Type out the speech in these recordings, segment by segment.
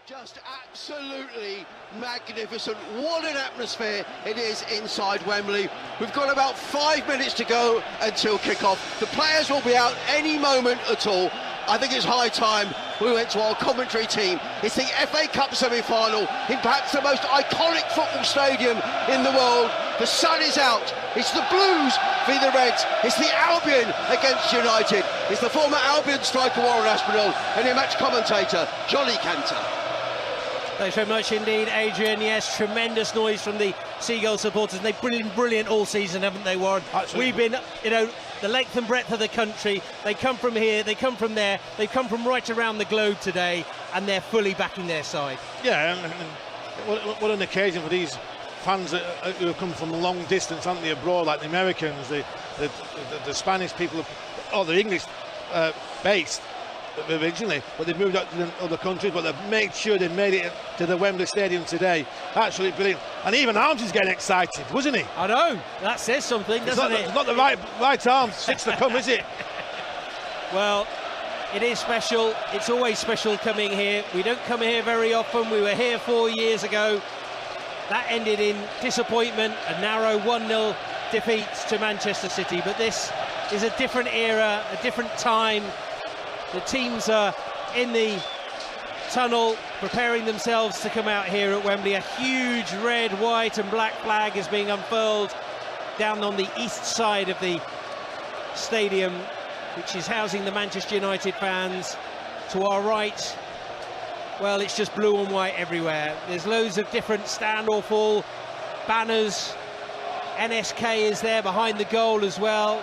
Just absolutely magnificent. What an atmosphere it is inside Wembley. We've got about 5 minutes to go until kick-off. The players will be out any moment at all. I think it's high time we went to our commentary team. It's the FA Cup semi-final in perhaps the most iconic football stadium in the world. The sun is out. It's the Blues v the Reds. It's the Albion against United. It's the former Albion striker Warren Aspinall and your match commentator Johnny Cantor. Thanks very much indeed, Adrian. Yes, tremendous noise from the Seagull supporters. They've been brilliant all season, haven't they, Warren? Absolutely. We've been, the length and breadth of the country. They come from here, they come from there, they come from right around the globe today, and they're fully backing their side. Yeah, and what an occasion for these fans who have come from a long distance, haven't they, abroad, like the Americans, the Spanish people, or the English based originally, but they've moved out to the other countries, but they've made sure they made it to the Wembley Stadium today. Absolutely brilliant. And even Arms is getting excited, wasn't he? I know, that says something, doesn't it? It's not the right arm, six to come, is it? Well, it is special. It's always special coming here. We don't come here very often. We were here 4 years ago. That ended in disappointment, a narrow 1-0 defeat to Manchester City. But this is a different era, a different time. The teams are in the tunnel preparing themselves to come out here at Wembley. A huge red, white and black flag is being unfurled down on the east side of the stadium, which is housing the Manchester United fans. To our right, well, it's just blue and white everywhere. There's loads of different stand or fall banners. NSK is there behind the goal as well.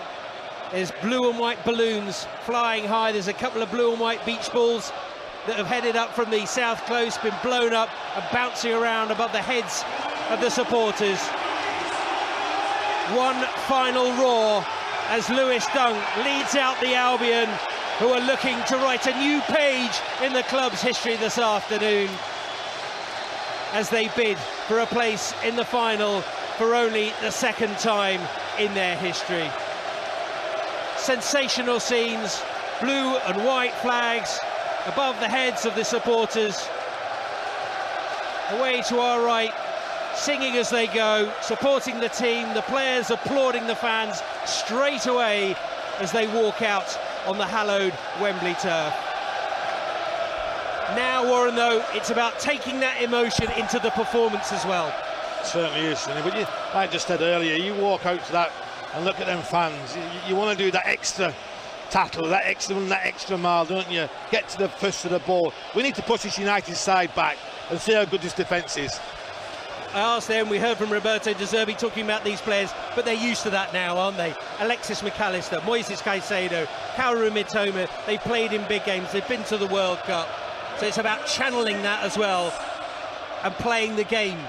There's blue and white balloons flying high. There's a couple of blue and white beach balls that have headed up from the south close, been blown up and bouncing around above the heads of the supporters. One final roar as Lewis Dunk leads out the Albion, who are looking to write a new page in the club's history this afternoon as they bid for a place in the final for only the second time in their history. Sensational scenes, blue and white flags above the heads of the supporters. Away to our right, singing as they go, supporting the team, the players applauding the fans straight away as they walk out on the hallowed Wembley turf. Now, Warren, though, it's about taking that emotion into the performance as well. It certainly is, but like I just said earlier, you walk out to that and look at them fans. You want to do that extra tackle, that extra mile, don't you? Get to the first of the ball. We need to push this United side back and see how good this defence is. I asked them, we heard from Roberto De Zerbi talking about these players, but they're used to that now, aren't they? Alexis McAllister, Moises Caicedo, Kaoru Mitoma, they've played in big games, they've been to the World Cup. So it's about channeling that as well and playing the game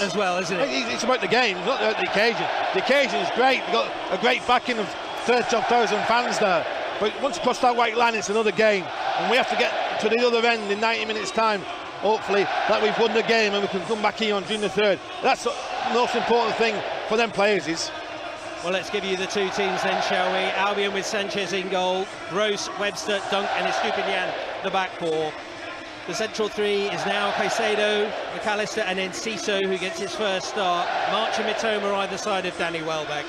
as well, isn't it? It's about the game, it's not about the occasion. The occasion is great. We've got a great backing of 30,000 fans there. But once you cross that white line, it's another game. And we have to get to the other end in 90 minutes' time, hopefully, that we've won the game and we can come back here on June the 3rd. That's the most important thing for them players is. Well, let's give you the two teams then, shall we? Albion with Sanchez in goal, Gross, Webster, Dunk and Estupiñán, the back four. The central three is now Caicedo, McAllister and then Ciso, who gets his first start. March and Mitoma either side of Danny Welbeck.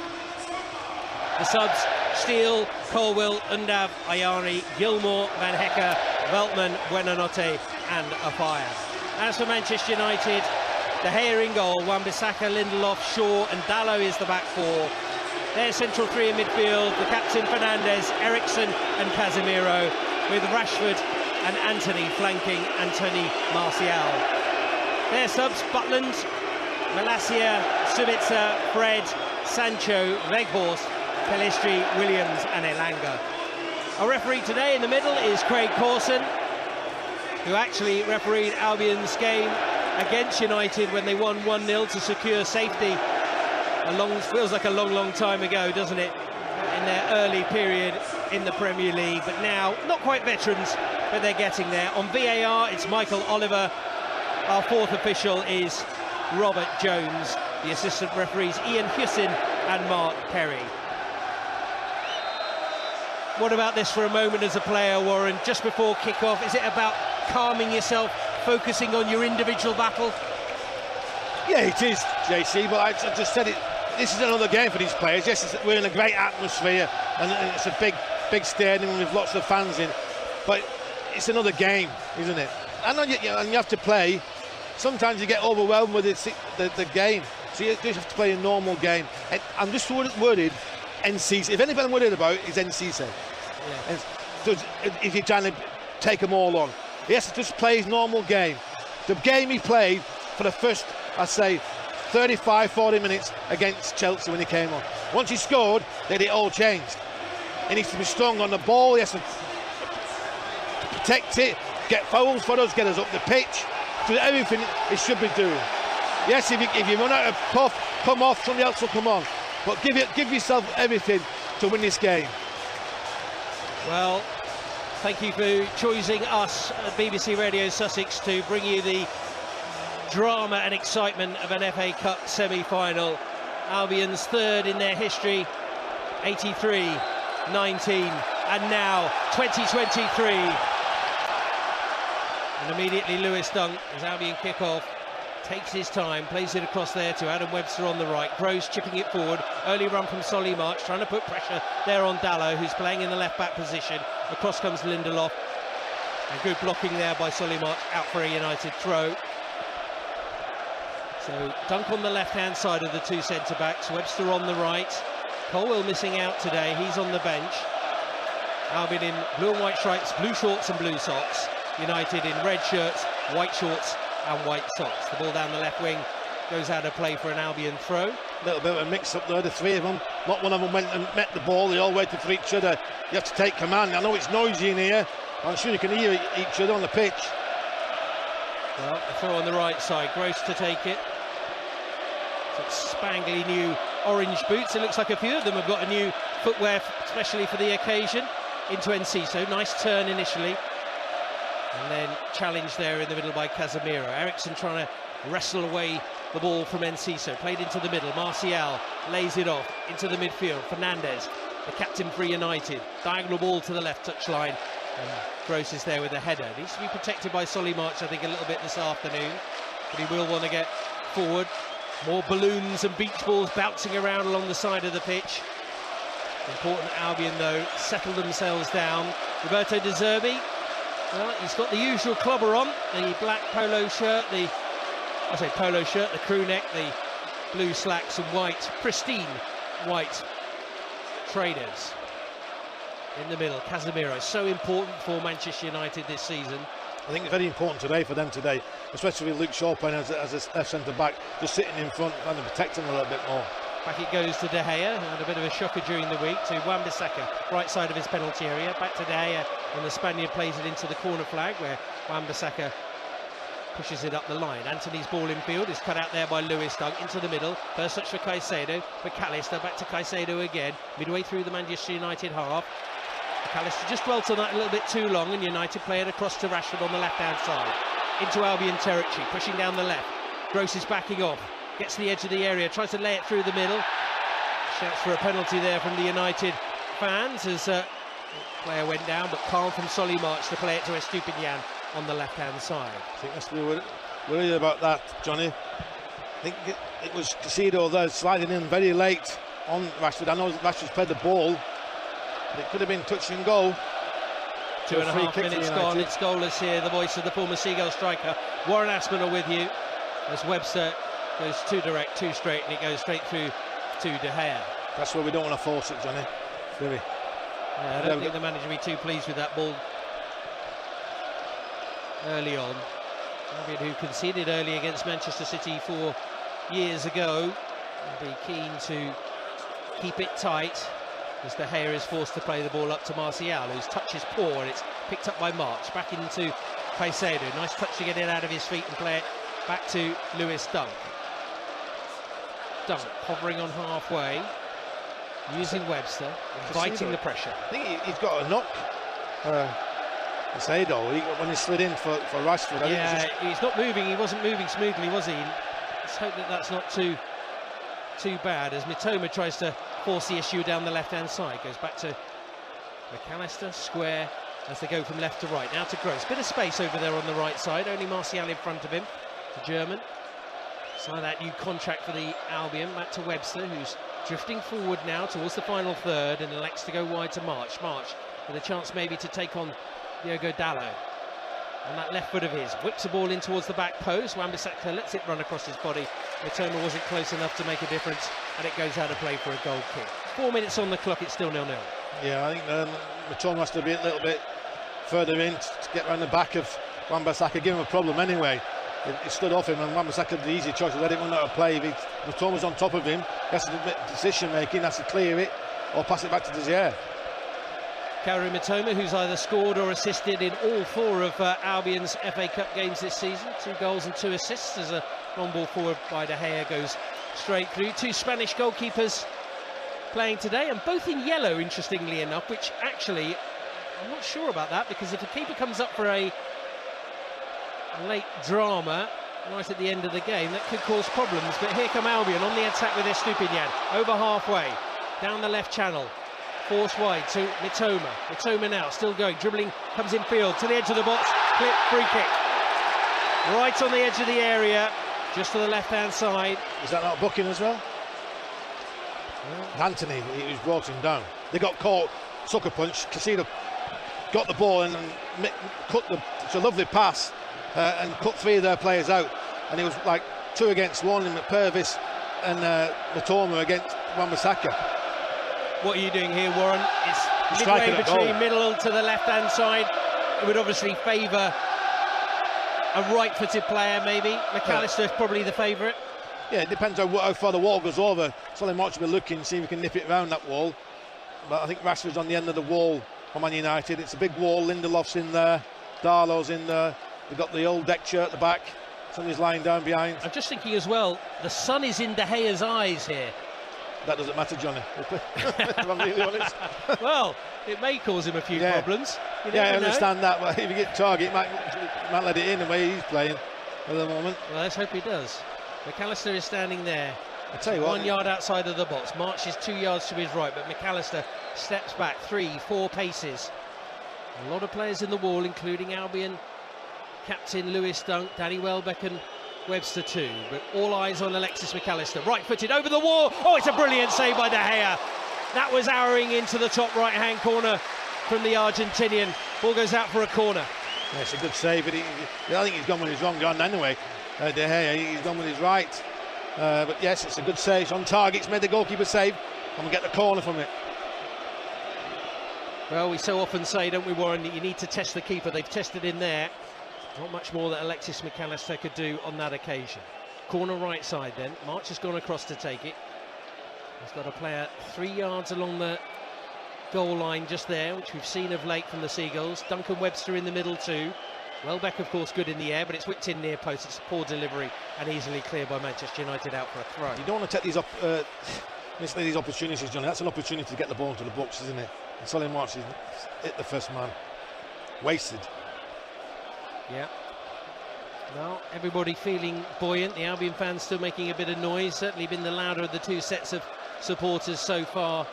The subs, Steele, Colwill, Undav, Ayari, Gilmore, Van Hecke, Veltman, Buenanotte and Afire. As for Manchester United, De Gea in goal, Wan-Bissaka, Lindelof, Shaw and Dalot is the back four. Their central three in midfield, the captain Fernandes, Eriksson and Casemiro, with Rashford and Anthony flanking Anthony Martial. Their subs, Butland, Malacia, Subica, Fred, Sancho, Weghorst, Pelistri, Williams and Elanga. Our referee today in the middle is Craig Pawson, who actually refereed Albion's game against United when they won 1-0 to secure safety. Feels like a long time ago, doesn't it, in their early period in the Premier League, but now not quite veterans, but they're getting there. On VAR, it's Michael Oliver. Our fourth official is Robert Jones. The assistant referees Ian Hussin and Mark Perry. What about this for a moment as a player, Warren? Just before kick-off, is it about calming yourself, focusing on your individual battle? Yeah, it is, JC, but I just said it. This is another game for these players. Yes, we're in a great atmosphere, and it's a big stadium with lots of fans in, but it's another game, isn't it? And you have to play. Sometimes you get overwhelmed with the game, so you just have to play a normal game. And I'm just worried, NC. If anything I'm worried about is NC. Yeah. If you're trying to take them all on, he has to just play his normal game. The game he played for the first, I'd say, 35-40 minutes against Chelsea when he came on. Once he scored, then it all changed. He needs to be strong on the ball. He has to protect it, get fouls for us, get us up the pitch, do everything he should be doing. Yes, if you run out of puff, come off, somebody else will come on. But give yourself everything to win this game. Well, thank you for choosing us at BBC Radio Sussex to bring you the drama and excitement of an FA Cup semi-final. Albion's third in their history, 83, 19, and now 2023. And immediately Lewis Dunk, as Albion kick off, takes his time, plays it across there to Adam Webster on the right. Gross chipping it forward, early run from Solly March, trying to put pressure there on Dallow, who's playing in the left-back position. Across comes Lindelof, and good blocking there by Solly March, out for a United throw. So Dunk on the left-hand side of the two centre-backs, Webster on the right. Colwell missing out today, he's on the bench. Albion in blue and white stripes, blue shorts and blue socks. United in red shirts, white shorts and white socks. The ball down the left wing goes out of play for an Albion throw. A little bit of a mix-up there, the three of them. Not one of them went and met the ball, they all waited for each other. You have to take command. I know it's noisy in here, I'm sure you can hear each other on the pitch. Well, the throw on the right side, Gross to take it. Spangly new orange boots. It looks like a few of them have got a new footwear, especially for the occasion. Into Enciso, nice turn initially, and then challenged there in the middle by Casemiro. Eriksson trying to wrestle away the ball from Enciso. Played into the middle. Martial lays it off into the midfield. Fernandez, the captain for United. Diagonal ball to the left touchline. And Gross is there with a header. Needs to be protected by Solly March, I think, a little bit this afternoon. But he will want to get forward. More balloons and beach balls bouncing around along the side of the pitch. Important Albion, though, settle themselves down. Roberto De Zerbi, well, he's got the usual clobber on, the black polo shirt, the crew neck, the blue slacks and white, pristine white trainers. In the middle, Casemiro, so important for Manchester United this season. I think it's very important today for them today, especially with Luke Shaw playing as a left centre-back, just sitting in front and protecting a little bit more. Back it goes to De Gea, had a bit of a shocker during the week, to Wan-Bissaka, right side of his penalty area. Back to De Gea, and the Spaniard plays it into the corner flag, where Wan-Bissaka pushes it up the line. Anthony's ball in field is cut out there by Lewis Dunk, into the middle. First touch for Caicedo, McAllister back to Caicedo again, midway through the Manchester United half. McAllister just dwelt on that a little bit too long, and United play it across to Rashford on the left-hand side. Into Albion territory, pushing down the left. Gross is backing off, gets to the edge of the area, tries to lay it through the middle. Shouts for a penalty there from the United fans as the player went down, but calm from Solly March to play it to Estupinian on the left-hand side. I think that's worried about that, Johnny. I think it was Caicedo there sliding in very late on Rashford. I know Rashford's played the ball. It could have been touch and goal. 2.5 minutes gone, it's goalless here. The voice of the former Seagull striker, Warren Aspinall, with you, as Webster goes too direct, too straight, and it goes straight through to De Gea. That's where we don't want to force it, Johnny. Really. Yeah, I don't think the manager will be too pleased with that ball early on. Albion, who conceded early against Manchester City 4 years ago, will be keen to keep it tight, as De Gea is forced to play the ball up to Martial, whose touch is poor, and it's picked up by March. Back into Caicedo. Nice touch to get it out of his feet and play it back to Lewis Dunk. Dunk hovering on halfway, using Webster, inviting the pressure. I think he's got a knock. Caicedo, when he slid in for Rashford. Yeah, he's not moving. He wasn't moving smoothly, was he? Let's hope that that's not too bad, as Mitoma tries to force the issue down the left-hand side. Goes back to McAllister, square as they go from left to right. Now to Gross, bit of space over there on the right side, only Martial in front of him, the German. Sign that new contract for the Albion. Back to Webster, who's drifting forward now towards the final third and elects to go wide to March. March with a chance maybe to take on Diogo Dalot. On that left foot of his, whips the ball in towards the back post. Wan-Bissaka lets it run across his body. Mitoma wasn't close enough to make a difference, and it goes out of play for a goal kick. 4 minutes on the clock, it's still 0-0. Yeah, I think Mitoma has to be a little bit further in to get around the back of Wan-Bissaka, give him a problem anyway. It stood off him, and Wan-Bissaka, the easy choice, let it run out of play. If Mitoma's on top of him, he has to make decision making, has to clear it or pass it back to De Gea. Kaoru Mitoma, who's either scored or assisted in all 4 of Albion's FA Cup games this season. 2 goals and 2 assists as a long ball forward by De Gea goes straight through. 2 Spanish goalkeepers playing today, and both in yellow, interestingly enough, which actually, I'm not sure about that, because if a keeper comes up for a late drama right at the end of the game, that could cause problems. But here come Albion on the attack with Estupinian, over halfway, down the left channel. Force wide to Mitoma. Mitoma now still going, dribbling, comes in field to the edge of the box. Clip, free kick. Right on the edge of the area, just to the left-hand side. Is that not booking as well? Yeah. Anthony, he was brought him down. They got caught, sucker punch. Casido got the ball and cut the. It's a lovely pass and cut 3 of their players out. And it was like 2 against 1 in Purvis and Mitoma against Wan-Bissaka. What are you doing here, Warren? It's midway between middle to the left-hand side. It would obviously favour a right-footed player, maybe. McAllister's probably the favourite. Yeah, it depends on how far the wall goes over. Solly March will be looking, see if we can nip it around that wall. But I think Rashford's on the end of the wall for Man United. It's a big wall. Lindelof's in there. Darlow's in there. They've got the old deck chair at the back. Somebody's lying down behind. I'm just thinking as well, the sun is in De Gea's eyes here. That doesn't matter, Johnny. If I'm really honest. Well, it may cause him a few problems. Yeah, I understand that, but if you get target, he might let it in the way he's playing at the moment. Well, let's hope he does. McAllister is standing there. I tell you what, 1 yard outside of the box. March is 2 yards to his right, but McAllister steps back 3-4 paces. A lot of players in the wall, including Albion captain Lewis Dunk, Danny Welbeck and Webster too, but all eyes on Alexis McAllister, right-footed over the wall. Oh, it's a brilliant save by De Gea. That was arrowing into the top right-hand corner from the Argentinian. Ball goes out for a corner. Yeah, it's a good save, but I think he's gone with his wrong gun anyway. De Gea, he's gone with his right. But yes, it's a good save. It's on target. It's made the goalkeeper save, and we get the corner from it. Well, we so often say, don't we, Warren, that you need to test the keeper. They've tested in there. Not much more that Alexis McAllister could do on that occasion. Corner right side then. March has gone across to take it. He's got a player 3 yards along the goal line just there, which we've seen of late from the Seagulls. Duncan Webster in the middle too. Welbeck, of course, good in the air, but it's whipped in near post. It's a poor delivery and easily cleared by Manchester United out for a throw. You don't want to take these opportunities, Johnny. That's an opportunity to get the ball into the box, isn't it? And Solly March has hit the first man. Wasted. Yeah. Well, everybody feeling buoyant. The Albion fans still making a bit of noise. Certainly been the louder of the 2 sets of supporters so far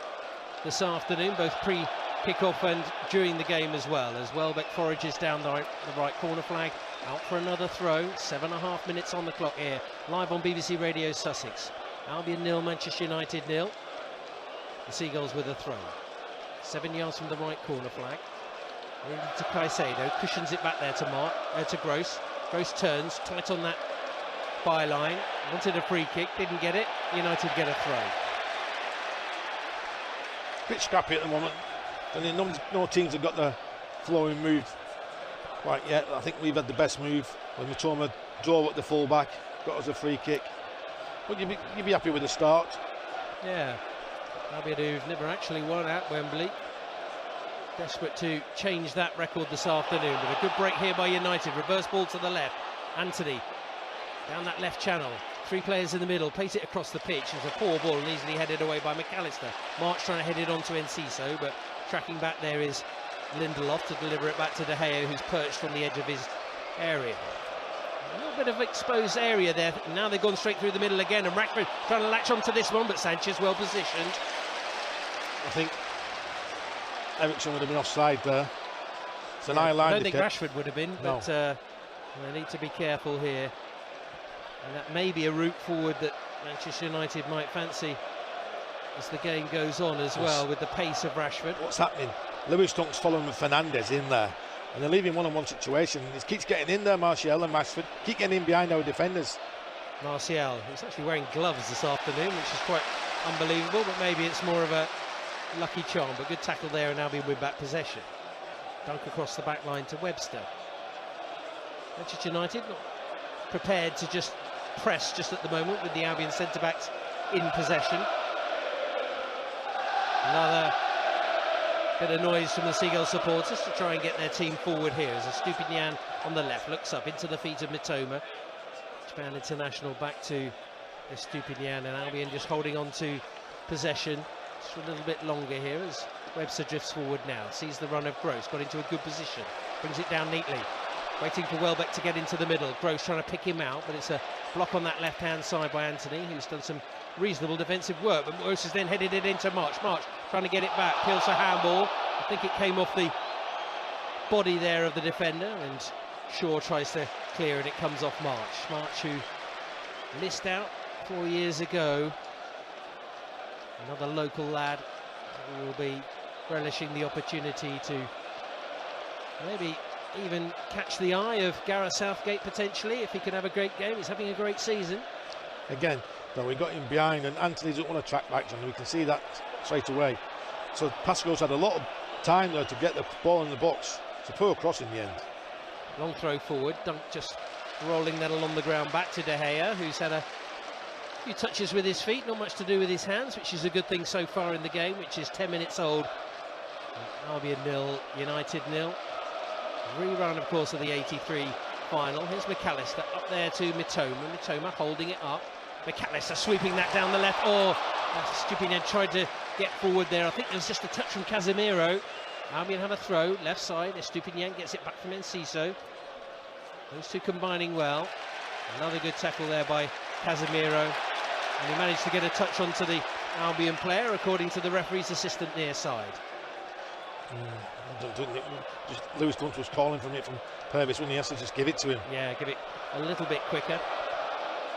this afternoon, both pre-kick-off and during the game as well, as Welbeck forages down the right corner flag. Out for another throw. 7.5 minutes on the clock here. Live on BBC Radio Sussex. Albion 0, Manchester United 0. The Seagulls with a throw. 7 yards from the right corner flag. To Caicedo, cushions it back there to Gross. Gross turns, tight on that byline. Wanted a free kick, didn't get it. United get a throw. Bit scrappy at the moment. And no teams have got the flowing move quite yet. I think we've had the best move when Mitoma draw at the full-back, got us a free kick. But you'd be happy with the start. Yeah. Albion who've never actually won at Wembley. Desperate to change that record this afternoon, but a good break here by United. Reverse ball to the left. Anthony down that left channel. 3 players in the middle, plays it across the pitch. It's a poor ball and easily headed away by McAllister. March trying to head it on to Enciso, but tracking back there is Lindelof to deliver it back to De Gea, who's perched on the edge of his area. A little bit of exposed area there. Now they've gone straight through the middle again, and Rashford trying to latch onto this one, but Sanchez well positioned. I think Ericsson would have been offside there. It's an eye line. I don't think Rashford would have been, no. but they need to be careful here. And that may be a route forward that Manchester United might fancy as the game goes on as well, with the pace of Rashford. What's happening? Lewis Dunk's following with Fernandes in there, and they're leaving one-on-one situation. He keeps getting in there, Martial and Rashford keep getting in behind our defenders. Martial, who's actually wearing gloves this afternoon, which is quite unbelievable, but maybe it's more of a lucky charm. But good tackle there, and Albion with back possession. Dunk across the back line to Webster. Manchester United not prepared to just press just at the moment, with the Albion centre-backs in possession. Another bit of noise from the Seagull supporters to try and get their team forward here, as Estupinian on the left looks up into the feet of Mitoma. Japan international back to Estupinian, and Albion just holding on to possession just for a little bit longer here as Webster drifts forward now, sees the run of Gross, got into a good position, brings it down neatly, waiting for Welbeck to get into the middle. Gross trying to pick him out, but it's a block on that left-hand side by Anthony, who's done some reasonable defensive work, but Gross has then headed it into March. March trying to get it back, peels a handball. I think it came off the body there of the defender, and Shaw tries to clear it. It comes off March. March, who missed out 4 years ago. Another local lad who will be relishing the opportunity to maybe even catch the eye of Gareth Southgate potentially, if he can have a great game. He's having a great season. Again, though, we got him behind, and Anthony doesn't want to track back, and we can see that straight away. So Pascal's had a lot of time there to get the ball in the box. It's a poor cross in the end. Long throw forward, Dunk just rolling that along the ground back to De Gea, who's had a few touches with his feet, not much to do with his hands, which is a good thing so far in the game, which is 10 minutes old. Albion 0, United 0. Rerun, of course, of the 83 final. Here's McAllister up there to Mitoma. Mitoma holding it up. McAllister sweeping that down the left. Oh, Stupinian tried to get forward there. I think there was just a touch from Casemiro. Albion have a throw, left side. Stupinian gets it back from Enciso. Those two combining well. Another good tackle there by Casemiro. And he managed to get a touch onto the Albion player, according to the referee's assistant near side. Just Lewis Dunk was calling from it from Purvis when he has to just give it to him. Yeah, give it a little bit quicker.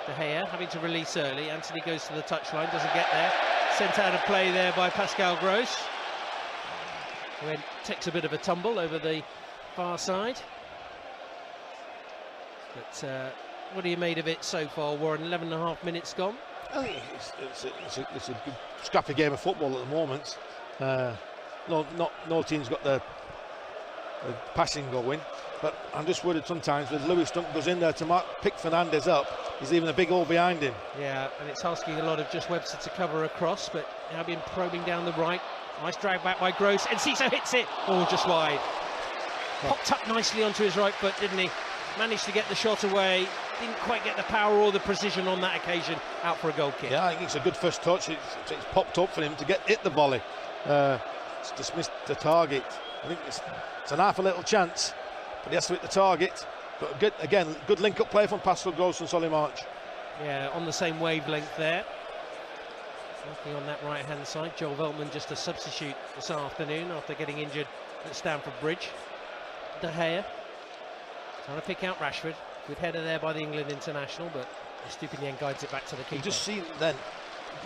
De Gea having to release early. Anthony goes to the touchline, doesn't get there. Sent out of play there by Pascal Gross, who then takes a bit of a tumble over the far side. But what have you made of it so far, Warren? 11.5 minutes gone. I think it's a good scrappy game of football at the moment. No team's got the passing going, but I'm just worried sometimes when Lewis Dunk goes in there to pick Fernandes up, he's leaving a big hole behind him. Yeah, and it's asking a lot of just Webster to cover across, but Albion probing down the right. Nice drag back by Gross, and Enciso hits it. Oh, just wide. Popped up nicely onto his right foot, didn't he? Managed to get the shot away. Didn't quite get the power or the precision on that occasion. Out for a goal kick. Yeah, I think it's a good first touch. It's popped up for him to hit the volley. It's dismissed the target. I think it's an half a little chance, but he has to hit the target. But good link-up play from Pascal Gross and Solly March. Yeah, on the same wavelength there. Working on that right-hand side. Joel Veltman just a substitute this afternoon after getting injured at Stamford Bridge. De Gea trying to pick out Rashford. Good header there by the England international, but Stupinian guides it back to the keeper. You just see then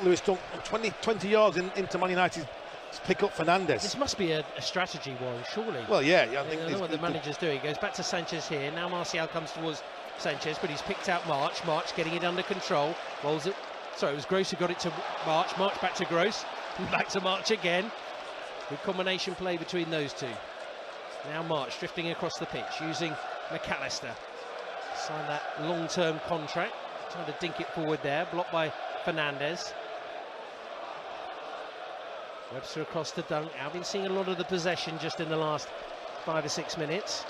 Lewis Dunk 20 yards into Man United to pick up Fernandes. This must be a strategy, Warren, surely. Well, yeah, I think I know what the manager's doing. He goes back to Sanchez here. Now Martial comes towards Sanchez, but he's picked out March. March getting it under control. Rolls it. Sorry, it was Gross who got it to March. March back to Gross. Back to March again. Good combination play between those two. Now March drifting across the pitch using McAllister. Signed that long-term contract. Trying to dink it forward there. Blocked by Fernandes. Webster across to Dunk. I've been seeing a lot of the possession just in the last 5 or 6 minutes.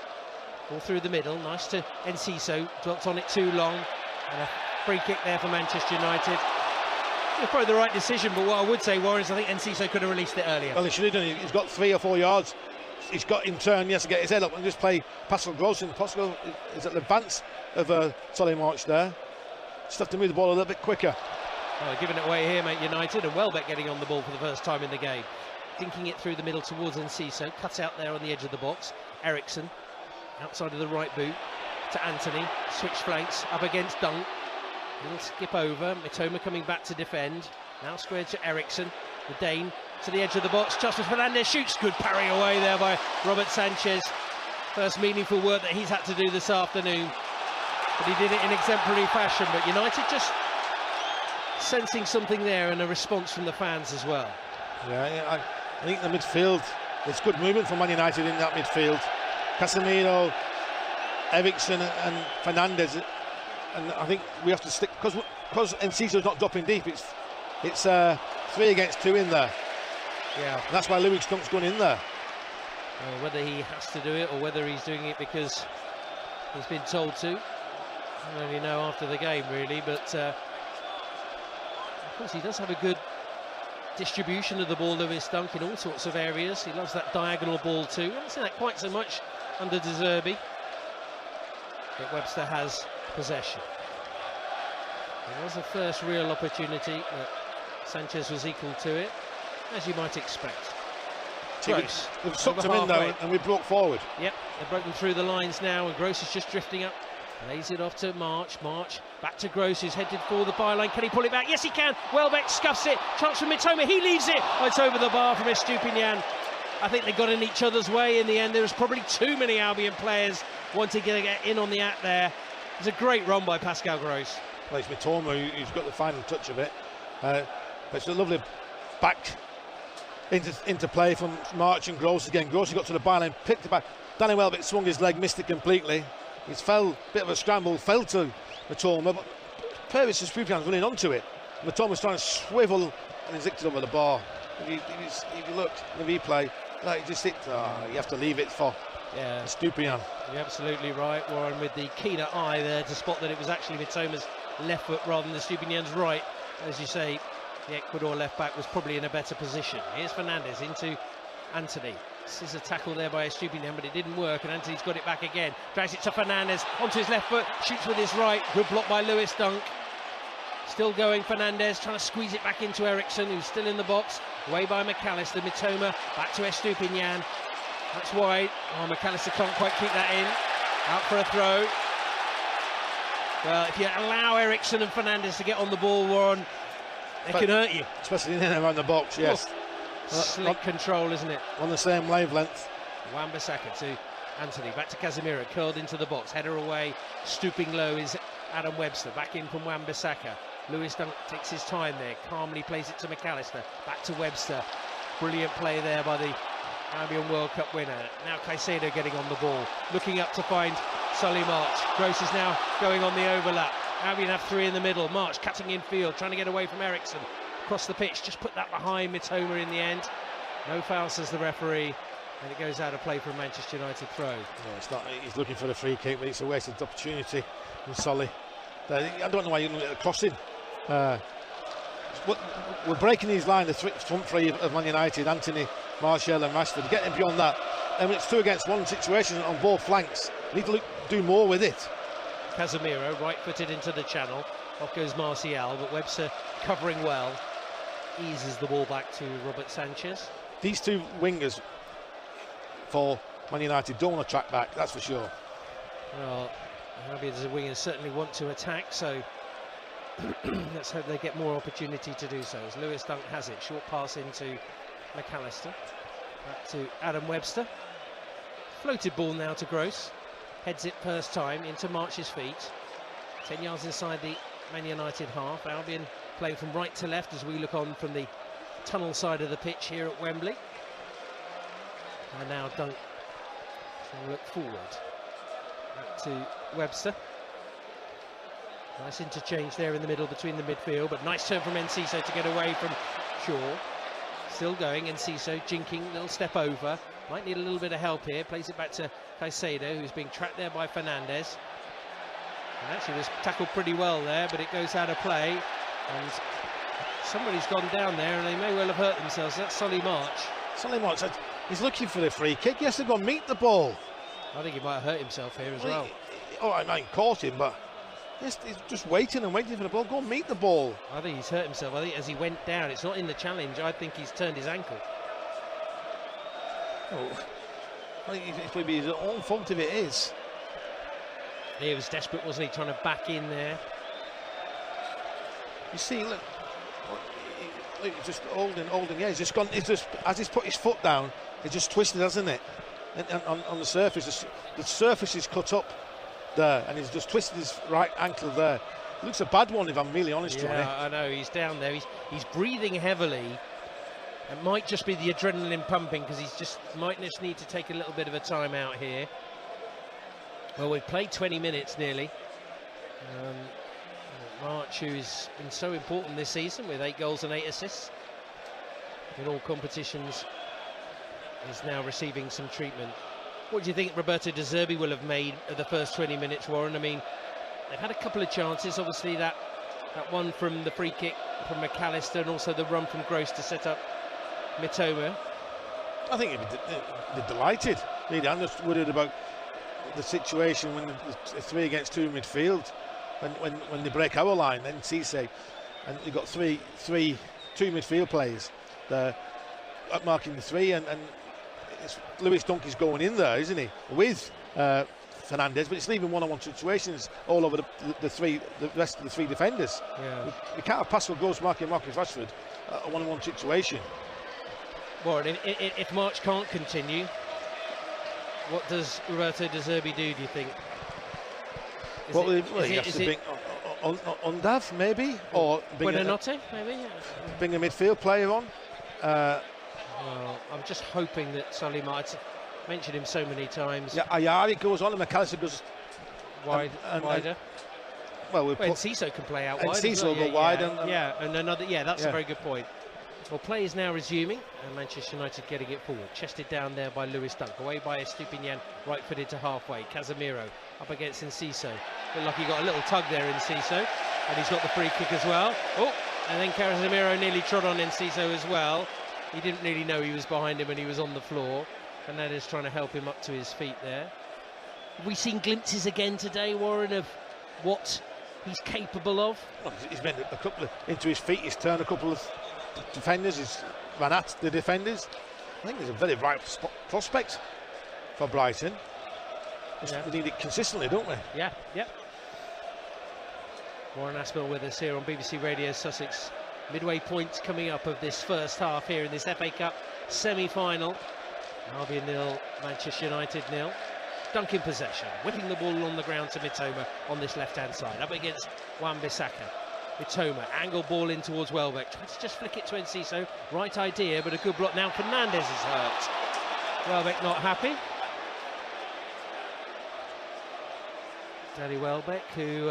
All through the middle. Nice to Enciso. Dwelt on it too long. And a free kick there for Manchester United. It was probably the right decision, but what I would say, Warren, is I think Enciso could have released it earlier. Well, he should have done. He's got 3 or 4 yards. He's got him turned. He has to get his head up and just play Pascal Gross. Pascal is at the advance of Solly March there. Just have to move the ball a little bit quicker. Well, giving it away here, mate, United, and Welbeck getting on the ball for the first time in the game. dinking it through the middle towards Enciso, cut out there on the edge of the box. Eriksson, outside of the right boot, to Anthony, switch flanks, up against Dunk. Little skip over, Mitoma coming back to defend. Now squared to Eriksson, the Dane, to the edge of the box. Justin Fernandez shoots, good parry away there by Robert Sanchez. First meaningful work that he's had to do this afternoon. But he did it in exemplary fashion, but United just sensing something there and a response from the fans as well. Yeah, I think the midfield, there's good movement from Man United in that midfield. Casemiro, Eriksson and Fernandez, and I think we have to stick, because Enciso's not dropping deep, it's 3 against 2 in there. Yeah, and that's why Lewis Dunk's going in there. Whether he has to do it or whether he's doing it because he's been told to, I don't really know after the game really, but of course he does have a good distribution of the ball, Lewis Dunk, in all sorts of areas. He loves that diagonal ball too. I haven't seen that quite so much under De Zerbi. But Webster has possession. There was a first real opportunity, but Sanchez was equal to it, as you might expect. Gross. We've sucked him in though, and we broke forward. Yep, they've broken through the lines now, and Gross is just drifting up. Lays it off to March. March back to Gross, who's headed for the byline. Can he pull it back? Yes, he can. Welbeck scuffs it. Chance from Mitoma. He leaves it. Oh, it's over the bar from Estupiñán. I think they got in each other's way in the end. There was probably too many Albion players wanting to get in on the act there. It's a great run by Pascal Gross. Well, it's Mitoma who's got the final touch of it. But it's a lovely back into play from March and Gross again. Gross got to the byline, picked it back. Danny Welbeck swung his leg, missed it completely. He's fell, bit of a scramble, fell to Mitoma, but Pervis and Estupiñán's running onto it. Mitoma's trying to swivel and he's nicked it over the bar. If you looked in the replay, like just hit, you have to leave it for Estupiñán. You're absolutely right, Warren, with the keener eye there to spot that it was actually Mitoma's left foot rather than Estupiñán's right. As you say, the Ecuador left back was probably in a better position. Here's Fernandez into Anthony. This is a tackle there by Estupiñán, but it didn't work, and Anthony's got it back again. Drags it to Fernandez, onto his left foot, shoots with his right. Good block by Lewis Dunk. Still going, Fernandez, trying to squeeze it back into Eriksson, who's still in the box. Away by McAllister. Mitoma, back to Estupiñán. That's wide. Oh, McAllister can't quite keep that in. Out for a throw. Well, if you allow Eriksson and Fernandez to get on the ball, Warren, they can hurt you. Especially in and around the box, yes. Slick control, isn't it? On the same wavelength. Wan-Bissaka to Anthony, back to Casemiro, curled into the box, header away, stooping low is Adam Webster, back in from Wan-Bissaka. Lewis Dunk takes his time there, calmly plays it to McAllister, back to Webster. Brilliant play there by the Albion World Cup winner. Now Caicedo getting on the ball, looking up to find Solly March. Gross is now going on the overlap. Albion have 3 in the middle. March cutting in field, trying to get away from Eriksson. Across the pitch, just put that behind Mitoma in the end. No foul, says the referee, and it goes out of play for a Manchester United throw. No, it's not. He's looking for the free kick, but it's a wasted opportunity from Solly. I don't know why you're going to get a crossing. We're breaking his line, the front three of Man United, Anthony, Martial and Rashford. Getting beyond that, and it's 2 against 1 situation on both flanks. We need to do more with it. Casemiro, right-footed into the channel. Off goes Martial, but Webster covering well. Eases the ball back to Robert Sanchez. These 2 wingers for Man United don't want to track back, that's for sure. Well, Albion's wingers certainly want to attack, so let's hope they get more opportunity to do so. As Lewis Dunk has it, short pass into McAllister, back to Adam Webster. Floated ball now to Gross, heads it first time into March's feet. 10 yards inside the Man United half. Albion playing from right to left as we look on from the tunnel side of the pitch here at Wembley. And now Dunk will look forward. Back to Webster. Nice interchange there in the middle between the midfield, but nice turn from Enciso to get away from Shaw. Still going, Enciso jinking, little step over. Might need a little bit of help here. Plays it back to Caicedo, who's being tracked there by Fernandez. And actually was tackled pretty well there, but it goes out of play. And somebody's gone down there and they may well have hurt themselves. That's Solly March. Solly March, he's looking for the free kick. He has to go meet the ball. I think he might have hurt himself here as well. I might caught him, but he's just waiting and waiting for the ball. Go meet the ball. I think he's hurt himself. I think as he went down, it's not in the challenge. I think he's turned his ankle. Oh, I think it's maybe his own fault if it is. He was desperate, wasn't he, trying to back in there. You see, look, just holding, yeah, he's just gone, as he's put his foot down, it's just twisted, hasn't it? And on the surface, the surface is cut up there, and he's just twisted his right ankle there. It looks a bad one, if I'm really honest, Johnny. Yeah, I know, he's down there, he's breathing heavily. It might just be the adrenaline pumping, because might just need to take a little bit of a time out here. Well, we've played 20 minutes nearly. March, who's been so important this season with 8 goals and 8 assists in all competitions, is now receiving some treatment. What do you think Roberto De Zerbi will have made of the first 20 minutes, Warren? I mean, they've had a couple of chances, obviously that one from the free kick from McAllister, and also the run from Gross to set up Mitoma. I think they're delighted. I'm just worried about the situation when the 3 against 2 in midfield. When they break our line, then Cisse, and you've got two midfield players there marking the 3, and Lewis Dunk is going in there, isn't he, with Fernandez, but it's leaving one-on-one situations all over the rest of the 3 defenders. Yeah. We can't have Pascal Gross marking Marcus Rashford a one-on-one situation. Warren, if March can't continue, what does Roberto De Zerbi do you think? He has to bring Undav, maybe, or Buonanotte, maybe. Bring a midfield player on. Well, I'm just hoping that Solly might mention him so many times. Yeah, Ayari goes on, and McAllister goes wider. Well, and Ciso can play out and wide. Ciso will go wide, and another. Yeah, that's a very good point. Well, play is now resuming, and Manchester United getting it forward. Chested down there by Lewis Dunk, away by Estupinian, right-footed to halfway. Casemiro up against Enciso. Looked like he got a little tug there, Enciso, and he's got the free kick as well. Oh, and then Casemiro nearly trod on Enciso as well. He didn't really know he was behind him, and he was on the floor. Fernandez trying to help him up to his feet there. Have we seen glimpses again today, Warren, of what he's capable of? Well, he's made a couple of, into his feet. He's turned a couple of defenders. He's ran at the defenders. I think he's a very bright prospect for Brighton. We need it consistently, don't we? Yeah. Warren Aspel with us here on BBC Radio Sussex. Midway point coming up of this first half here in this FA Cup semi-final. Albion 0, Manchester United 0. Dunk in possession, whipping the ball on the ground to Mitoma on this left-hand side, up against Wan-Bissaka. Mitoma, angle ball in towards Welbeck, tries to just flick it to Enciso. Right idea, but a good block. Now Fernandez is hurt. Welbeck not happy. Danny Welbeck, who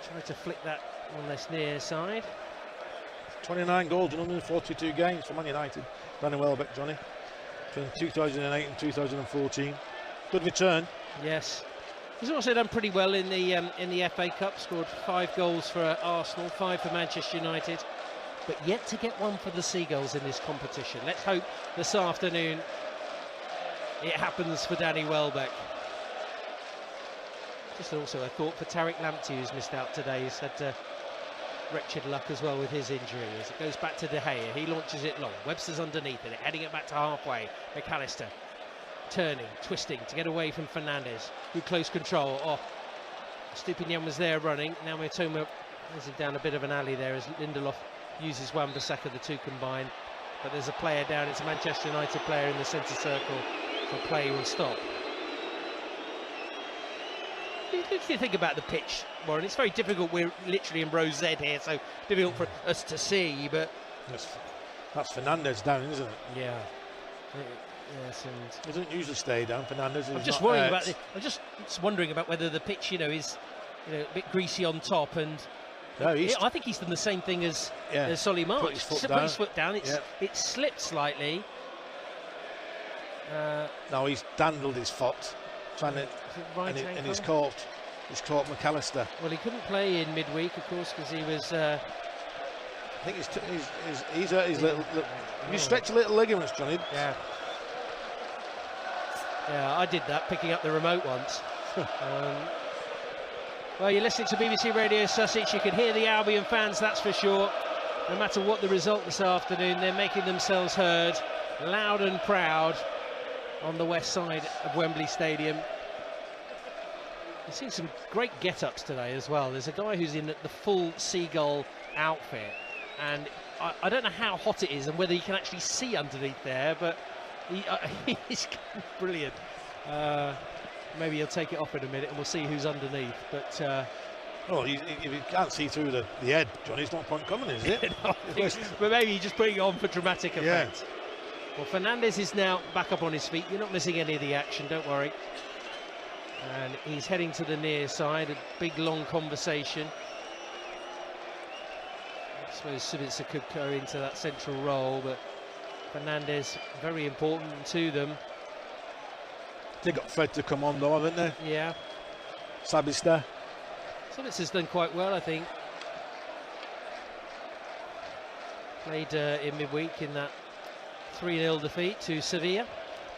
tried to flick that on this near side. 29 goals in 142 games for Man United. Danny Welbeck, Johnny, between 2008 and 2014. Good return. Yes. He's also done pretty well in the FA Cup. Scored 5 goals for Arsenal, 5 for Manchester United, but yet to get one for the Seagulls in this competition. Let's hope this afternoon it happens for Danny Welbeck. Just also a thought for Tariq Lamptey, who's missed out today. He's had wretched luck as well with his injury. As it goes back to De Gea, he launches it long. Webster's underneath it, heading it back to halfway. McAllister turning, twisting to get away from Fernandez. Good close control. Oh, Stupinian was there running. Now Mitoma is down a bit of an alley there as Lindelof uses Wan-Bissaka, the two combined. But there's a player down. It's a Manchester United player in the centre circle. So play will stop. What do you think about the pitch, Warren? It's very difficult. We're literally in row Z here, so difficult for us to see. But that's Fernandez down, isn't it? Yeah. Yes, and he doesn't usually stay down. Fernandez. I'm just worrying about the, I'm just wondering about whether the pitch, is a bit greasy on top, and I think he's done the same thing as Solly March. Put his foot down. It slipped slightly. No, he's dandled his foot, trying to, and he's caught McAllister. Well, he couldn't play in midweek, of course, because he was. I think he's hurt his little. You stretch a little ligaments, Johnny. Yeah. Yeah, I did that, picking up the remote once. Well, you're listening to BBC Radio Sussex. You can hear the Albion fans, that's for sure. no matter what the result this afternoon, they're making themselves heard, loud and proud, on the west side of Wembley Stadium. You've seen some great get-ups today as well. There's a guy who's in the full seagull outfit, and I don't know how hot it is and whether you can actually see underneath there, but he's brilliant. Maybe he'll take it off in a minute and we'll see who's underneath. But well, if you can't see through the head, Johnny, it's not point coming, is it? No, but maybe you're just putting it on for dramatic effect. Yeah. Well, Fernandez is now back up on his feet. You're not missing any of the action, don't worry. And he's heading to the near side, a big long conversation. I suppose Subica could go into that central role, but Fernandez very important to them. They got Fred to come on though, haven't they? Yeah. Subica has done quite well, I think. Played in midweek in that 3-0 defeat to Sevilla.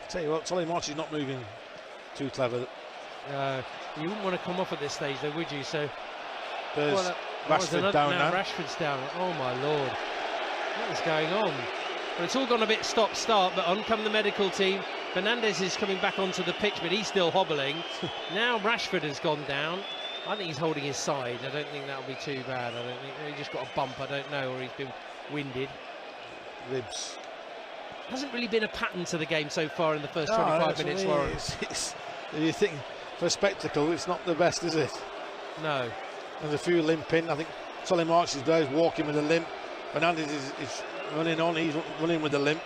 Tell you what, Solly March is not moving too clever. You wouldn't want to come off at this stage, though, would you? So there's Rashford down now. Rashford's down. Oh my lord, what is going on? Well, it's all gone a bit stop-start, but on come the medical team. Fernandez is coming back onto the pitch, but he's still hobbling. Now Rashford has gone down. I think he's holding his side. I don't think that'll be too bad. I don't think he just got a bump. I don't know, or he's been winded. Ribs. Hasn't really been a pattern to the game so far in the first 25 minutes, Warren. You think for spectacle, it's not the best, is it? No. There's a few limping. I think Solly March is there, he's walking with a limp. Fernandez is running on, he's running with a limp.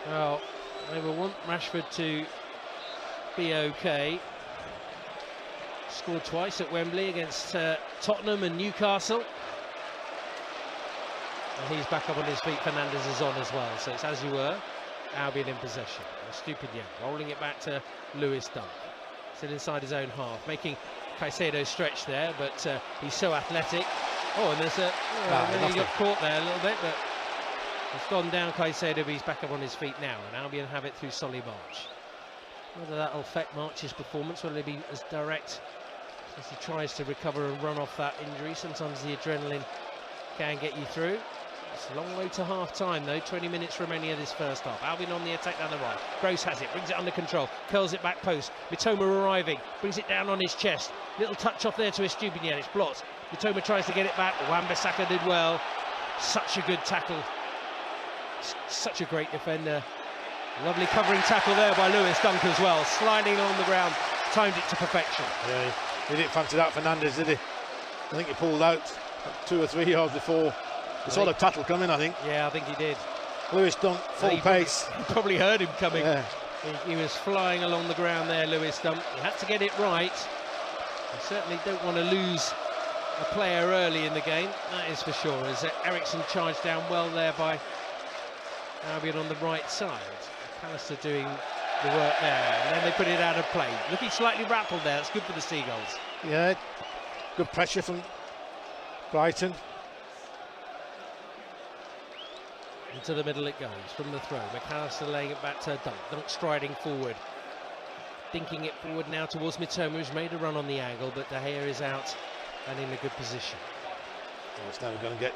Well, they will want Rashford to be okay. Scored twice at Wembley against Tottenham and Newcastle. And he's back up on his feet. Fernandez is on as well, so it's as you were. Albion in possession. A stupid rolling it back to Lewis Dunk. Still inside his own half, making Caicedo stretch there, but he's so athletic. Oh, and there's he got caught there a little bit, but it's gone down Caicedo, but he's back up on his feet now, and Albion have it through Solly March. Whether that'll affect March's performance, will he be as direct as he tries to recover and run off that injury? Sometimes the adrenaline can get you through. It's a long way to half-time, though. 20 minutes remaining of this first half. Albion on the attack down the right. Gross has it, brings it under control, curls it back post. Mitoma arriving, brings it down on his chest. Little touch off there to Estupinian, it's blocked. Mitoma tries to get it back. Wan-Bissaka did well. Such a good tackle. Such a great defender. Lovely covering tackle there by Lewis Dunk as well. Sliding along the ground, timed it to perfection. Yeah, he didn't fancy that Fernandez, did he? I think he pulled out 2 or 3 yards before. He saw the tackle coming, I think. Yeah, I think he did. Lewis Dunk, full pace. He probably heard him coming. Yeah. He was flying along the ground there, Lewis Dunk. He had to get it right. You certainly don't want to lose a player early in the game, that is for sure. As Eriksson charged down well there by Albion on the right side. McAllister doing the work there, and then they put it out of play. Looking slightly rattled there, that's good for the Seagulls. Yeah, good pressure from Brighton. Into the middle it goes from the throw. McAllister laying it back to Dunk. Dunk striding forward. Dinking it forward now towards Mitoma, who's made a run on the angle, but De Gea is out and in a good position. Well, it's never going to get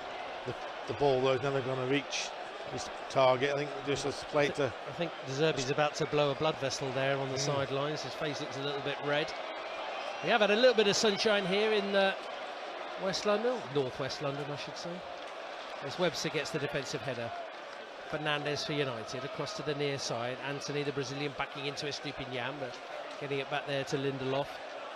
the ball, though. It's never going to reach his target. I think just a play to... I think De Zerbi's about to blow a blood vessel there on the sidelines. His face looks a little bit red. We have had a little bit of sunshine here in West London, northwest London, I should say. As Webster gets the defensive header. Fernandez for United across to the near side. Anthony, the Brazilian, backing into Estupinian, but getting it back there to Lindelof.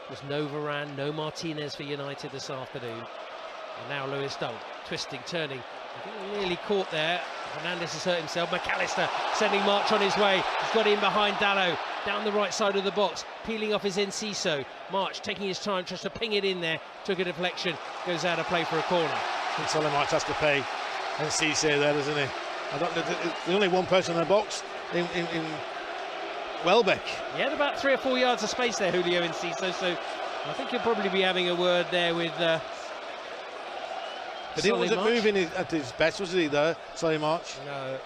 There's no Varane, no Martinez for United this afternoon. And now Lewis Dunk, twisting, turning, getting really caught there. Fernandez has hurt himself. McAllister sending March on his way. He's got in behind Dalot, down the right side of the box, peeling off his Enciso. March taking his time, tries to ping it in there, took a deflection, goes out of play for a corner. Solly March has to pay Enciso there, doesn't he? There's only one person in the box in Welbeck. He had about 3 or 4 yards of space there, Julio Enciso, so I think he'll probably be having a word there with but he wasn't moving at his best, was he, there, Solly March? No.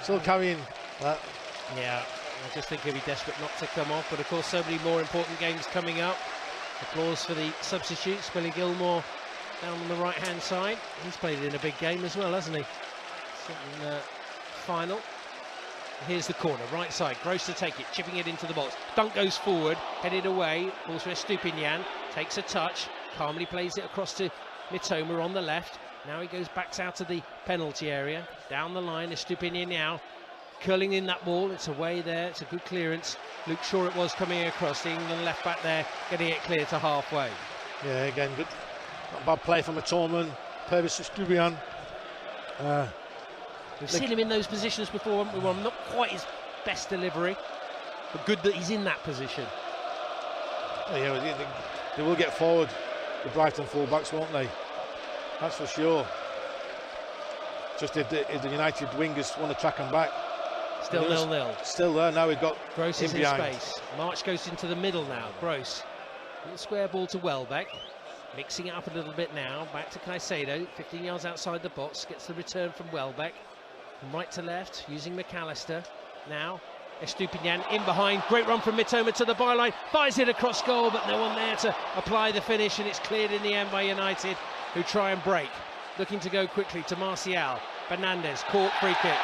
Still carrying that. Yeah, I just think he'll be desperate not to come off, but of course so many more important games coming up. Applause for the substitutes. Billy Gilmore down on the right-hand side. He's played in a big game as well, hasn't he? Certain, final. Here's the corner, right side. Gross to take it, chipping it into the box. Dunk goes forward, headed away. Also Estupinian takes a touch, calmly plays it across to Mitoma on the left. Now he goes back out to the penalty area. Down the line, Estupinian now curling in that ball. It's away there. It's a good clearance. Luke Shaw it was coming across. The England left back there, getting it clear to halfway. Yeah, again, good. Not a bad play from Mitoma. Purvis Estupinian. We've seen him in those positions before, haven't we? Well, not quite his best delivery, but good that he's in that position. Oh, yeah, they will get forward, the Brighton full-backs, won't they? That's for sure. Just if the United wingers want to track them back. Still 0-0. Still there, now we've got Gross is in space. March goes into the middle now. Gross. Little square ball to Welbeck. Mixing it up a little bit now. Back to Caicedo. 15 yards outside the box. Gets the return from Welbeck. From right to left, using McAllister. Now, Estupinian in behind. Great run from Mitoma to the byline. Fires it across goal, but no one there to apply the finish, and it's cleared in the end by United, who try and break. Looking to go quickly to Martial. Fernandez, caught, free kick.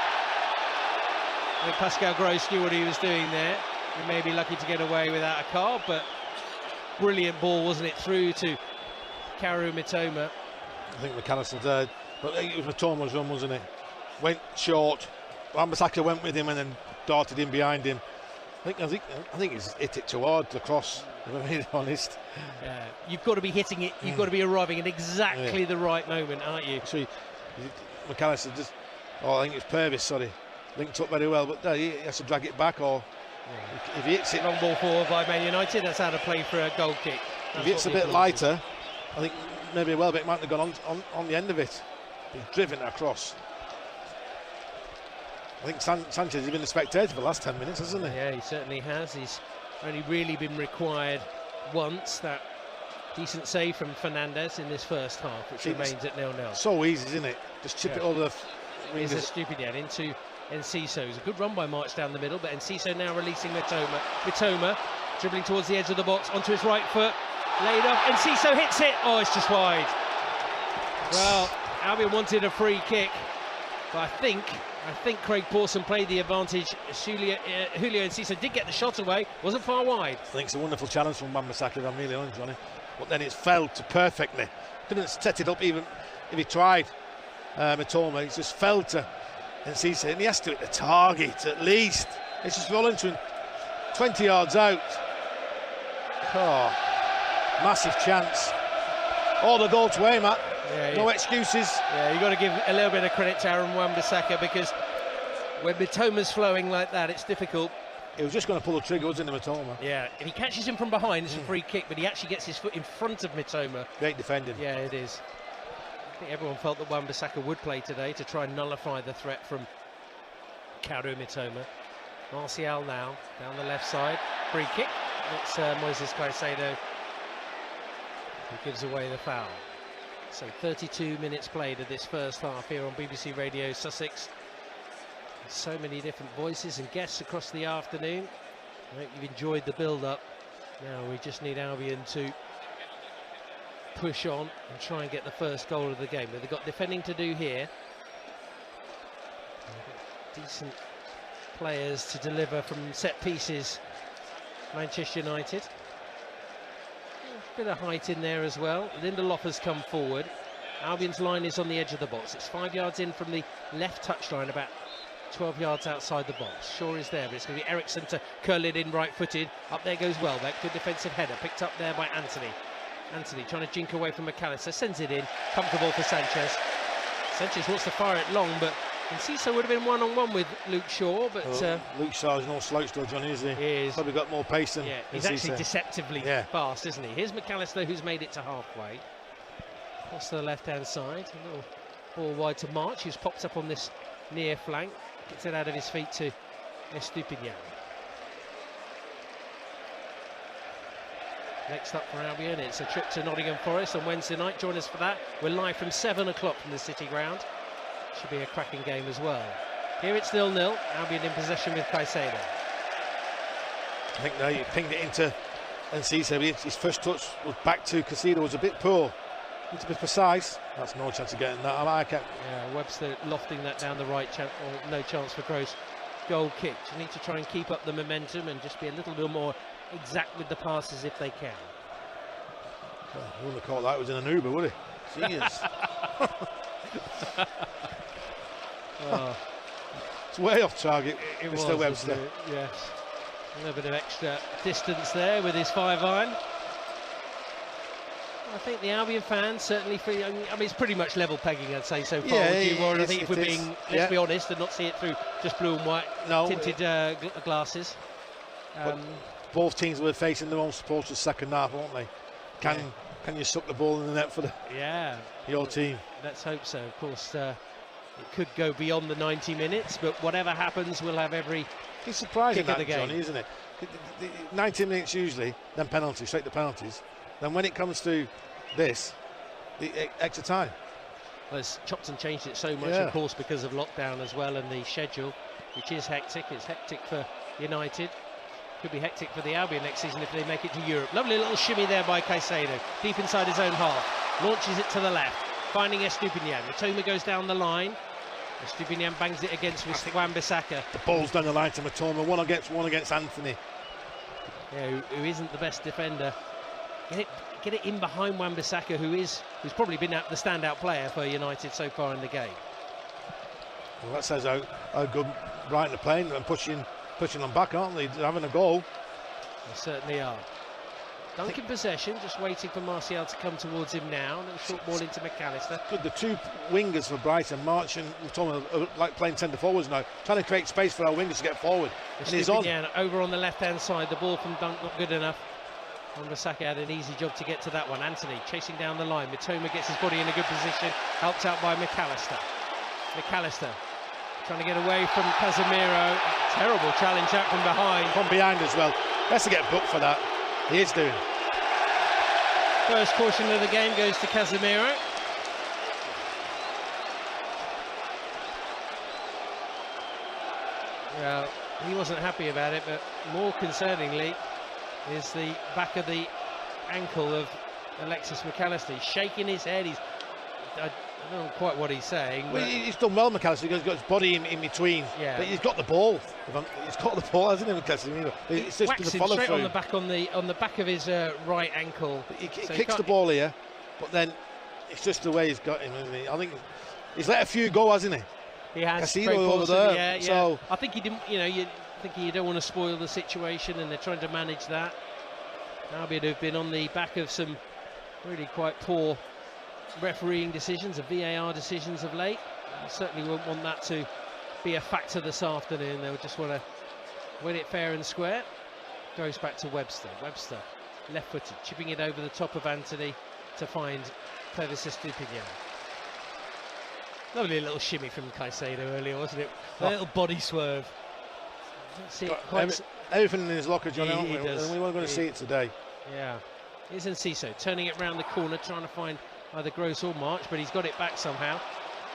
I think Pascal Gross knew what he was doing there. He may be lucky to get away without a card, but brilliant ball, wasn't it? Through to Kaoru Mitoma. I think McAllister there, but it was Mitoma's run, wasn't it? Went short. Wan-Bissaka went with him and then darted in behind him. I think he's hit it too hard, the cross, if I'm being honest. You've got to be hitting it, you've got to be arriving at exactly the right moment, aren't you? So McAllister just, I think it's Purvis, sorry, linked up very well, but he has to drag it back, or if he hits it. Long ball forward by Man United, that's how to play for a goal kick. If it's a bit lighter, I think maybe Welbeck might have gone on the end of it. He's driven it across. I think Sanchez has been a spectator for the last 10 minutes, hasn't he? Yeah, he certainly has. He's only really been required once, that decent save from Fernandez in this first half, which remains at 0-0. So easy, isn't it? Just chip it over the wingers. It's a stupid end into Enciso. It's a good run by March down the middle, but Enciso now releasing Mitoma. Mitoma dribbling towards the edge of the box, onto his right foot, laid off. Enciso hits it. Oh, it's just wide. Well, Albion wanted a free kick, but I think Craig Pawson played the advantage. Julio Enciso did get the shot away, wasn't far wide. I think it's a wonderful challenge from Wan-Bissaka, if I'm really honest, Johnny. But then it's fell to perfectly. Couldn't set it up even if he tried. Mitoma, he's just fell to Enciso, and he has to hit the target at least. It's just rolling to him 20 yards out. Oh, massive chance. All the goal to aim at. Yeah, no excuses. Yeah, you've got to give a little bit of credit to Aaron Wan-Bissaka, because when Mitoma's flowing like that, it's difficult. He was just going to pull the trigger, wasn't he, Mitoma? Yeah, if he catches him from behind, it's a free kick, but he actually gets his foot in front of Mitoma. Great defending. Yeah, it is. I think everyone felt that Wan-Bissaka would play today to try and nullify the threat from Kaoru Mitoma. Martial now, down the left side. Free kick. It's Moises Caicedo who gives away the foul. So 32 minutes played of this first half here on BBC Radio Sussex. So many different voices and guests across the afternoon. I hope you've enjoyed the build-up. Now we just need Albion to push on and try and get the first goal of the game. They've got defending to do here. Decent players to deliver from set pieces, Manchester United. Bit of height in there as well. Lindelof has come forward. Albion's line is on the edge of the box. It's 5 yards in from the left touchline, about 12 yards outside the box. Shaw is there, but it's going to be Eriksson to curl it in right-footed. Up there goes Welbeck. Good defensive header, picked up there by Anthony. Anthony trying to jink away from McAllister, sends it in. Comfortable for Sanchez. Sanchez wants to fire it long, but Enciso would have been one-on-one with Luke Shaw, but Luke Shaw is no slouch though, Johnny, is he? He is. Probably got more pace than he's actually deceptively fast, isn't he? Here's McAllister, who's made it to halfway. Across to the left-hand side, a little ball wide to March, who's popped up on this near flank. Gets it out of his feet to Estupinian. Next up for Albion, it's a trip to Nottingham Forest on Wednesday night. Join us for that. We're live from 7 o'clock from the City Ground. Should be a cracking game as well. Here it's 0-0. Albion in possession with Caicedo. I think now you pinged it into Enciso. His first touch was back to Caicedo, was a bit poor. Need to be precise. That's no chance of getting that. I kept. Yeah, Webster lofting that down the right, or no chance for Gross. Goal kick. You need to try and keep up the momentum and just be a little bit more exact with the passes if they can. Well, he wouldn't have caught that. It was in an Uber, would he? Jeez. Oh. It's way off target. It Mr. was, Webster. wasn't it? Yes. A little bit of extra distance there with his 5-iron. I think the Albion fans certainly feel. I mean, it's pretty much level pegging, I'd say so far. Yeah, would you, Warren? I yes, think if we're being, let's be honest, and not see it through just blue and white tinted glasses. Both teams were facing their own supporters second half, won't they? Can you suck the ball in the net for your team? Let's hope so. Of course, it could go beyond the 90 minutes, but whatever happens, we'll have every. It's surprising kick that, of the game. Johnny, isn't it? 90 minutes usually, then penalties, straight to penalties. Then when it comes to this, the extra time. Well, it's chopped and changed it so much, of course, because of lockdown as well and the schedule, which is hectic. It's hectic for United. Could be hectic for the Albion next season if they make it to Europe. Lovely little shimmy there by Caicedo, deep inside his own half. Launches it to the left, finding Estupinian. Matoma goes down the line. Estupinian bangs it against Wan-Bissaka. The ball's down the line to Matoma, one against Anthony. Yeah, who isn't the best defender. Get it in behind Wan-Bissaka, who's probably been the standout player for United so far in the game. Well, that says how good Brighton are playing and pushing them back, aren't they? They're having a goal. They certainly are. Dunk in possession, just waiting for Martial to come towards him now. A little short ball into McAllister. Good, the two wingers for Brighton, March and Matoma, are like playing centre forwards now, trying to create space for our wingers to get forward. And he's on. Over on the left-hand side, the ball from Dunk not good enough. Wan-Bissaka had an easy job to get to that one. Anthony chasing down the line. Matoma gets his body in a good position, helped out by McAllister. McAllister trying to get away from Casemiro. Terrible challenge out from behind. From behind as well. Has to get booked for that. He is doing. First caution of the game goes to Casemiro. Well, he wasn't happy about it, but more concerningly is the back of the ankle of Alexis McAllister. He's shaking his head. I don't know quite what he's saying. Well, he's done well, McAllister. He's got his body in between. Yeah. But he's got the ball. He's got the ball, hasn't he, McAllister? It's just the follow straight through. on the back of his right ankle. He kicks the ball here, but then it's just the way he's got him. Isn't he? I think he's let a few go, hasn't he? He has. Casino over there. Yeah. So I think he didn't. You think you don't want to spoil the situation, and they're trying to manage that. Albion have been on the back of some really quite poor refereeing decisions and VAR decisions of late. You certainly won't want that to be a factor this afternoon. They'll just want to win it fair and square. Goes back to Webster. Webster, left-footed, chipping it over the top of Anthony to find Pervis Estupinian. Lovely little shimmy from Caicedo earlier, wasn't it? A little body swerve. See it quite everything in his locker, Johnny, he does. And we weren't going to see it today. Yeah. Here's Enciso turning it round the corner, trying to find either Gross or March, but he's got it back somehow.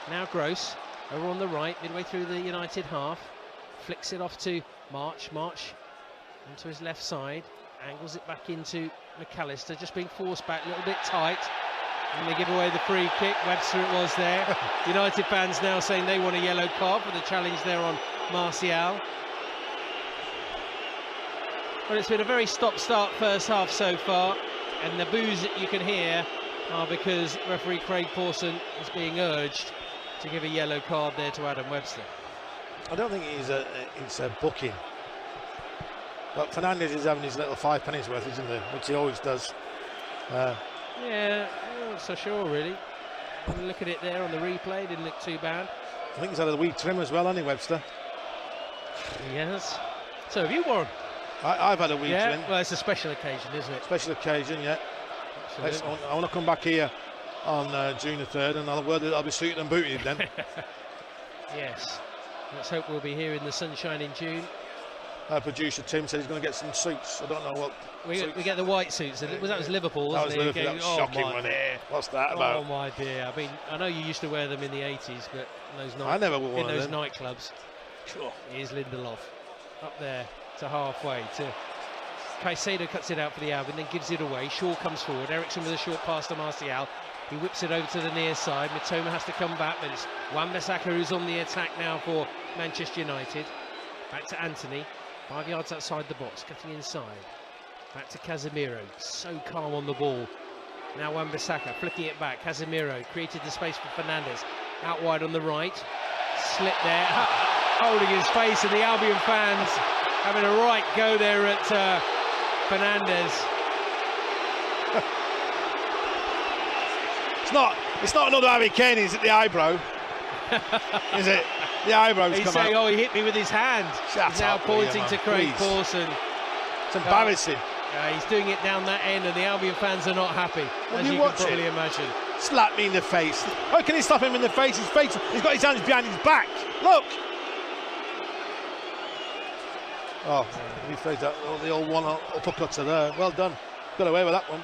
Now Gross over on the right, midway through the United half, flicks it off to March. March onto his left side, angles it back into McAllister, just being forced back a little bit tight. And they give away the free kick. Webster it was there. United fans now saying they want a yellow card for the challenge there on Martial. But it's been a very stop-start first half so far, and the boos that you can hear are because referee Craig Pawson is being urged to give a yellow card there to Adam Webster. I don't think it's a booking. But Fernandes is having his little 5 pennies worth, isn't he? Which he always does. Yeah, I'm not so sure really. When you look at it there on the replay, didn't look too bad. I think he's had a wee trim as well, hasn't he, Webster? He has. So have you, Warren? I've had a wee trim. Well, it's a special occasion, isn't it? Special occasion, yeah. I want to come back here on June the 3rd, and I'll be suited and booted then. Yes. Let's hope we'll be here in the sunshine in June. Our producer Tim said he's going to get some suits. I don't know what. We get the white suits. That was Liverpool, wasn't it? That was shocking, wasn't it? What's that about? Oh my dear! I mean, I know you used to wear them in the 80s, but I never wore in those them. Nightclubs. Sure. Here's Lindelof up there to halfway. To Caicedo cuts it out for the Albion, then gives it away. Shaw comes forward. Ericsson with a short pass to Martial. He whips it over to the near side. Mitoma has to come back, but it's Wan-Bissaka who's on the attack now for Manchester United. Back to Anthony, 5 yards outside the box, cutting inside. Back to Casemiro, so calm on the ball. Now Wan-Bissaka flicking it back. Casemiro created the space for Fernandes. Out wide on the right. Slip there, holding his face, and the Albion fans having a right go there at Fernandes. It's not another Harry Kane, is it? The eyebrow. Is it? The eyebrows He's come saying, out. oh, he hit me with his hand. He's now pointing to Craig Pawson. It's embarrassing. He's doing it down that end, and the Albion fans are not happy, as you can probably imagine. Slap me in the face. How can he slap him in the face? He's got his hands behind his back. Look. Oh, he phrased that. The old one uppercutter there. Well done. Got away with that one.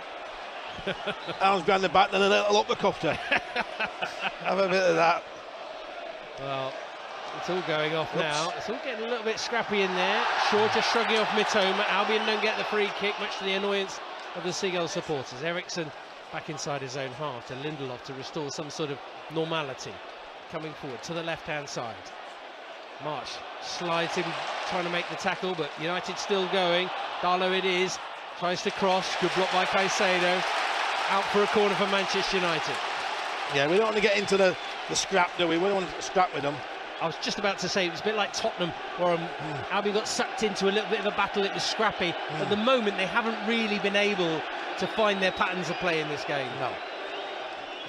Arms behind the back, then a little uppercutter. Have a bit of that. Well, it's all going off now. It's all getting a little bit scrappy in there. Shaw just shrugging off Mitoma. Albion don't get the free kick, much to the annoyance of the Seagull supporters. Ericsson back inside his own half to Lindelof to restore some sort of normality. Coming forward to the left-hand side. March slides him, trying to make the tackle, but United still going. Darlow it is. Tries to cross. Good block by Caicedo. Out for a corner for Manchester United. Yeah, we don't want to get into the scrap, do we? We don't want to scrap with them. I was just about to say, it was a bit like Tottenham, where Albion got sucked into a little bit of a battle. It was scrappy. At the moment, they haven't really been able to find their patterns of play in this game. No.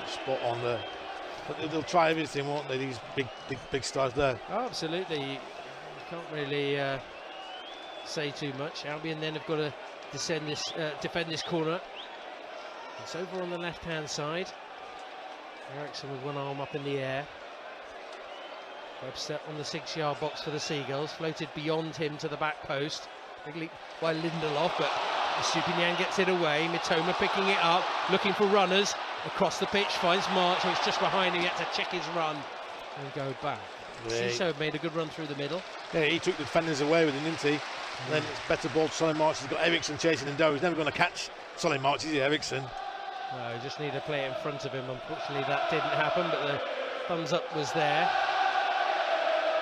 Spot on there. But they'll try everything, won't they? These big stars there. Oh, absolutely. You can't really say too much. Albion then have got to defend this corner. It's over on the left-hand side. Ericsson with one arm up in the air. Webster on the 6-yard box for the Seagulls, floated beyond him to the back post. Big leap by Lindelof, but Stupinian gets it away. Mitoma picking it up, looking for runners across the pitch, finds March, who's just behind him. He had to check his run and go back. Ciso made a good run through the middle. Yeah, he took the defenders away with him, didn't he? And then it's better ball to Solly March. He's got Ericsson chasing him down. He's never going to catch Solly March, is he, Ericsson? No, just need to play it in front of him. Unfortunately, that didn't happen, but the thumbs up was there.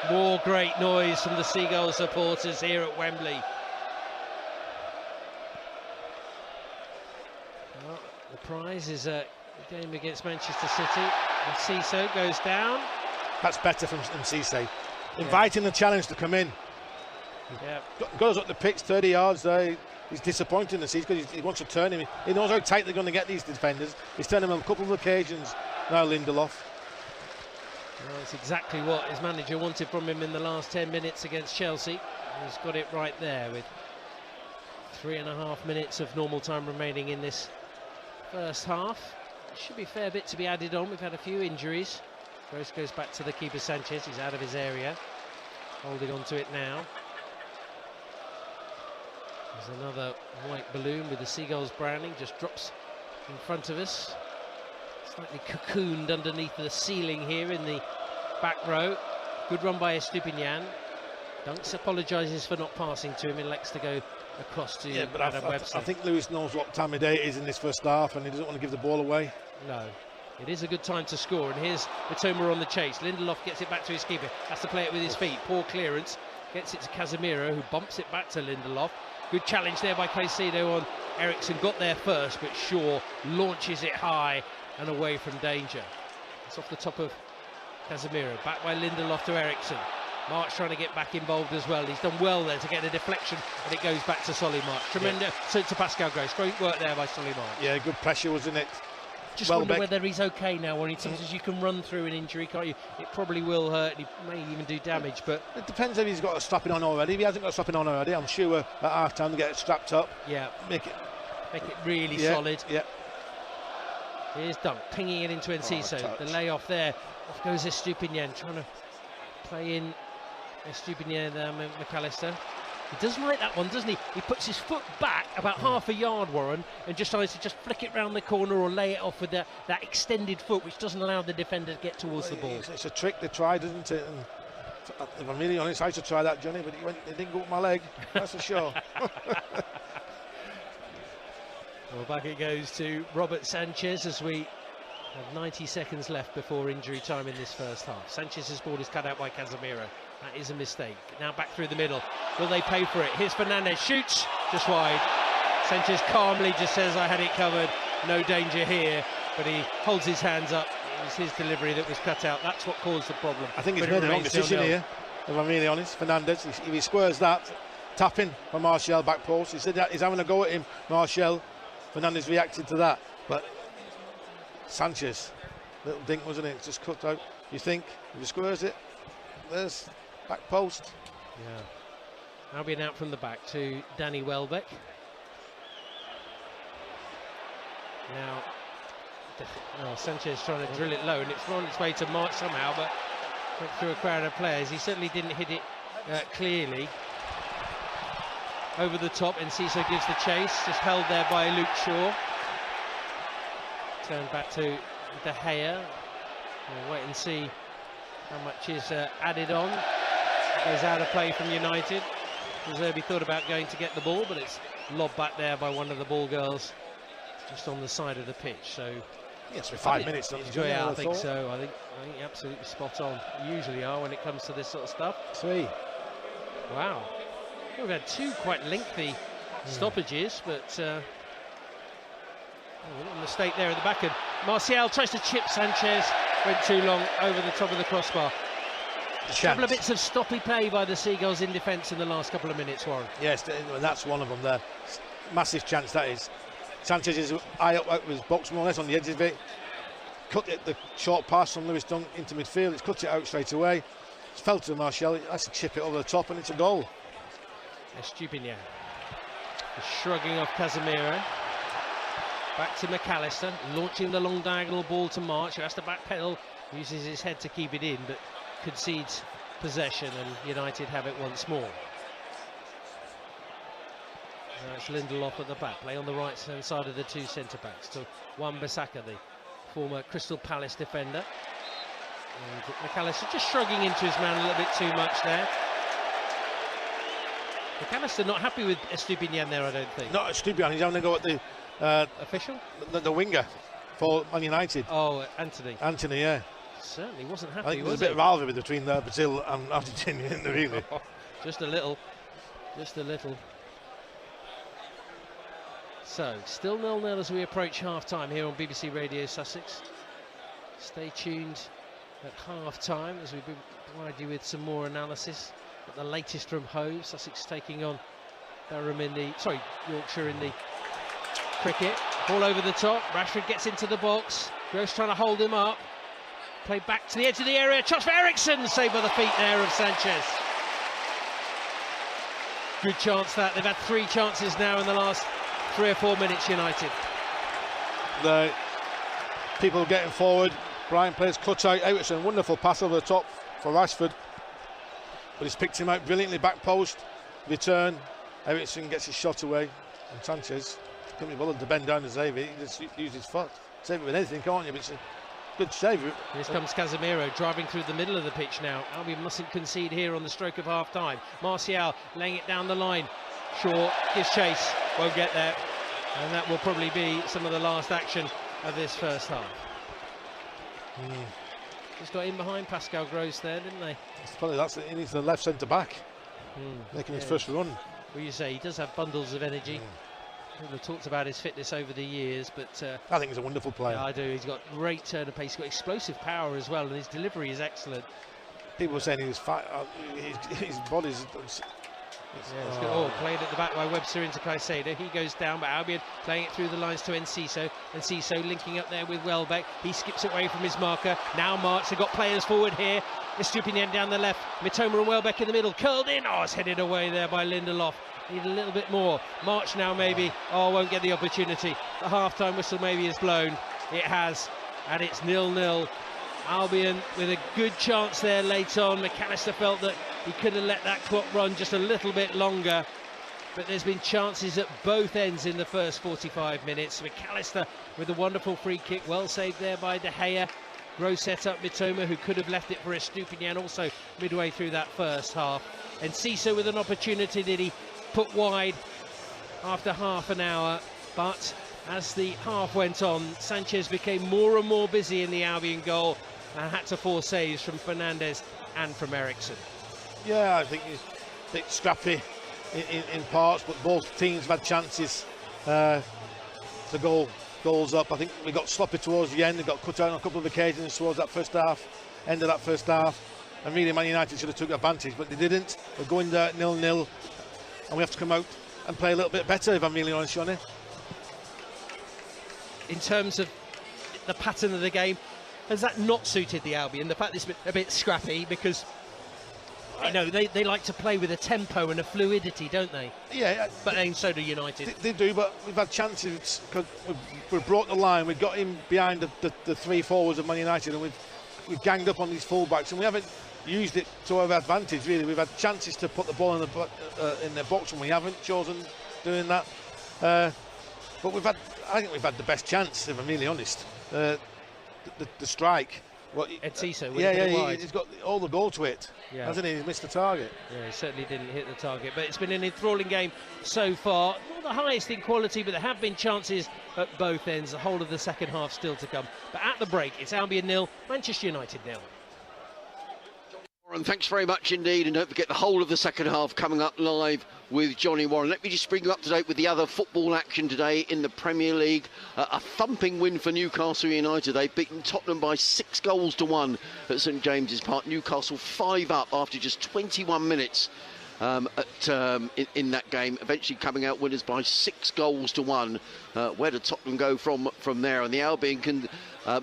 More great noise from the Seagull supporters here at Wembley. Well, the prize is a game against Manchester City. And Ciso goes down. That's better from Cisse. Inviting the challenge to come in. Yeah. Goes up the pitch 30 yards there. He's disappointing to see because he wants to turn him. He knows how tight they're going to get these defenders. He's turned them on a couple of occasions now, Lindelof. Well, that's exactly what his manager wanted from him in the last 10 minutes against Chelsea. He's got it right there with 3.5 minutes of normal time remaining in this first half. Should be a fair bit to be added on. We've had a few injuries. Gross goes back to the keeper Sanchez. He's out of his area. Holding on to it now. There's another white balloon with the Seagulls branding, just drops in front of us. Slightly cocooned underneath the ceiling here in the back row. Good run by Estupinian. Dunks apologises for not passing to him and elects to go across to Adam Webster. I think Lewis knows what time of day it is in this first half and he doesn't want to give the ball away. No. It is a good time to score, and here's Mitoma on the chase. Lindelof gets it back to his keeper, has to play it with his feet. Poor clearance, gets it to Casemiro, who bumps it back to Lindelof. Good challenge there by Caicedo on Ericsson, got there first, but Shaw launches it high and away from danger. It's off the top of Casemiro, back by Lindelof to Ericsson. March trying to get back involved as well. He's done well there to get a deflection, and it goes back to Solly March. Tremendous, so to Pascal Gross. Great work there by Solly March. Yeah, good pressure, wasn't it? Just wonder whether he's okay now, or sometimes you can run through an injury, can't you? It probably will hurt, and he may even do damage, but it depends if he's got a strapping on already. If he hasn't got a strapping on already, I'm sure at half time to get it strapped up. Yeah. Make it really solid. Yeah. Here's Dunk pinging it into Enciso. The layoff there. Off goes Estupinian, trying to play in Estupinian there, McAllister. He does like that one, doesn't he? He puts his foot back about half a yard, Warren, and just tries to just flick it round the corner or lay it off with that extended foot, which doesn't allow the defender to get towards the ball. It's a trick they tried, isn't it? And if I'm really honest, I should try that, Johnny, but it didn't go up my leg, that's for sure. Well, back it goes to Robert Sanchez as we Have 90 seconds left before injury time in this first half. Sanchez's ball is cut out by Casemiro. That is a mistake. Now back through the middle. Will they pay for it? Here's Fernandez. Shoots just wide. Sanchez calmly just says, I had it covered. No danger here. But he holds his hands up. It was his delivery that was cut out. That's what caused the problem. I think he's made the wrong decision here, if I'm really honest. Fernandez, if he squares that, tapping for Martial back post. He said that he's having a go at him, Martial. Fernandez reacted to that. But Sanchez, little dink, wasn't it? Just cut out. You think, if he squares it, there's back post. Yeah. Albion out from the back to Danny Welbeck. Now, Sanchez trying to drill it low, and it's on its way to March somehow, but went through a crowd of players. He certainly didn't hit it clearly. Over the top, Enciso gives the chase, just held there by Luke Shaw. Turned back to De Gea. We'll wait and see how much is added on. Goes out of play from United. De Zerbi thought about going to get the ball, but it's lobbed back there by one of the ball girls just on the side of the pitch. So yes, for 5 minutes. I think so. I think you're absolutely spot on. You usually are when it comes to this sort of stuff. 3. Wow. We've had 2 quite lengthy stoppages, but a mistake there at the back. And Martial tries to chip Sanchez, went too long over the top of the crossbar. A couple of bits of stoppy play by the Seagulls in defence in the last couple of minutes, Warren. Yes, that's one of them there. Massive chance that is. Sanchez is eye up out of his box, more or less on the edge of it. Cut it, the short pass from Lewis Dunk into midfield. It's cut it out straight away. It's fell to Martial. He has to chip it over the top, and it's a goal. Estupinian shrugging off Casemiro. Back to McAllister, launching the long diagonal ball to March, who has to backpedal, uses his head to keep it in, but concedes possession, and United have it once more. Now it's Lindelof at the back, play on the right hand side of the 2 centre-backs to Wan-Bissaka, the former Crystal Palace defender. And McAllister just shrugging into his man a little bit too much there. McAllister not happy with Estupinian there, I don't think. Not Estupinian, he's having to go at the official? The winger for Man United. Oh, Anthony. Anthony, yeah. Certainly wasn't happy, I think there's a bit of rivalry between Brazil and Argentina, isn't there, really? Just a little. Just a little. So, still 0-0 as we approach half-time here on BBC Radio Sussex. Stay tuned at half-time as we provide you with some more analysis. Got the latest from Hove. Sussex taking on Yorkshire in the cricket. Ball over the top. Rashford gets into the box. Gross trying to hold him up. Play back to the edge of the area. Chance for Eriksson. Saved by the feet there of Sanchez. Good chance that. They've had 3 chances now in the last 3 or 4 minutes, United. The people getting forward. Brian plays cut out. Eriksson, wonderful pass over the top for Rashford. But he's picked him out brilliantly. Back post. Return. Eriksson gets his shot away. And Sanchez couldn't be bothered to bend down to save it. He just used his foot. Save it with anything, can't you? But it's a good save. Here comes Casemiro driving through the middle of the pitch now. Albion mustn't concede here on the stroke of half-time. Martial laying it down the line. Shaw gives chase. Won't get there. And that will probably be some of the last action of this first half. Just got in behind Pascal Gross there, didn't they? It's probably he needs the left centre back. Making his first run. Well, you say he does have bundles of energy. We've talked about his fitness over the years, but I think he's a wonderful player. Yeah, I do. He's got great turn of pace. He's got explosive power as well, and his delivery is excellent. People were saying he was fat. His body's. Played at the back by Webster into Caicedo. He goes down, but Albion playing it through the lines to Enciso. Enciso linking up there with Welbeck. He skips away from his marker. Now March. They've got players forward here. Estupinian down the left. Mitoma and Welbeck in the middle. Curled in. Oh, it's headed away there by Lindelof. Need a little bit more. March now maybe. Oh, won't get the opportunity. The half-time whistle maybe is blown. It has. And it's 0-0. Albion with a good chance there late on. McAllister felt that he could have let that clock run just a little bit longer, but there's been chances at both ends in the first 45 minutes. McAllister with a wonderful free kick, well saved there by De Gea. Gross set up Mitoma, who could have left it for Estupinian also midway through that first half. And Enciso with an opportunity that he put wide after half an hour, but as the half went on, Sanchez became more and more busy in the Albion goal and had to force saves from Fernandes and from Eriksson. Yeah, I think it's a bit scrappy in parts, but both teams have had chances to go goals up. I think we got sloppy towards the end. They got cut out on a couple of occasions towards that first half, end of that first half. And really, Man United should have took advantage, but they didn't. We're going there 0-0, and we have to come out and play a little bit better, if I'm really honest, Johnny. In terms of the pattern of the game, has that not suited the Albion? The fact that it's a bit scrappy, because you know they like to play with a tempo and a fluidity, don't they? Yeah, but then so do United. They do, but we've had chances because we've brought the line. We've got in behind the three forwards of Man United, and we've ganged up on these full-backs, and we haven't used it to our advantage, really. We've had chances to put the ball in the box, and we haven't chosen doing that. But I think we've had the best chance, if I'm really honest. The strike. Enciso, he's got all the goal to it, hasn't he? He's missed the target. Yeah, he certainly didn't hit the target, but it's been an enthralling game so far. Not the highest in quality, but there have been chances at both ends. The whole of the second half still to come. But at the break, it's Albion 0, Manchester United 0. And thanks very much indeed, and don't forget the whole of the second half coming up live with Johnny Warren. Let me just bring you up to date with the other football action today in the Premier League. A thumping win for Newcastle United. They've beaten Tottenham by 6-1 at St James's Park. Newcastle 5 up after just 21 minutes in that game, eventually coming out winners by 6-1. Where did Tottenham go from there? And the Albion can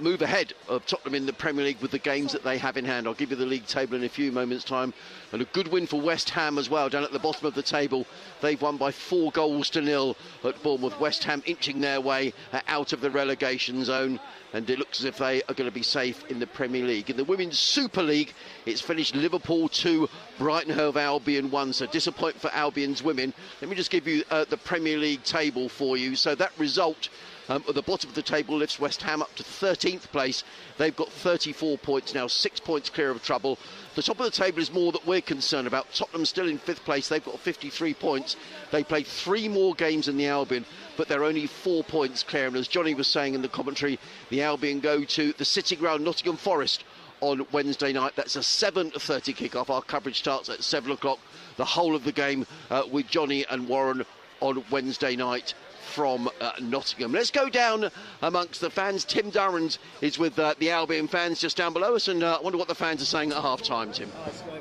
move ahead of Tottenham in the Premier League with the games that they have in hand. I'll give you the league table in a few moments' time. And a good win for West Ham as well, down at the bottom of the table. They've won by 4-0 at Bournemouth. West Ham inching their way out of the relegation zone, and it looks as if they are going to be safe in the Premier League. In the Women's Super League, it's finished Liverpool 2, Brighton Hove Albion 1. So disappointment for Albion's women. Let me just give you the Premier League table for you. So that result at the bottom of the table lifts West Ham up to 13th place. They've got 34 points now, 6 points clear of trouble. The top of the table is more that we're concerned about. Tottenham still in 5th place. They've got 53 points. They played 3 more games than the Albion, but they're only 4 points clear. And as Johnny was saying in the commentary, the Albion go to the City Ground, Nottingham Forest, on Wednesday night. That's a 7:30 kick-off. Our coverage starts at 7 o'clock. The whole of the game with Johnny and Warren on Wednesday night from Nottingham. Let's go down amongst the fans. Tim Durrant is with the Albion fans just down below us, and I wonder what the fans are saying at half-time, Tim.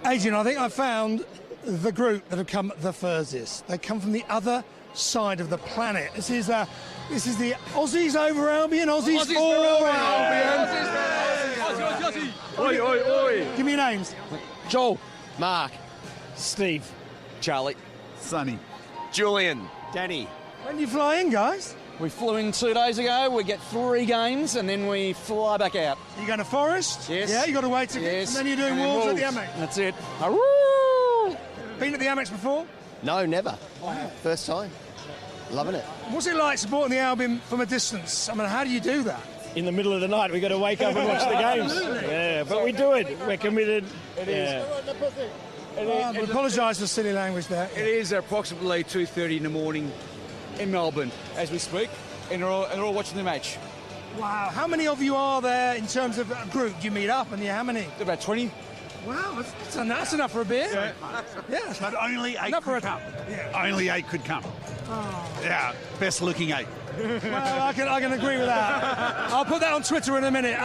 Adrian, I think I found the group that have come the furthest. They come from the other side of the planet. This is the Aussies over Albion, Aussies for Albion. Aussie. Oi, oi, oi. Give me your names. Joel. Mark. Steve. Charlie. Sonny. Julian. Danny. When do you fly in, guys? We flew in 2 days ago. We get 3 games and then we fly back out. You going to Forest? Yes. Yeah, you got to wait to Yes. and then you're doing Wolves at the Amex. That's it. Been at the Amex before? No, never. First time. Loving it. What's it like supporting the Albion from a distance? I mean, how do you do that? In the middle of the night, we've got to wake up and watch the games. Yeah, but we do it. We're committed. It is. I apologise for silly language there. It is approximately 2:30 in the morning in Melbourne as we speak, and they're all watching the match. Wow, how many of you are there in terms of a group? Do you meet up, and how many? About 20. Wow, that's enough for a beer. Yeah. But only 8 could come. Yeah. Only 8 could come. Oh. Yeah, best looking 8. Well, I can agree with that. I'll put that on Twitter in a minute.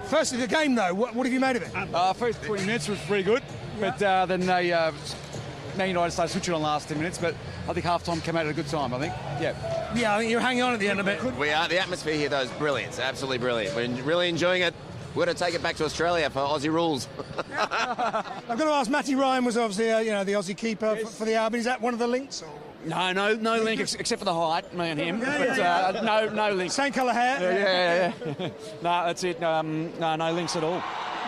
Firstly, the game, though, what have you made of it? First 20 minutes was pretty good, but then Man United started switching on last 10 minutes, but I think half-time came out at a good time, I think. Yeah, I think you're hanging on at the end of it. We are. The atmosphere here, though, is brilliant. It's absolutely brilliant. We're really enjoying it. We're going to take it back to Australia for Aussie rules. I've got to ask, Matty Ryan was obviously, the Aussie keeper for the Albion. Is that one of the links? Or? No link except for the height, me and him. No link. Same colour hair? Yeah. No, that's it. No links at all.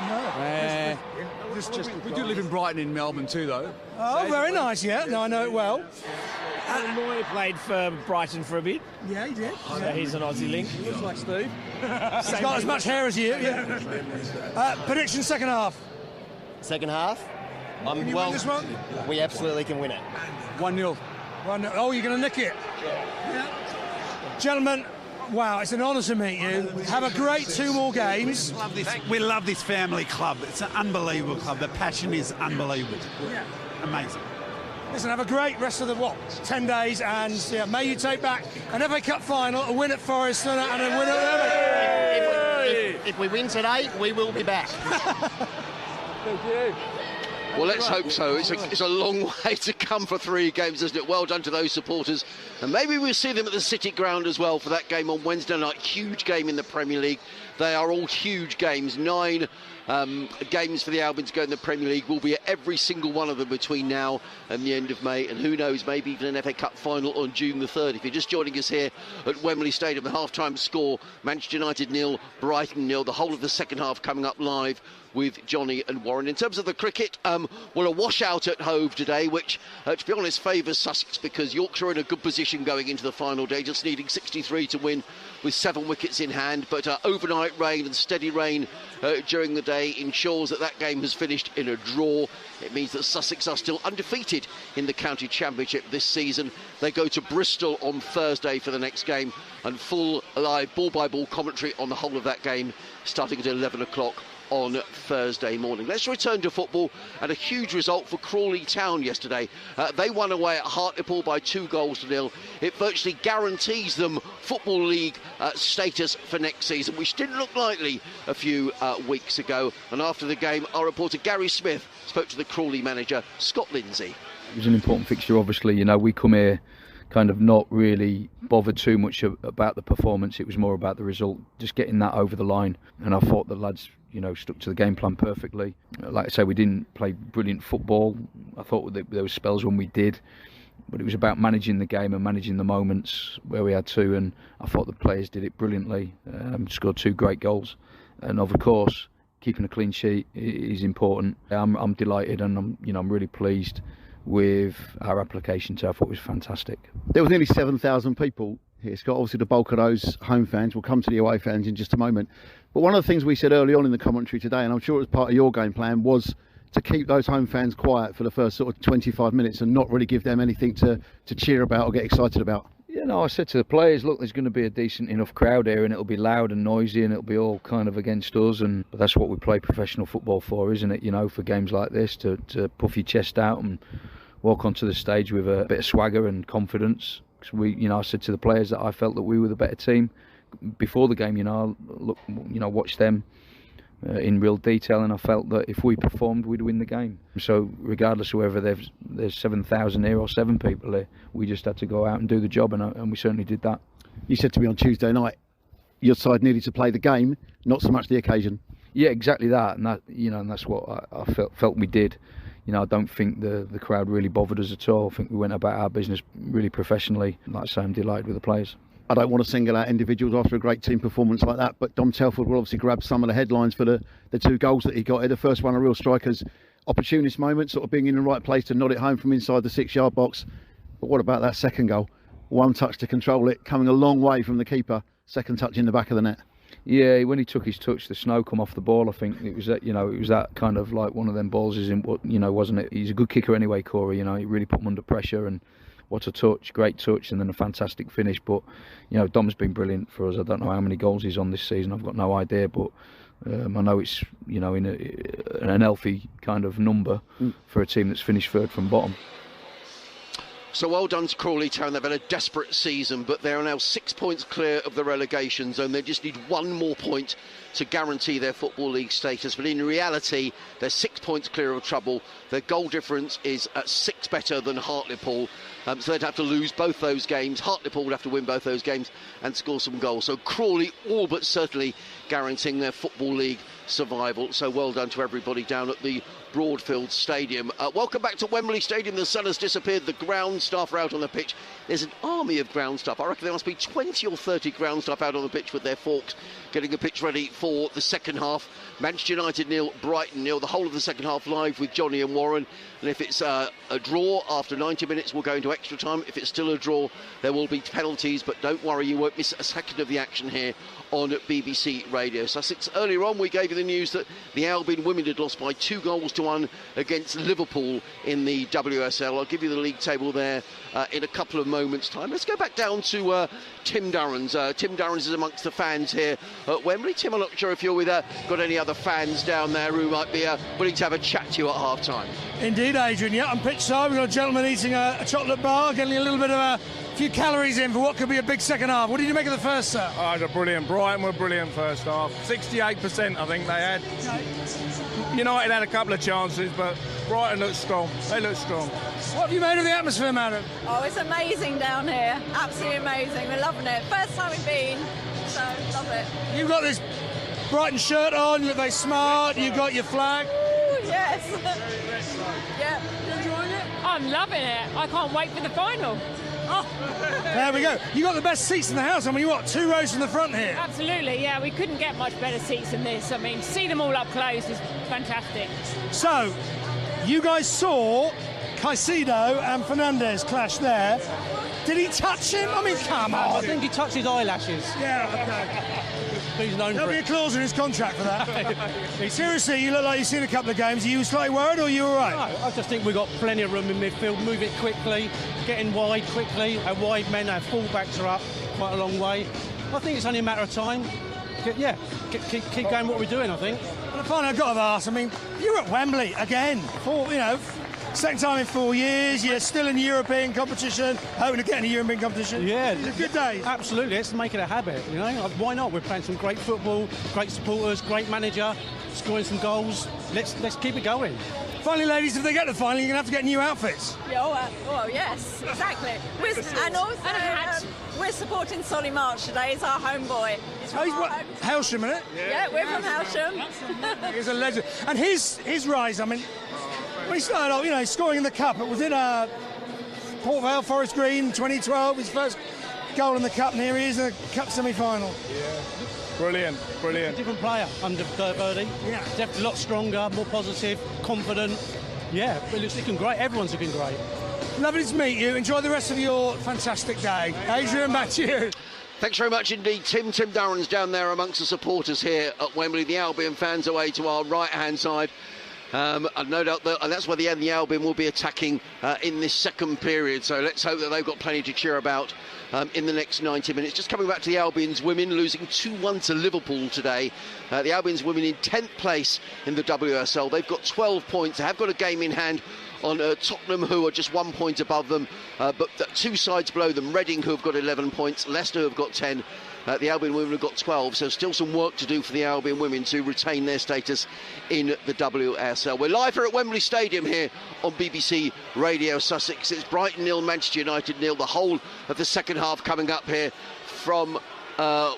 No. We do live in Brighton in Melbourne too, though. Oh, very nice, yeah. No, I know it well. Moy played for Brighton for a bit. Yeah, he did. So he's an Aussie link. He looks like Steve. He's got as much hair as you. Yeah. Prediction second half. Second half? Can you win this one? We absolutely can win it. 1-0. Oh, you're going to nick it? Yeah. Gentlemen, wow, it's an honour to meet you. Have a great 2 more games. We love this family club. It's an unbelievable club. The passion is unbelievable. Amazing. Listen, have a great rest of the, 10 days, and may you take back an FA Cup final, a win at Forest, and a win at If we win today, we will be back. Thank you. Well, let's hope so. It's a long way to come for 3 games, isn't it? Well done to those supporters. And maybe we'll see them at the City Ground as well for that game on Wednesday night. Huge game in the Premier League. They are all huge games. 9 games for the Albion to go in the Premier League. Will be at every single one of them between now and the end of May. And who knows, maybe even an FA Cup final on June the 3rd. If you're just joining us here at Wembley Stadium, the half-time score, Manchester United 0, Brighton 0. The whole of the second half coming up live with Johnny and Warren. In terms of the cricket, well, a washout at Hove today, which, to be honest, favours Sussex because Yorkshire are in a good position going into the final day, just needing 63 to win with 7 wickets in hand. But overnight rain and steady rain during the day ensures that game has finished in a draw. It means that Sussex are still undefeated in the county championship this season. They go to Bristol on Thursday for the next game, and full live ball-by-ball commentary on the whole of that game starting at 11 o'clock on Thursday morning. Let's return to football, and a huge result for Crawley Town yesterday. They won away at Hartlepool by 2-0. It virtually guarantees them Football League status for next season, which didn't look likely a few weeks ago. And after the game, our reporter Gary Smith spoke to the Crawley manager, Scott Lindsay. It was an important fixture, obviously. You know, we come here kind of not really bothered too much about the performance. It was more about the result, just getting that over the line. And I thought the lads, stuck to the game plan perfectly. Like I say, we didn't play brilliant football. I thought there were spells when we did, but it was about managing the game and managing the moments where we had to, and I thought the players did it brilliantly. Scored 2 great goals, and of course keeping a clean sheet is important. I'm delighted, and I'm really pleased with our application. So I thought it was fantastic. There was nearly 7,000 people here, Scott. Obviously the bulk of those home fans. Will come to the away fans in just a moment. But one of the things we said early on in the commentary today, and I'm sure it was part of your game plan, was to keep those home fans quiet for the first sort of 25 minutes and not really give them anything to cheer about or get excited about. I said to the players, look, there's going to be a decent enough crowd here, and it'll be loud and noisy, and it'll be all kind of against us, but that's what we play professional football for, isn't it? For games like this, to puff your chest out and walk onto the stage with a bit of swagger and confidence. Because I said to the players that I felt that we were the better team before the game. Watched them in real detail, and I felt that if we performed, we'd win the game. So regardless of whether there's 7,000 here or 7 people here, we just had to go out and do the job, and we certainly did that. You said to me on Tuesday night, your side needed to play the game, not so much the occasion. Yeah, exactly that, and that's what I felt we did. I don't think the crowd really bothered us at all. I think we went about our business really professionally. Like I say, I'm delighted with the players. I don't want to single out individuals after a great team performance like that, but Dom Telford will obviously grab some of the headlines for the 2 goals that he got here. The first one, a real striker's opportunist moment, sort of being in the right place to nod it home from inside the 6-yard box. But what about that second goal? 1 touch to control it, coming a long way from the keeper. Second touch in the back of the net. Yeah, when he took his touch, the snow come off the ball. I think it was that, it was that kind of like one of them balls, wasn't it? He's a good kicker anyway, Corey. He really put him under pressure, and what a touch, great touch, and then a fantastic finish. But Dom's been brilliant for us. I don't know how many goals he's on this season. I've got no idea, but I know it's in an healthy kind of number for a team that's finished 3rd from bottom. So well done to Crawley Town. They've had a desperate season, but they are now 6 points clear of the relegation zone. They just need 1 more point to guarantee their Football League status. But in reality, they're 6 points clear of trouble. Their goal difference is at 6 better than Hartlepool. So they'd have to lose both those games. Hartlepool would have to win both those games and score some goals. So Crawley all but certainly guaranteeing their Football League survival. So well done to everybody down at the Broadfield Stadium. Welcome back to Wembley Stadium. The sun has disappeared. The ground staff are out on the pitch. There's an army of ground staff. I reckon there must be 20 or 30 ground staff out on the pitch with their forks, getting the pitch ready for for the second half. Manchester United 0, Brighton 0. The whole of the second half live with Johnny and Warren. And if it's a draw after 90 minutes, we'll go into extra time. If it's still a draw, there will be penalties. But don't worry, you won't miss a second of the action here on BBC Radio Sussex. Earlier on, we gave you the news that the Albion women had lost by 2-1 against Liverpool in the WSL. I'll give you the league table there in a couple of moments' time. Let's go back down to Tim Durrans. Tim Durrans is amongst the fans here at Wembley. Tim, I'm not sure if you're got any other fans down there who might be willing to have a chat to you at half-time. Indeed, Adrian. Yeah, on pitch side, we've got a gentleman eating a chocolate bar, getting a little bit of a few calories in for what could be a big second half. What did you make of the first set? Oh, it was brilliant. Brighton were brilliant first half. 68% I think they had. United had a couple of chances, but Brighton looked strong. They looked strong. What have you made of the atmosphere, madam? Oh, it's amazing down here. Absolutely amazing. We're loving it. First time we've been, so love it. You've got this Brighton shirt on, you look very smart, you've got your flag. Ooh, yes. Yeah. You enjoying it? I'm loving it. I can't wait for the final. Oh, there we go. You got the best seats in the house. I mean, you got 2 rows from the front here. Absolutely, yeah. We couldn't get much better seats than this. I mean, see them all up close is fantastic. So, you guys saw Caicedo and Fernandes clash there. Did he touch him? I mean, come on. I think he touched his eyelashes. Yeah, okay. He's known There'll for be it. a clause in his contract for that. Seriously, you look like you've seen a couple of games. Are you slightly worried or are you all right? No, I just think we've got plenty of room in midfield. Move it quickly, getting wide quickly. Our wide men, our full-backs are up quite a long way. I think it's only a matter of time. Keep going what we're doing, I think. And finally, I've got to ask, I mean, you're at Wembley again, second time in 4 years, you're still in European competition, hoping to get in a European competition. Yeah. It's a good day. Absolutely, let's make it a habit, Why not? We're playing some great football, great supporters, great manager, scoring some goals. Let's keep it going. Finally, ladies, if they get to the final, you're going to have to get new outfits. Yeah, well, yes, exactly. And also, we're supporting Solly March today. He's our homeboy. Hailsham, isn't it? Yeah, we're from Hailsham. He's a legend. And his rise, I mean, when he started off, scoring in the Cup, it was in Port Vale, Forest Green, 2012, his first goal in the Cup, and here he is in the Cup semi-final. Yeah, brilliant. A different player under Birdie. Yeah. Definitely a lot stronger, more positive, confident. Yeah, but it's looking great. Everyone's looking great. Lovely to meet you. Enjoy the rest of your fantastic day. Adrian, back to you. Thanks very much indeed, Tim. Tim Durrans down there amongst the supporters here at Wembley. The Albion fans away to our right-hand side. And no doubt and that's where the Albion will be attacking in this second period. So let's hope that they've got plenty to cheer about in the next 90 minutes. Just coming back to the Albion's women, losing 2-1 to Liverpool today. The Albion's women in 10th place in the WSL. They've got 12 points. They have got a game in hand on Tottenham, who are just 1 point above them, but 2 sides below them. Reading, who have got 11 points, Leicester, who have got 10. The Albion women have got 12, so still some work to do for the Albion women to retain their status in the WSL. We're live here at Wembley Stadium here on BBC Radio Sussex. It's Brighton 0, Manchester United 0. The whole of the second half coming up here from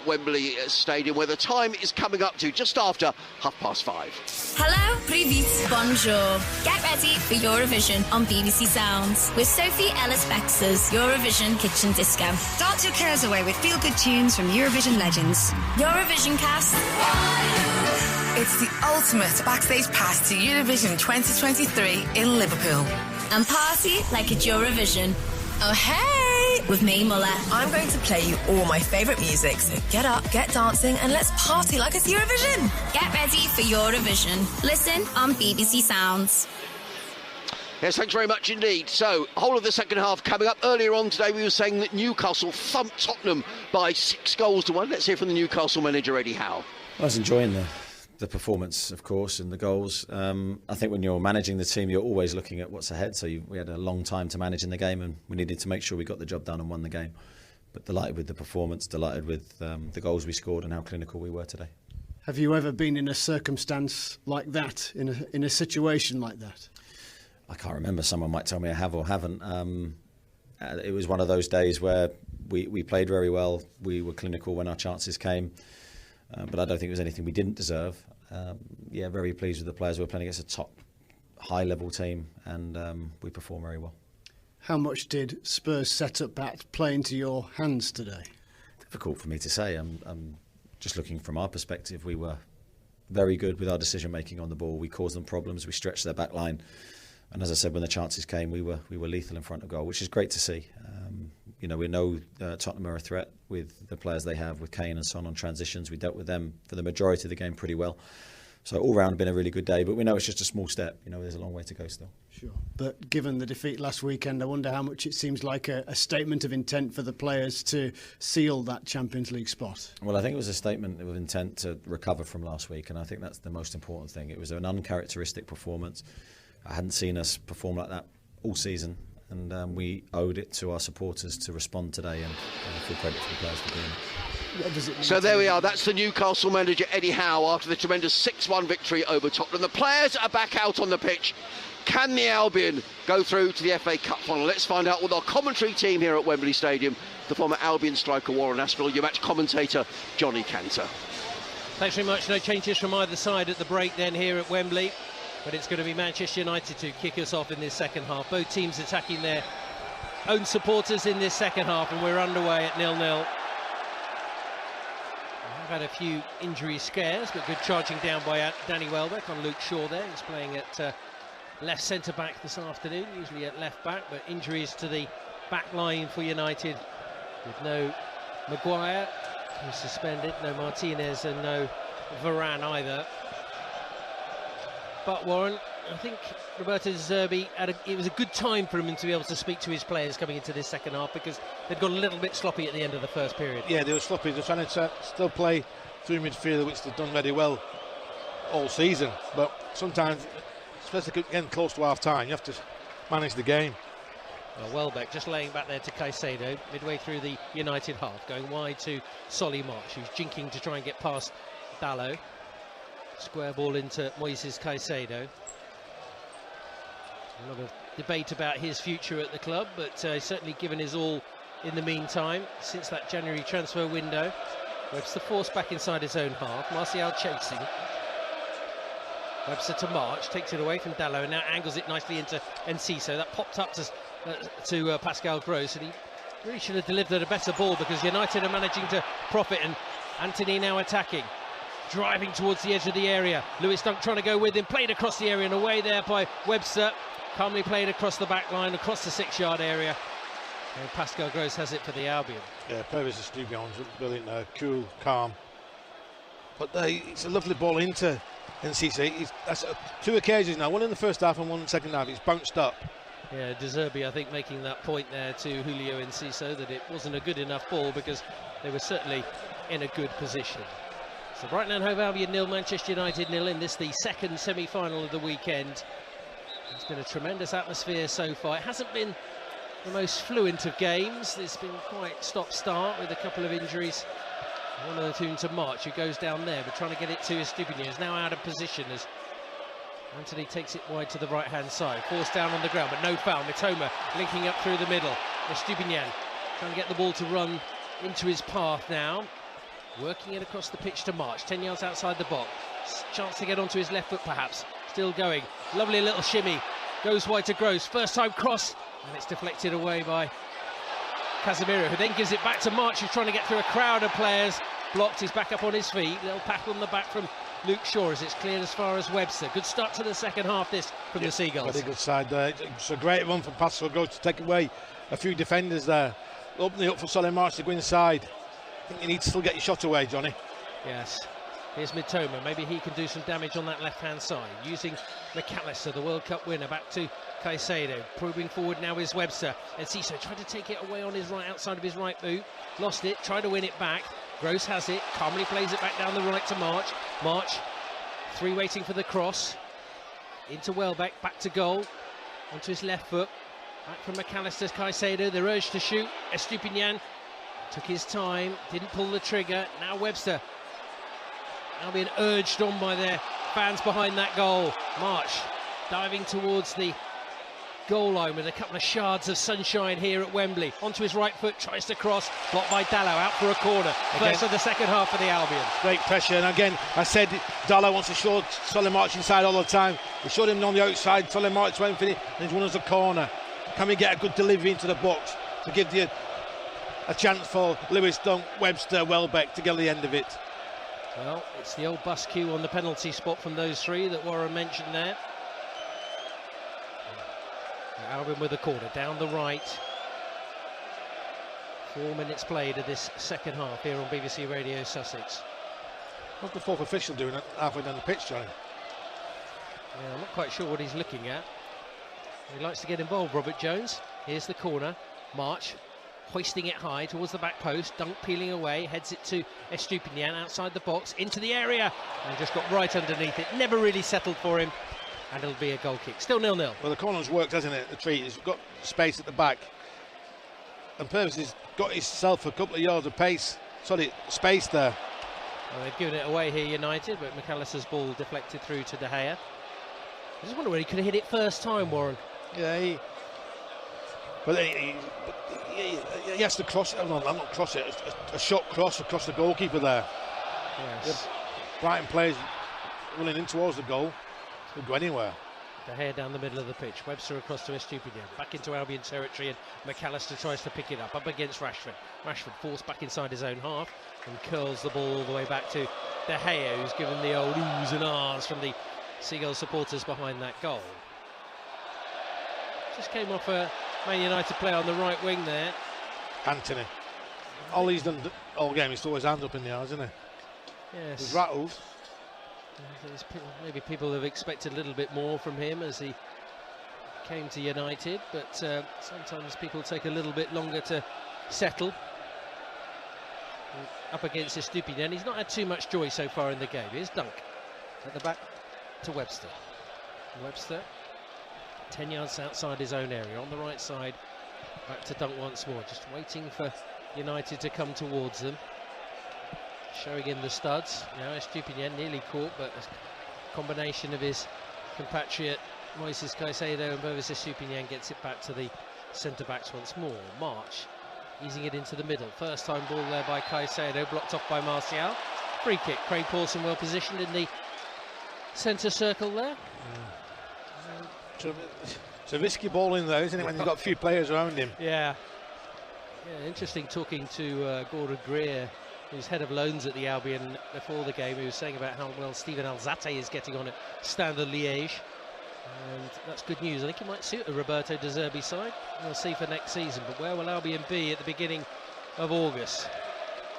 Wembley Stadium, where the time is coming up to just after 5:30. Hello, привет, bonjour. Get ready for Eurovision on BBC Sounds with Sophie Ellis-Bextor's Eurovision Kitchen Disco. Dance your cares away with feel-good tunes from Eurovision legends. Eurovision Cast. It's the ultimate backstage pass to Eurovision 2023 in Liverpool. And party like it's Eurovision. Oh, hey! With me, Muller. I'm going to play you all my favourite music, so get up, get dancing, and let's party like it's Eurovision. Get ready for Eurovision. Listen on BBC Sounds. Yes, thanks very much indeed. So, whole of the second half coming up. Earlier on today, we were saying that Newcastle thumped Tottenham by 6-1. Let's hear from the Newcastle manager, Eddie Howe. I was enjoying the performance, of course, and the goals. I think when you're managing the team, you're always looking at what's ahead. So we had a long time to manage in the game, and we needed to make sure we got the job done and won the game. But delighted with the performance, delighted with the goals we scored and how clinical we were today. Have you ever been in a circumstance like that, in a situation like that? I can't remember. Someone might tell me I have or haven't. It was one of those days where we played very well. We were clinical when our chances came. But I don't think it was anything we didn't deserve. Very pleased with the players. We're playing against a top, high-level team, and we perform very well. How much did Spurs' set-up bat play into your hands today? Difficult for me to say. just looking from our perspective, we were very good with our decision making on the ball. We caused them problems. We stretched their back line, and as I said, when the chances came, we were lethal in front of goal, which is great to see. We know Tottenham are a threat with the players they have, with Kane and Son on transitions. We dealt with them for the majority of the game pretty well. So all round, been a really good day, but we know it's just a small step. There's a long way to go still. Sure. But given the defeat last weekend, I wonder how much it seems like a statement of intent for the players to seal that Champions League spot. Well, I think it was a statement of intent to recover from last week, and I think that's the most important thing. It was an uncharacteristic performance. I hadn't seen us perform like that all season, and we owed it to our supporters to respond today, and full credit to the players for doing it. So there we are, that's the Newcastle manager Eddie Howe after the tremendous 6-1 victory over Tottenham. The players are back out on the pitch. Can the Albion go through to the FA Cup final? Let's find out with our commentary team here at Wembley Stadium, the former Albion striker Warren Aspinall, your match commentator Johnny Cantor. Thanks very much. No changes from either side at the break then here at Wembley, but it's going to be Manchester United to kick us off in this second half. Both teams attacking their own supporters in this second half, and we're underway at 0-0. Had a few injury scares, but good charging down by Danny Welbeck on Luke Shaw there. He's playing at left centre-back this afternoon, usually at left-back, but injuries to the back line for United with no Maguire, who's suspended, no Martinez and no Varane either. But Warren, I think Roberto De Zerbi, it was a good time for him to be able to speak to his players coming into this second half, because they'd got a little bit sloppy at the end of the first period. Yeah, they were sloppy. They're trying to still play through midfield, which they've done very well all season. But sometimes, especially getting close to half-time, you have to manage the game. Well, Welbeck just laying back there to Caicedo, midway through the United half, going wide to Solly March, who's jinking to try and get past Dalot. Square ball into Moises Caicedo. A lot of debate about his future at the club, but he's certainly given his all in the meantime since that January transfer window. Webster forced back inside his own half. Martial chasing. Webster to March, takes it away from Dalot and now angles it nicely into Enciso. That popped up to Pascal Gross, and he really should have delivered a better ball, because United are managing to profit, and Anthony now attacking. Driving towards the edge of the area. Lewis Dunk trying to go with him, played across the area and away there by Webster. Calmly played across the back line, across the 6-yard area. And Pascal Gross has it for the Albion. Yeah, Pervis Estupiñán's brilliant there, cool, calm. But it's a lovely ball into Enciso. That's two occasions now, one in the first half and one in the second half. It's bounced up. Yeah, De Zerbi, I think, making that point there to Julio Enciso that it wasn't a good enough ball, because they were certainly in a good position. So Brighton and Hove Albion 0, Manchester United 0 in this, the second semi-final of the weekend. It's been a tremendous atmosphere so far. It hasn't been the most fluent of games. It's been quite stop-start with a couple of injuries. One of the two to March, who goes down there, but trying to get it to Estupiñán, is now out of position as Anthony takes it wide to the right-hand side. Forced down on the ground, but no foul. Mitoma linking up through the middle. Estupiñán trying to get the ball to run into his path now. Working it across the pitch to March, 10 yards outside the box. Chance to get onto his left foot perhaps. Still going. Lovely little shimmy. Goes wide to Gross. First time cross. And it's deflected away by Casemiro, who then gives it back to March, who's trying to get through a crowd of players. Blocked. He's back up on his feet. Little pack on the back from Luke Shaw as it's cleared as far as Webster. Good start to the second half this from the Seagulls. Very good side there. It's a great run from Pascal Gross to take away a few defenders there. Opening up for Solly March to go inside. I think you need to still get your shot away, Johnny. Yes. Here's Mitoma. Maybe he can do some damage on that left-hand side. Using McAllister, the World Cup winner, back to Caicedo. Probing forward now is Webster. Enciso tried to take it away on his right, outside of his right boot. Lost it, tried to win it back. Gross has it, calmly plays it back down the right to March. March, three waiting for the cross. Into Welbeck, back to goal. Onto his left foot. Back from McAllister's Caicedo. The urge to shoot. Estupiñán took his time, didn't pull the trigger. Now Webster. Albion urged on by their fans behind that goal. March diving towards the goal line with a couple of shards of sunshine here at Wembley. Onto his right foot, tries to cross, blocked by Dalot, out for a corner. First of the second half for the Albion. Great pressure, and again, I said Dalot wants to show Solly March inside all the time. We showed him on the outside, Solly March went for it, and he's won us a corner. Can we get a good delivery into the box to give a chance for Lewis Dunk, Webster, Welbeck to get to the end of it? Well, it's the old bus queue on the penalty spot from those three that Warren mentioned there. Albion with the corner down the right. 4 minutes played of this second half here on BBC Radio Sussex. What's the fourth official doing halfway down the pitch, Johnny? Yeah, I'm not quite sure what he's looking at. He likes to get involved, Robert Jones. Here's the corner. March hoisting it high towards the back post. Dunk peeling away, heads it to Estupinian outside the box, into the area, and just got right underneath it. Never really settled for him, and it'll be a goal kick. Still 0-0. Well, the corner's worked, hasn't it? The treat. He's got space at the back, and Purvis has got himself a couple of yards of space there. Well, they've given it away here, United, but McAllister's ball deflected through to De Gea. I just wonder where he could have hit it first time, Warren. Yeah, he has to cross it. No, not cross it. A shot cross across the goalkeeper there. Yes. Brighton players running in towards the goal. Could go anywhere. De Gea down the middle of the pitch. Webster across to Estupinian. Back into Albion territory, and McAllister tries to pick it up against Rashford. Rashford falls back inside his own half and curls the ball all the way back to De Gea, who's given the old oohs and ahs from the Seagulls supporters behind that goal. Just came off a Man United player on the right wing there. Anthony. All he's done all game is throw his hands up in the air, isn't he? Yes. He's rattled. Maybe people have expected a little bit more from him as he came to United, but sometimes people take a little bit longer to settle. Up against Estupinian, he's not had too much joy so far in the game. Here's Dunk at the back to Webster. Webster 10 yards outside his own area on the right side. Back to Dunk once more, just waiting for United to come towards them. Showing him the studs. Now Estupinian nearly caught, but a combination of his compatriot Moises Caicedo and Bovis Estupinian gets it back to the centre-backs once more. March easing it into the middle. First time ball there by Caicedo, blocked off by Martial. Free kick. Craig Pawson well positioned in the centre circle there. It's a risky ball in there, isn't it, when you've got a few players around him? Yeah. Interesting talking to Gordon Greer, who's head of loans at the Albion before the game, who was saying about how well Steven Alzate is getting on at Standard Liège. And that's good news. I think it might suit a Roberto De Zerbi side. We'll see for next season. But where will Albion be at the beginning of August?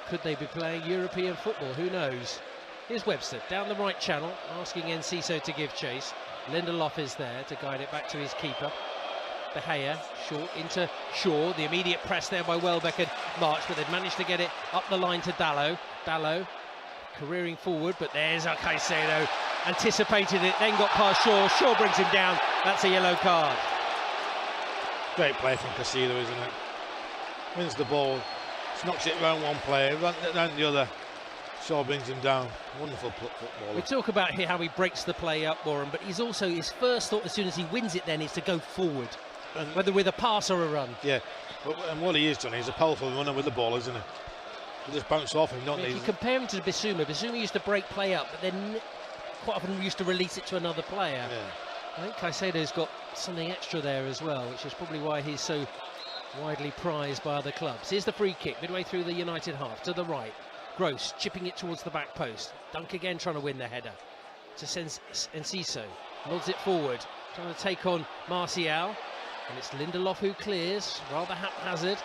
Could they be playing European football? Who knows? Here's Webster down the right channel, asking Enciso to give chase. Lindelof is there to guide it back to his keeper. De Gea short into Shaw. The immediate press there by Welbeck and March, but they've managed to get it up the line to Dalot. Dalot careering forward, but there's Caicedo. Anticipated it, then got past Shaw. Shaw brings him down. That's a yellow card. Great play from Caicedo, isn't it? Wins the ball, knocks it round one player, round the other. Shaw brings him down. Wonderful footballer. We talk about here how he breaks the play up, Warren, but he's also, his first thought as soon as he wins it then is to go forward, and whether with a pass or a run. Yeah, and what he is, Johnny, he's a powerful runner with the ball, isn't he? He just bounce off him, don't If he? you compare him to Bissouma, Bissouma used to break play up, but then quite often used to release it to another player. Yeah. I think Caicedo's got something extra there as well, which is probably why he's so widely prized by other clubs. Here's the free kick, midway through the United half, to the right. Gross chipping it towards the back post. Dunk again trying to win the header. To Enciso, nods it forward, trying to take on Martial. And it's Lindelof who clears, rather haphazard.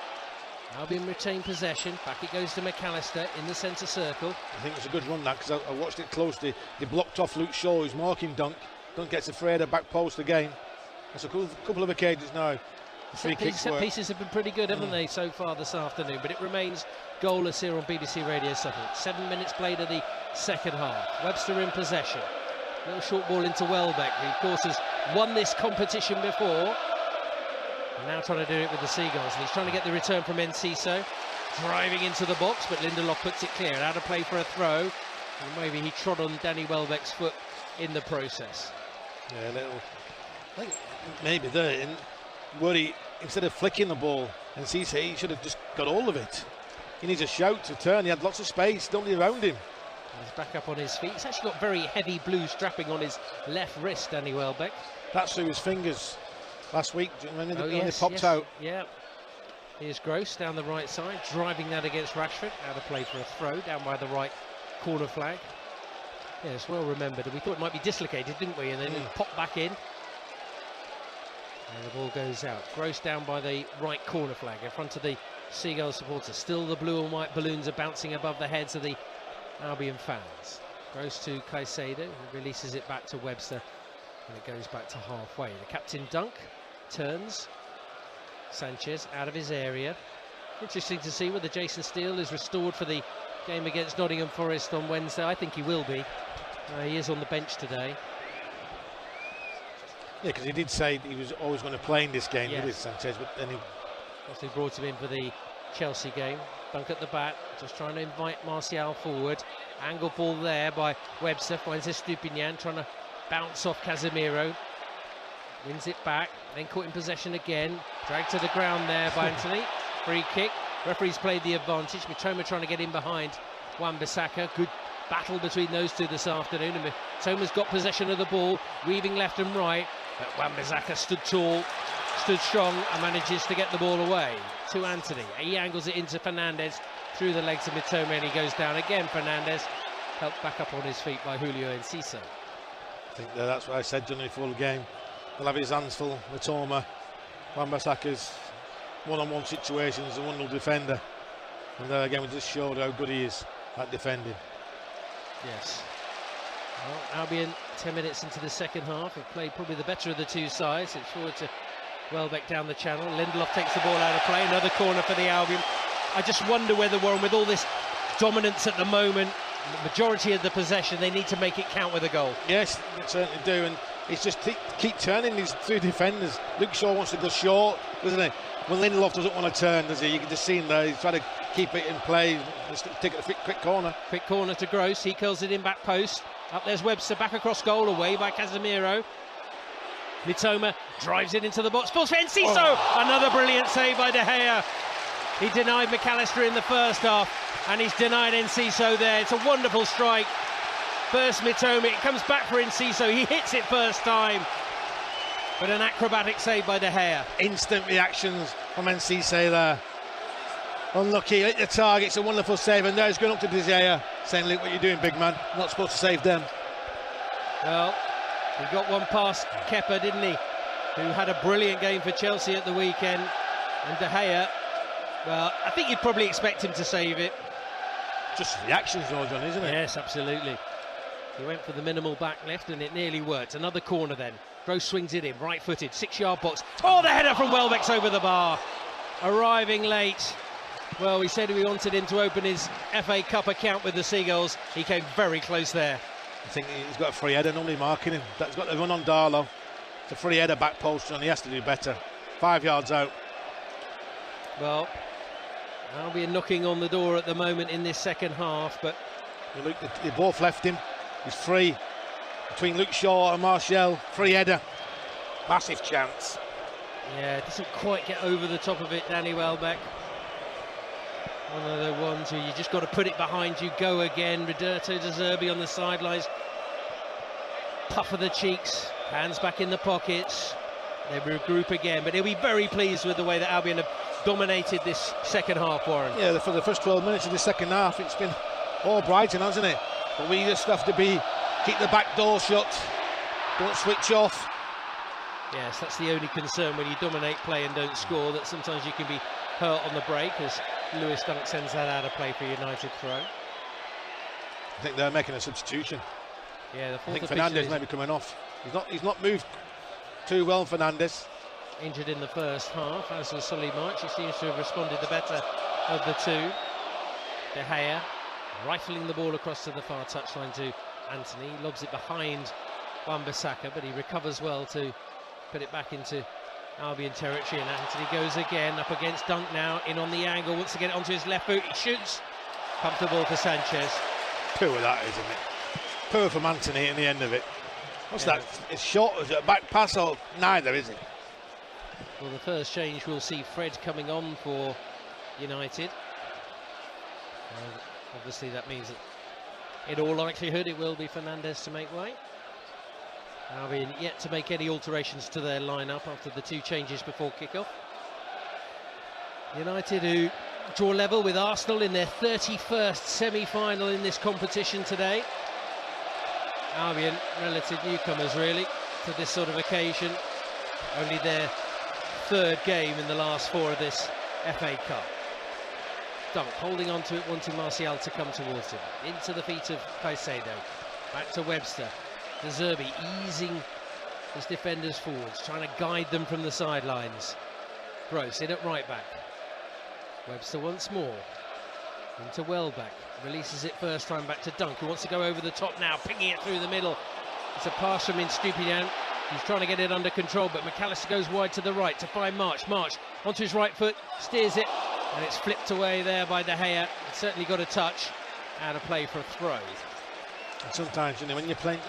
Albion retain possession. Back it goes to McAllister in the centre circle. I think it was a good run, that, because I watched it closely. They blocked off Luke Shaw, who's marking Dunk. Dunk gets a Freda back post again. That's a couple of occasions now. Set pieces have been pretty good, haven't they, so far this afternoon? But it remains goalless here on BBC Radio Sussex. 7 minutes played of the second half. Webster in possession. Little short ball into Welbeck, who of course has won this competition before. And now trying to do it with the Seagulls. And he's trying to get the return from Enciso. Driving into the box, but Lindelof puts it clear. Out of play for a throw. And maybe he trod on Danny Welbeck's foot in the process. Yeah, a little. I think maybe there, where he, instead of flicking the ball, Enciso, he should have just got all of it. He needs a shout to turn. He had lots of space, nobody around him. He's back up on his feet. He's actually got very heavy blue strapping on his left wrist, Danny Welbeck. That's through his fingers last week when they popped yes. out. Yeah. Here's Gross down the right side, driving that against Rashford. Out of play for a throw down by the right corner flag. Yes, well remembered. We thought it might be dislocated, didn't we? And then it popped back in. And the ball goes out. Gross down by the right corner flag in front of the Seagulls supporters. Still the blue and white balloons are bouncing above the heads of the Albion fans. Gross to Caicedo, who releases it back to Webster, and it goes back to halfway. The captain Dunk turns. Sanchez out of his area. Interesting to see whether Jason Steele is restored for the game against Nottingham Forest on Wednesday. I think he will be. He is on the bench today. Yeah, because he did say he was always going to play in this game, with Sanchez, but then he obviously brought him in for the Chelsea game. Dunk at the back, just trying to invite Martial forward. Angle ball there by Webster, finds Estupinian, trying to bounce off Casemiro. Wins it back, then caught in possession again. Dragged to the ground there by Anthony. Free kick. Referee's played the advantage. Mitoma trying to get in behind Wan-Bissaka. Good battle between those two this afternoon. And Mitoma's got possession of the ball, weaving left and right. But Wan-Bissaka stood tall, stood strong, and manages to get the ball away to Anthony. He angles it into Fernandez through the legs of Mitoma, and he goes down again. Fernandez helped back up on his feet by Julio Enciso. I think that's what I said during the full game. He'll have his hands full. Mitoma, Wan-Bissaka's one-on-one situations, a wonderful defender, and again we just showed how good he is at defending. Yes. Well, Albion 10 minutes into the second half have played probably the better of the two sides. It's forward to Welbeck down the channel. Lindelof takes the ball out of play. Another corner for the Albion. I just wonder whether, Warren, with all this dominance at the moment, the majority of the possession, they need to make it count with a goal. Yes, they certainly do, and it's just keep turning these two defenders. Luke Shaw wants to go short, doesn't he? When Lindelof doesn't want to turn, does he? You can just see him there. He's trying to keep it in play. Just take it a quick corner. Quick corner to Gross. He curls it in back post. Up there's Webster, back across goal, away by Casemiro. Mitoma drives it into the box. Falls for Enciso. Another brilliant save by De Gea. He denied McAllister in the first half, and he's denied Enciso there. It's a wonderful strike. First Mitoma, it comes back for Enciso. He hits it first time. But an acrobatic save by De Gea. Instant reactions from Enciso there. Unlucky, hit the target. It's a wonderful save, and now he's going up to De Gea, saying, "Look what you're doing, big man. Not supposed to save them." Well, he got one past Kepa, didn't he? Who had a brilliant game for Chelsea at the weekend. And De Gea, well, I think you'd probably expect him to save it. Just reactions, though, John, isn't it? Yes, absolutely. He went for the minimal back left, and it nearly worked. Another corner then. Gross swings it in, right-footed, 6-yard box. Oh, the header from Welbeck's over the bar. Arriving late. Well, we said we wanted him to open his FA Cup account with the Seagulls. He came very close there. I think he's got a free header, normally marking him. That's got the run on Darlow. It's a free header back post, and he has to do better. 5 yards out. Well, Albion knocking on the door at the moment in this second half, but look, they both left him. He's free between Luke Shaw and Martial. Free header, massive chance. Yeah, doesn't quite get over the top of it, Danny Welbeck. One of the ones where you just got to put it behind you, go again. Roberto De Zerbi on the sidelines, puff of the cheeks, hands back in the pockets. They regroup again, but he'll be very pleased with the way that Albion have dominated this second half, Warren. Yeah, for the first 12 minutes of the second half, it's been all Brighton, hasn't it? But we just have to keep the back door shut, don't switch off. Yes, that's the only concern when you dominate play and don't score, that sometimes you can be hurt on the break, as Lewis Dunk sends that out of play for United throw. I think they're making a substitution. Yeah, the I think Fernandez may be coming off. He's not moved too well, Fernandez. Injured in the first half, as was Solly March. He seems to have responded the better of the two. De Gea rifling the ball across to the far touchline to Anthony. He lobs it behind Wan-Bissaka, but he recovers well to put it back into Albion territory, and Anthony goes again up against Dunk now, in on the angle, wants to get it onto his left boot. He shoots. Comfortable for Sanchez. Poor that, isn't it? Poor from Anthony in the end of it. What's that? It's short, is it a back pass or neither, is it? Well, the first change, we'll see Fred coming on for United. Obviously that means that in all likelihood it will be Fernandez to make way. Albion yet to make any alterations to their lineup after the two changes before kick-off. United, who draw level with Arsenal in their 31st semi-final in this competition today. Albion, relative newcomers really to this sort of occasion. Only their 3rd game in the last 4 of this FA Cup. Dunk holding on to it, wanting Martial to come towards him. Into the feet of Caicedo. Back to Webster. De Zerbi easing his defenders forwards, trying to guide them from the sidelines. Gross in at right back. Webster once more. Into Welbeck. Releases it first time back to Dunk, who wants to go over the top now, pinging it through the middle. It's a pass from Stupiñán. He's trying to get it under control, but McAllister goes wide to the right to find March. March onto his right foot, steers it, and it's flipped away there by De Gea. It's certainly got a touch. Out of play for a throw. And sometimes, you know, when you're playing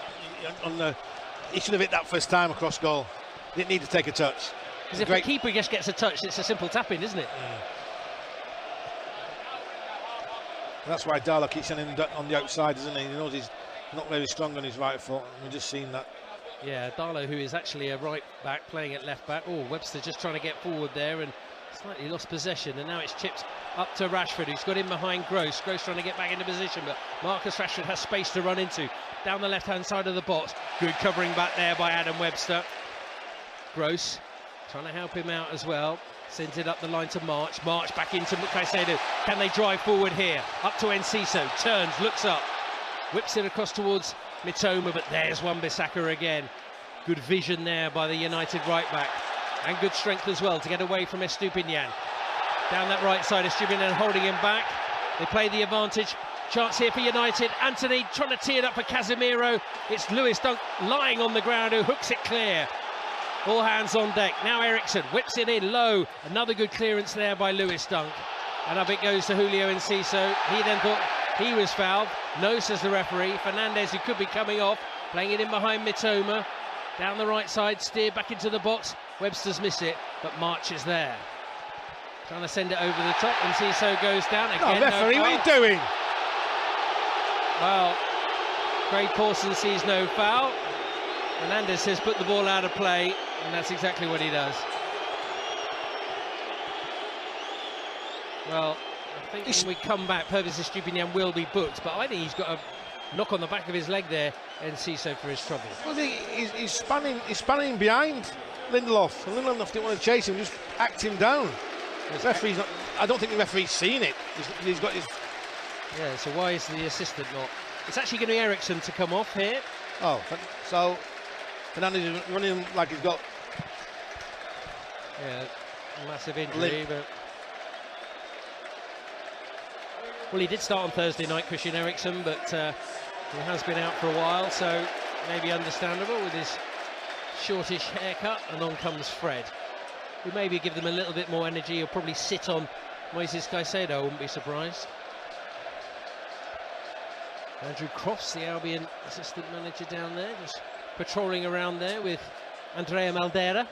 on the, he should have hit that first time across goal. Didn't need to take a touch. Because if the keeper just gets a touch, it's a simple tap-in, isn't it? Yeah. That's why Darlow keeps sending him on the outside, isn't he? He knows he's not very strong on his right foot. We've just seen that. Yeah, Darlow, who is actually a right back, playing at left back. Oh, Webster just trying to get forward there and slightly lost possession. And now it's chipped up to Rashford, who's got in behind Gross. Gross trying to get back into position, but Marcus Rashford has space to run into. Down the left-hand side of the box. Good covering back there by Adam Webster. Gross trying to help him out as well. Sends it up the line to March. March back into Caicedo. Can they drive forward here? Up to Enciso. Turns, looks up. Whips it across towards Mitoma, but there's Wan-Bissaka again. Good vision there by the United right back. And good strength as well to get away from Estupiñán. Down that right side, Estupiñán holding him back. They play the advantage. Chance here for United. Anthony trying to tee it up for Casemiro. It's Lewis Dunk lying on the ground who hooks it clear. All hands on deck. Now Eriksson whips it in low. Another good clearance there by Lewis Dunk. And up it goes to Julio Enciso. He then thought he was fouled. No, says the referee. Fernandez, who could be coming off, playing it in behind Mitoma. Down the right side, steered back into the box. Webster's missed it, but March is there. Trying to send it over the top. Enciso goes down again. Oh, referee, what are you doing? Well, Craig Pawson sees no foul. Fernandez has put the ball out of play, and that's exactly what he does. Well, I think when we come back, Pervis Estupiñán will be booked, but I think he's got a knock on the back of his leg there, Enciso, for his trouble. Well, he's spanning behind Lindelof, and Lindelof didn't want to chase him, just act him down. The referee's not, I don't think the referee's seen it. He's got his... Yeah, so why is the assistant not? It's actually going to be Eriksson to come off here. Oh, so Fernandez is running like he's got... Yeah, massive injury, but... Well, he did start on Thursday night, Christian Eriksen, but he has been out for a while, so maybe understandable with his shortish haircut, and on comes Fred. Who maybe give them a little bit more energy. He'll probably sit on Moises Caicedo, I wouldn't be surprised. Andrew Crofts, the Albion assistant manager down there, just patrolling around there with Andrea Maldera.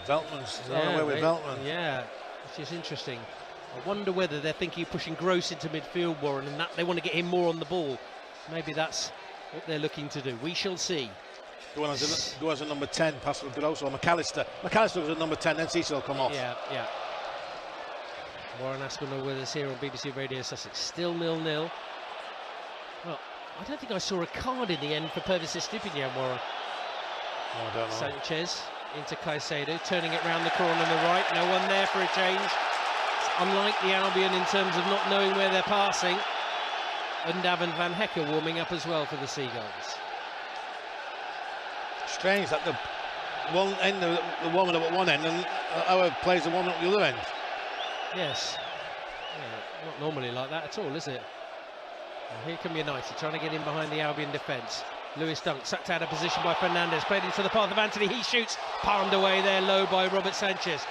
Veltman's on the way with Veltman. Yeah, which is interesting. I wonder whether they're thinking of pushing Gross into midfield, Warren, and that they want to get him more on the ball. Maybe that's what they're looking to do. We shall see. Go as a number 10, pass for Gross or McAllister. McAllister was a number 10, then Cecil will come off. Yeah, yeah. Warren Aspinall with us here on BBC Radio Sussex. Still 0-0. Well, I don't think I saw a card in the end for Pervis Estupiñán, Warren. Oh, I don't know. Sanchez into Caicedo, turning it round the corner on the right. No one there for a change. It's unlike the Albion in terms of not knowing where they're passing. Undav and Van Hecker warming up as well for the Seagulls. Strange that the one end, the warming up at one end, and our players are warming up the other end. Yes. Yeah, not normally like that at all, is it? Well, here come United, trying to get in behind the Albion defence. Lewis Dunk sucked out of position by Fernandez, played into the path of Anthony. He shoots, palmed away there low by Robert Sanchez.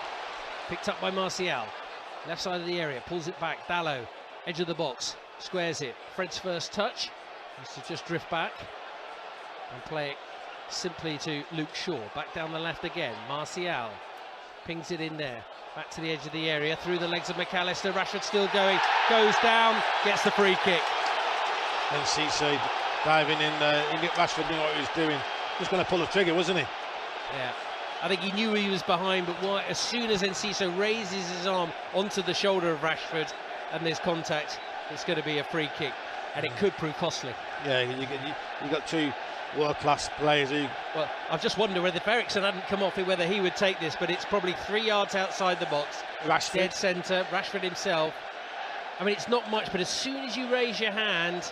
Picked up by Martial. Left side of the area, pulls it back. Dalot, edge of the box, squares it. Fred's first touch. Needs to just drift back and play it simply to Luke Shaw. Back down the left again. Martial pings it in there. Back to the edge of the area, through the legs of McAllister. Rashford still going, goes down, gets the free kick. And Cecil diving in, Rashford knew what he was doing. Just going to pull the trigger, wasn't he? Yeah. I think he knew he was behind, but as soon as Enciso raises his arm onto the shoulder of Rashford and there's contact, it's going to be a free kick, and it could prove costly. Yeah, you got two world-class players who... Well, I've just wondered whether if Ericsson hadn't come off, whether he would take this, but it's probably 3 yards outside the box. Rashford. Dead centre, Rashford himself. I mean, it's not much, but as soon as you raise your hand,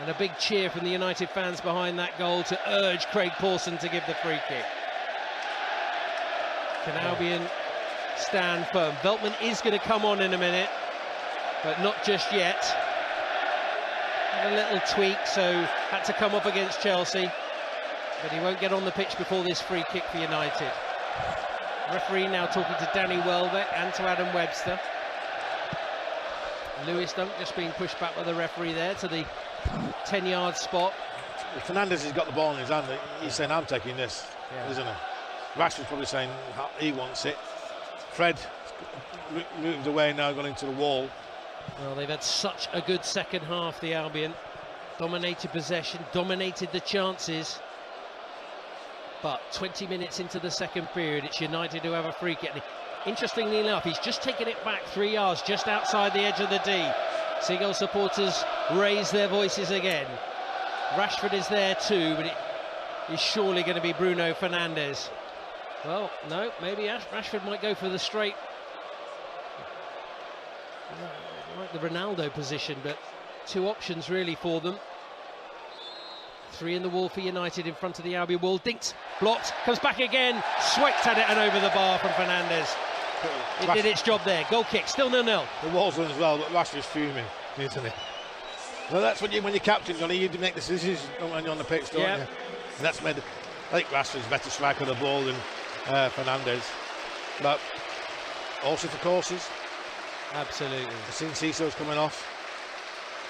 and a big cheer from the United fans behind that goal to urge Craig Pawson to give the free kick. Can Albion stand firm? Veltman is going to come on in a minute, but not just yet. Had a little tweak, so had to come up against Chelsea, but he won't get on the pitch before this free kick for United. Referee now talking to Danny Welbeck and to Adam Webster. Lewis Dunk just being pushed back by the referee there to the 10-yard spot. Fernandes has got the ball in his hand. He's saying, I'm taking this, isn't he? Rashford's probably saying he wants it. Fred moved away now, gone into the wall. Well, they've had such a good second half, the Albion. Dominated possession, dominated the chances. But 20 minutes into the second period, it's United who have a free kick. Interestingly enough, he's just taken it back 3 yards, just outside the edge of the D. Seagull supporters raise their voices again. Rashford is there too, but it is surely going to be Bruno Fernandes. Well, no, maybe Rashford might go for the straight, like the Ronaldo position, but two options really for them. Three in the wall for United in front of the Albion wall. Dinked, blocked, comes back again, swiped at it and over the bar from Fernandes. It did its job there. Goal kick, still 0-0. The wall's on as well, but Rashford's fuming, isn't he? Well, that's when you're captain, Johnny, you make decisions when you're on the pitch, don't you? And that's made. I think Rashford's better striker of the ball than Fernandes, but also for courses. Absolutely. I've seen Ciso's coming off.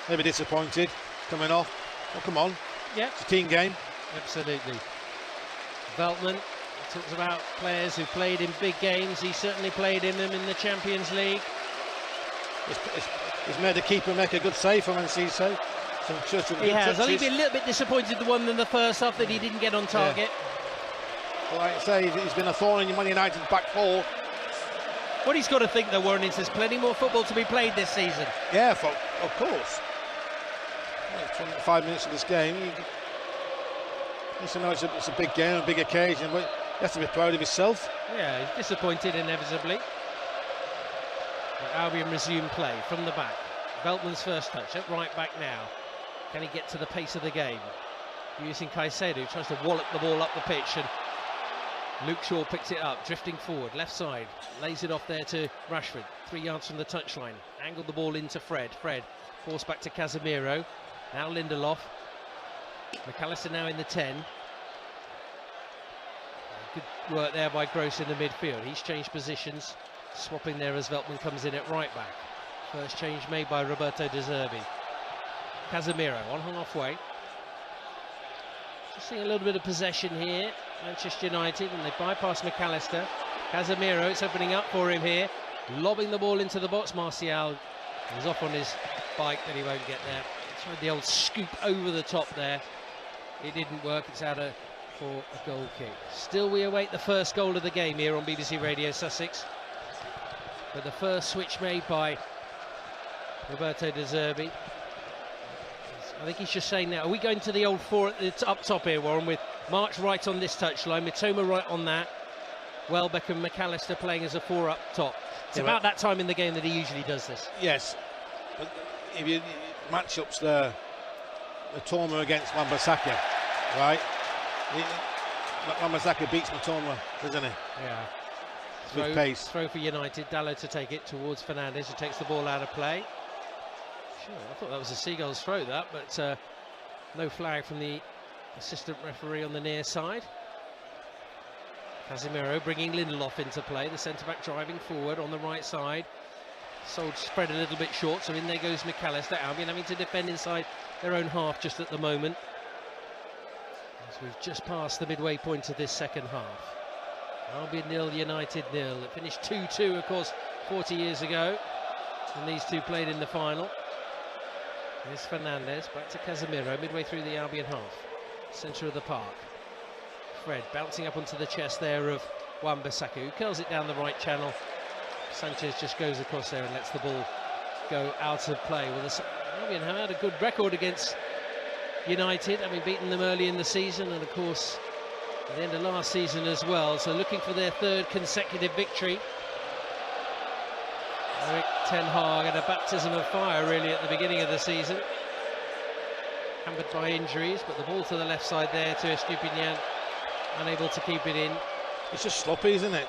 Maybe disappointed coming off. Oh, come on. Yeah. It's a team game. Absolutely. Veltman talks about players who played in big games. He certainly played in them in the Champions League. He's made the keeper make a good save from Enciso. He has. I think he'd be a little bit disappointed the one in the first half that he didn't get on target. Well, like I say, he's been a thorn in your Man United's back four. What he's got to think, though, Warren, is there's plenty more football to be played this season. Yeah, of course. 25 minutes of this game. You know it's a big game, a big occasion, but he has to be proud of himself. Yeah, he's disappointed inevitably. But Albion resume play from the back. Veltman's first touch at right back now. Can he get to the pace of the game? Using Caicedo, tries to wallop the ball up the pitch, and Luke Shaw picks it up, drifting forward, left side, lays it off there to Rashford, 3 yards from the touchline, angled the ball into Fred, forced back to Casemiro, now Lindelof, McAllister now in the 10. Good work there by Gross in the midfield. He's changed positions, swapping there as Veltman comes in at right back. First change made by Roberto De Zerbi. Casemiro on halfway. Just seeing a little bit of possession here, Manchester United, and they bypass McAllister. Casemiro, it's opening up for him here, lobbing the ball into the box. Martial is off on his bike, but he won't get there. Tried the old scoop over the top there. It didn't work. It's out for a goal kick. Still, we await the first goal of the game here on BBC Radio Sussex. But the first switch made by Roberto De Zerbi. I think he's just saying now, are we going to the old four at the up top here, Warren, with March right on this touchline, Mitoma right on that, Welbeck and McAllister playing as a four up top. It's about that time in the game that he usually does this. Yes, but if you matchups there, Mitoma against Wan-Bissaka, right? Wan-Bissaka beats Mitoma, doesn't he? Yeah. With pace. Throw for United, Dalot to take it towards Fernandes, who takes the ball out of play. Sure, I thought that was a Seagulls throw, that, but no flag from the assistant referee on the near side. Casemiro bringing Lindelof into play, the centre-back driving forward on the right side. Sold spread a little bit short, so in there goes McAllister. Albion having to defend inside their own half just at the moment, as we've just passed the midway point of this second half. Albion 0, United 0. It finished 2-2, of course, 40 years ago, and these two played in the final. Here's Fernandes, back to Casemiro, midway through the Albion half. Centre of the park. Fred bouncing up onto the chest there of Wan-Bissaka, who curls it down the right channel. Sanchez just goes across there and lets the ball go out of play. Well, Albion have had a good record against United, having beaten them early in the season, and of course at the end of last season as well. So looking for their third consecutive victory. Erik ten Hag had a baptism of fire really at the beginning of the season, hampered by injuries, but the ball to the left side there to Estupinian, unable to keep it in. It's just sloppy, isn't it?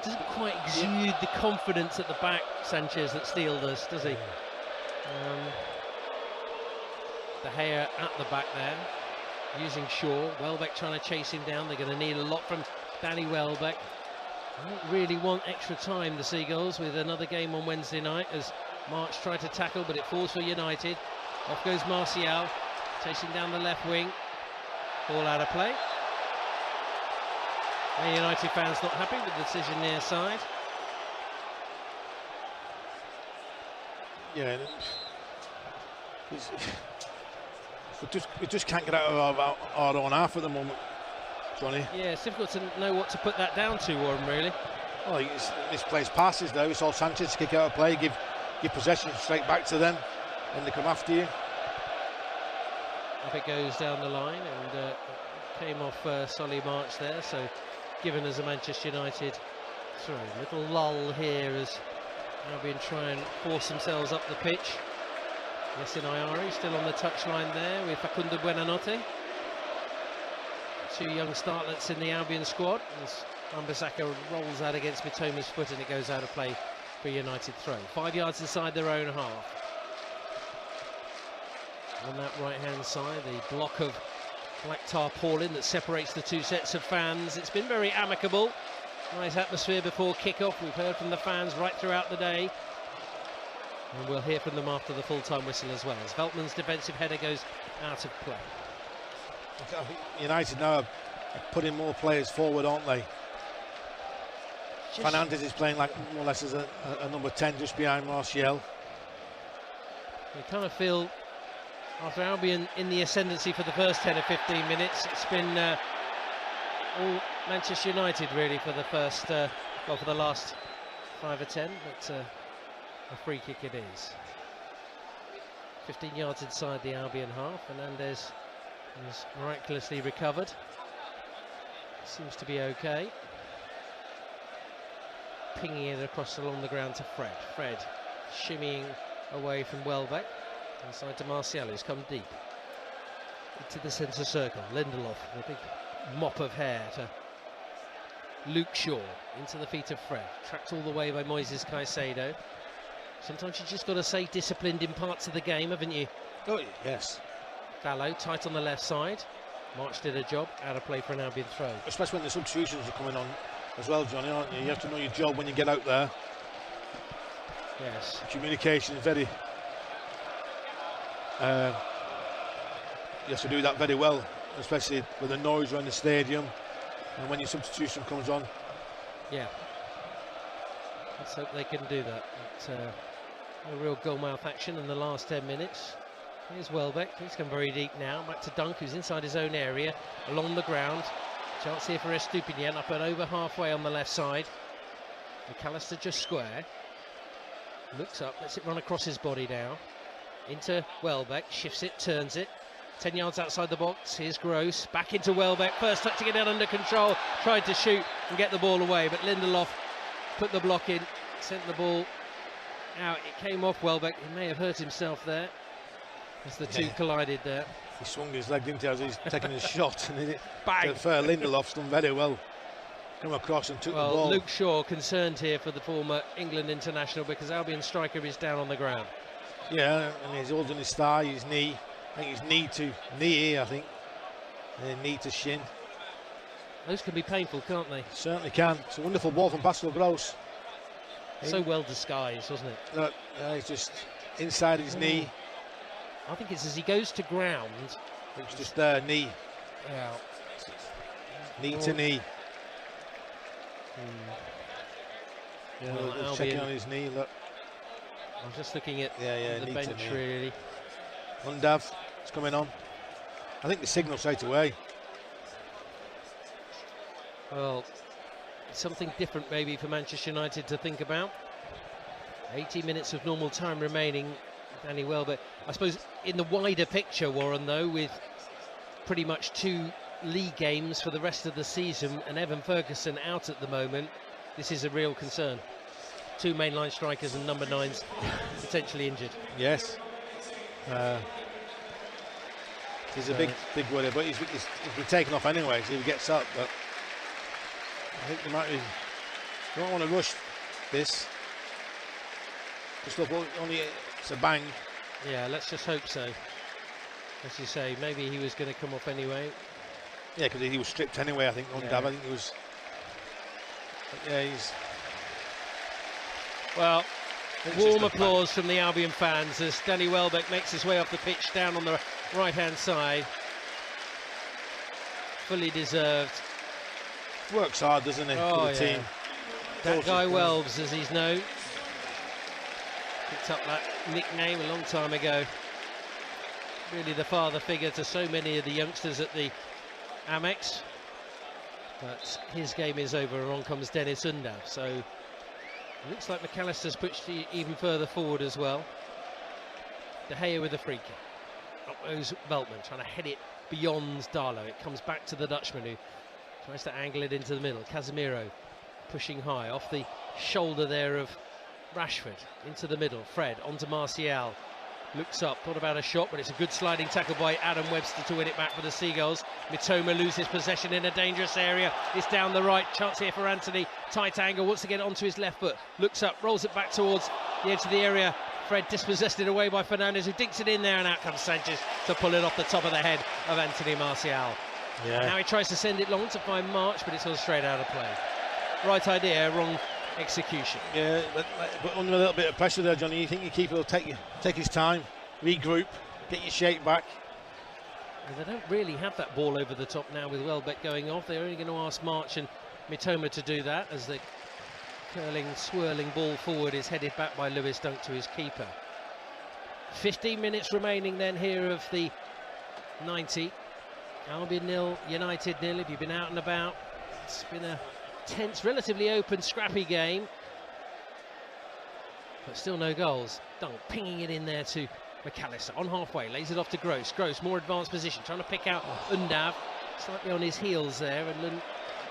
Doesn't quite exude the confidence at the back, Sanchez, that Steele does he? De Gea at the back there, using Shaw. Welbeck trying to chase him down. They're going to need a lot from Danny Welbeck. I don't really want extra time, the Seagulls, with another game on Wednesday night, as March tried to tackle, but it falls for United. Off goes Martial, chasing down the left wing. Ball out of play. The United fans not happy with the decision near side. Yeah, we just can't get out of our own half at the moment, Johnny. Yeah, it's difficult to know what to put that down to, Warren, really. Well, it's misplaced passes though. It's all Sanchez to kick out of play, give possession straight back to them, and they come after you. Up it goes down the line, and came off Solly March there, so given as a Manchester United throw. Little lull here as Albion try and force themselves up the pitch. Yasin Ayari still on the touchline there with Facundo Buenanote. Two young starlets in the Albion squad as Wan-Bissaka rolls out against Mitoma's foot, and it goes out of play for United throw. 5 yards inside their own half. On that right hand side, the block of black tarpaulin that separates the two sets of fans. It's been very amicable. Nice atmosphere before kick-off. We've heard from the fans right throughout the day, and we'll hear from them after the full-time whistle as well, as Veltman's defensive header goes out of play. I think United now are putting more players forward, aren't they? Fernandes is playing like more or less as a number 10 just behind Martial. We kind of feel, after Albion in the ascendancy for the first 10 or 15 minutes, it's been all Manchester United really for the first, well, for the last 5 or 10, but a free kick it is. 15 yards inside the Albion half. Fernandes is miraculously recovered. Seems to be okay. Pinging it across along the ground to Fred. Fred shimmying away from Welbeck. Inside to Martial, who's come deep into the centre circle. Lindelof with a big mop of hair to Luke Shaw, into the feet of Fred. Tracked all the way by Moises Caicedo. Sometimes you just got to say disciplined in parts of the game, haven't you? Oh, yes. Dalot tight on the left side. March did a job, out of play for an Albion throw. Especially when the substitutions are coming on as well, Johnny, aren't you? You have to know your job when you get out there. Yes. Communication is very... you have to do that very well, especially with the noise around the stadium and when your substitution comes on. Yeah. Let's hope they can do that. But, a real goal-mouth action in the last 10 minutes. Here's Welbeck, he's come very deep now. Back to Dunk, who's inside his own area, along the ground. Chance here for Estupinian, up and over halfway on the left side. McAllister just square. Looks up, lets it run across his body now. Into Welbeck, shifts it, turns it. 10 yards outside the box, here's Gross. Back into Welbeck, first touch to get it under control. Tried to shoot and get the ball away, but Lindelof put the block in, sent the ball out. It came off Welbeck, he may have hurt himself there as the two collided there. He swung his leg, didn't he, as he's taking his shot, and it, to be fair, Lindelof's done very well. Come across and took the ball. Luke Shaw concerned here for the former England international, because Albion striker is down on the ground. Yeah, and he's holding his thigh, his knee. I think his knee to knee here, I think. And knee to shin. Those can be painful, can't they? Certainly can. It's a wonderful ball from Pascal Gross. So well disguised, wasn't it? Look, he's just inside his knee. I think it's as he goes to ground. It's just there, knee. Yeah. Knee to knee. Yeah, He's checking on his knee, look. I'm just looking at the bench, really. Undav is coming on. I think the signal straight away. Well, something different maybe for Manchester United to think about. 80 minutes of normal time remaining, Danny Welbeck. I suppose in the wider picture, Warren, though, with pretty much 2 league games for the rest of the season and Evan Ferguson out at the moment, this is a real concern. 2 mainline strikers and number 9s potentially injured. Yes. He's a big worry, but he's been taken off anyway, so he gets up. But I think they might be. You don't want to rush this. Just look, only it's a bang. Yeah, let's just hope so. As you say, maybe he was going to come off anyway. Yeah, because he was stripped anyway. I think on Dab. I think he was. Yeah, he's. Well, warm applause from the Albion fans as Danny Welbeck makes his way off the pitch down on the right-hand side. Fully deserved. Works hard, doesn't he, for the team. That guy Welbs, as he's known. Picked up that nickname a long time ago. Really the father figure to so many of the youngsters at the Amex. But his game is over and on comes Dennis Undav. So it looks like McAllister's pushed even further forward as well. De Gea with a free kick. Up goes Veltman, trying to head it beyond Darlow. It comes back to the Dutchman, who tries to angle it into the middle. Casemiro pushing high off the shoulder there of Rashford into the middle. Fred onto Martial. Looks up, thought about a shot, but it's a good sliding tackle by Adam Webster to win it back for the Seagulls. Mitoma loses possession in a dangerous area. It's down the right, chance here for Anthony. Tight angle, wants to get it onto his left foot. Looks up, rolls it back towards the edge of the area. Fred dispossessed it away by Fernandes, who dinks it in there, and out comes Sanchez to pull it off the top of the head of Anthony Martial. Yeah. Now he tries to send it long to find March, but it's gone straight out of play. Right idea, wrong execution. Yeah, but under a little bit of pressure there, Johnny. You think your keeper will take his time, regroup, get your shape back? And they don't really have that ball over the top now with Welbeck going off. They're only going to ask March and Mitoma to do that as the curling, swirling ball forward is headed back by Lewis Dunk to his keeper. 15 minutes remaining then here of the 90. Albion 0, United 0. If you've been out and about, it's been a tense, relatively open, scrappy game. But still no goals. Dunk pinging it in there to McAllister on halfway, lays it off to Gross. Gross, more advanced position, trying to pick out Undav. Slightly on his heels there, and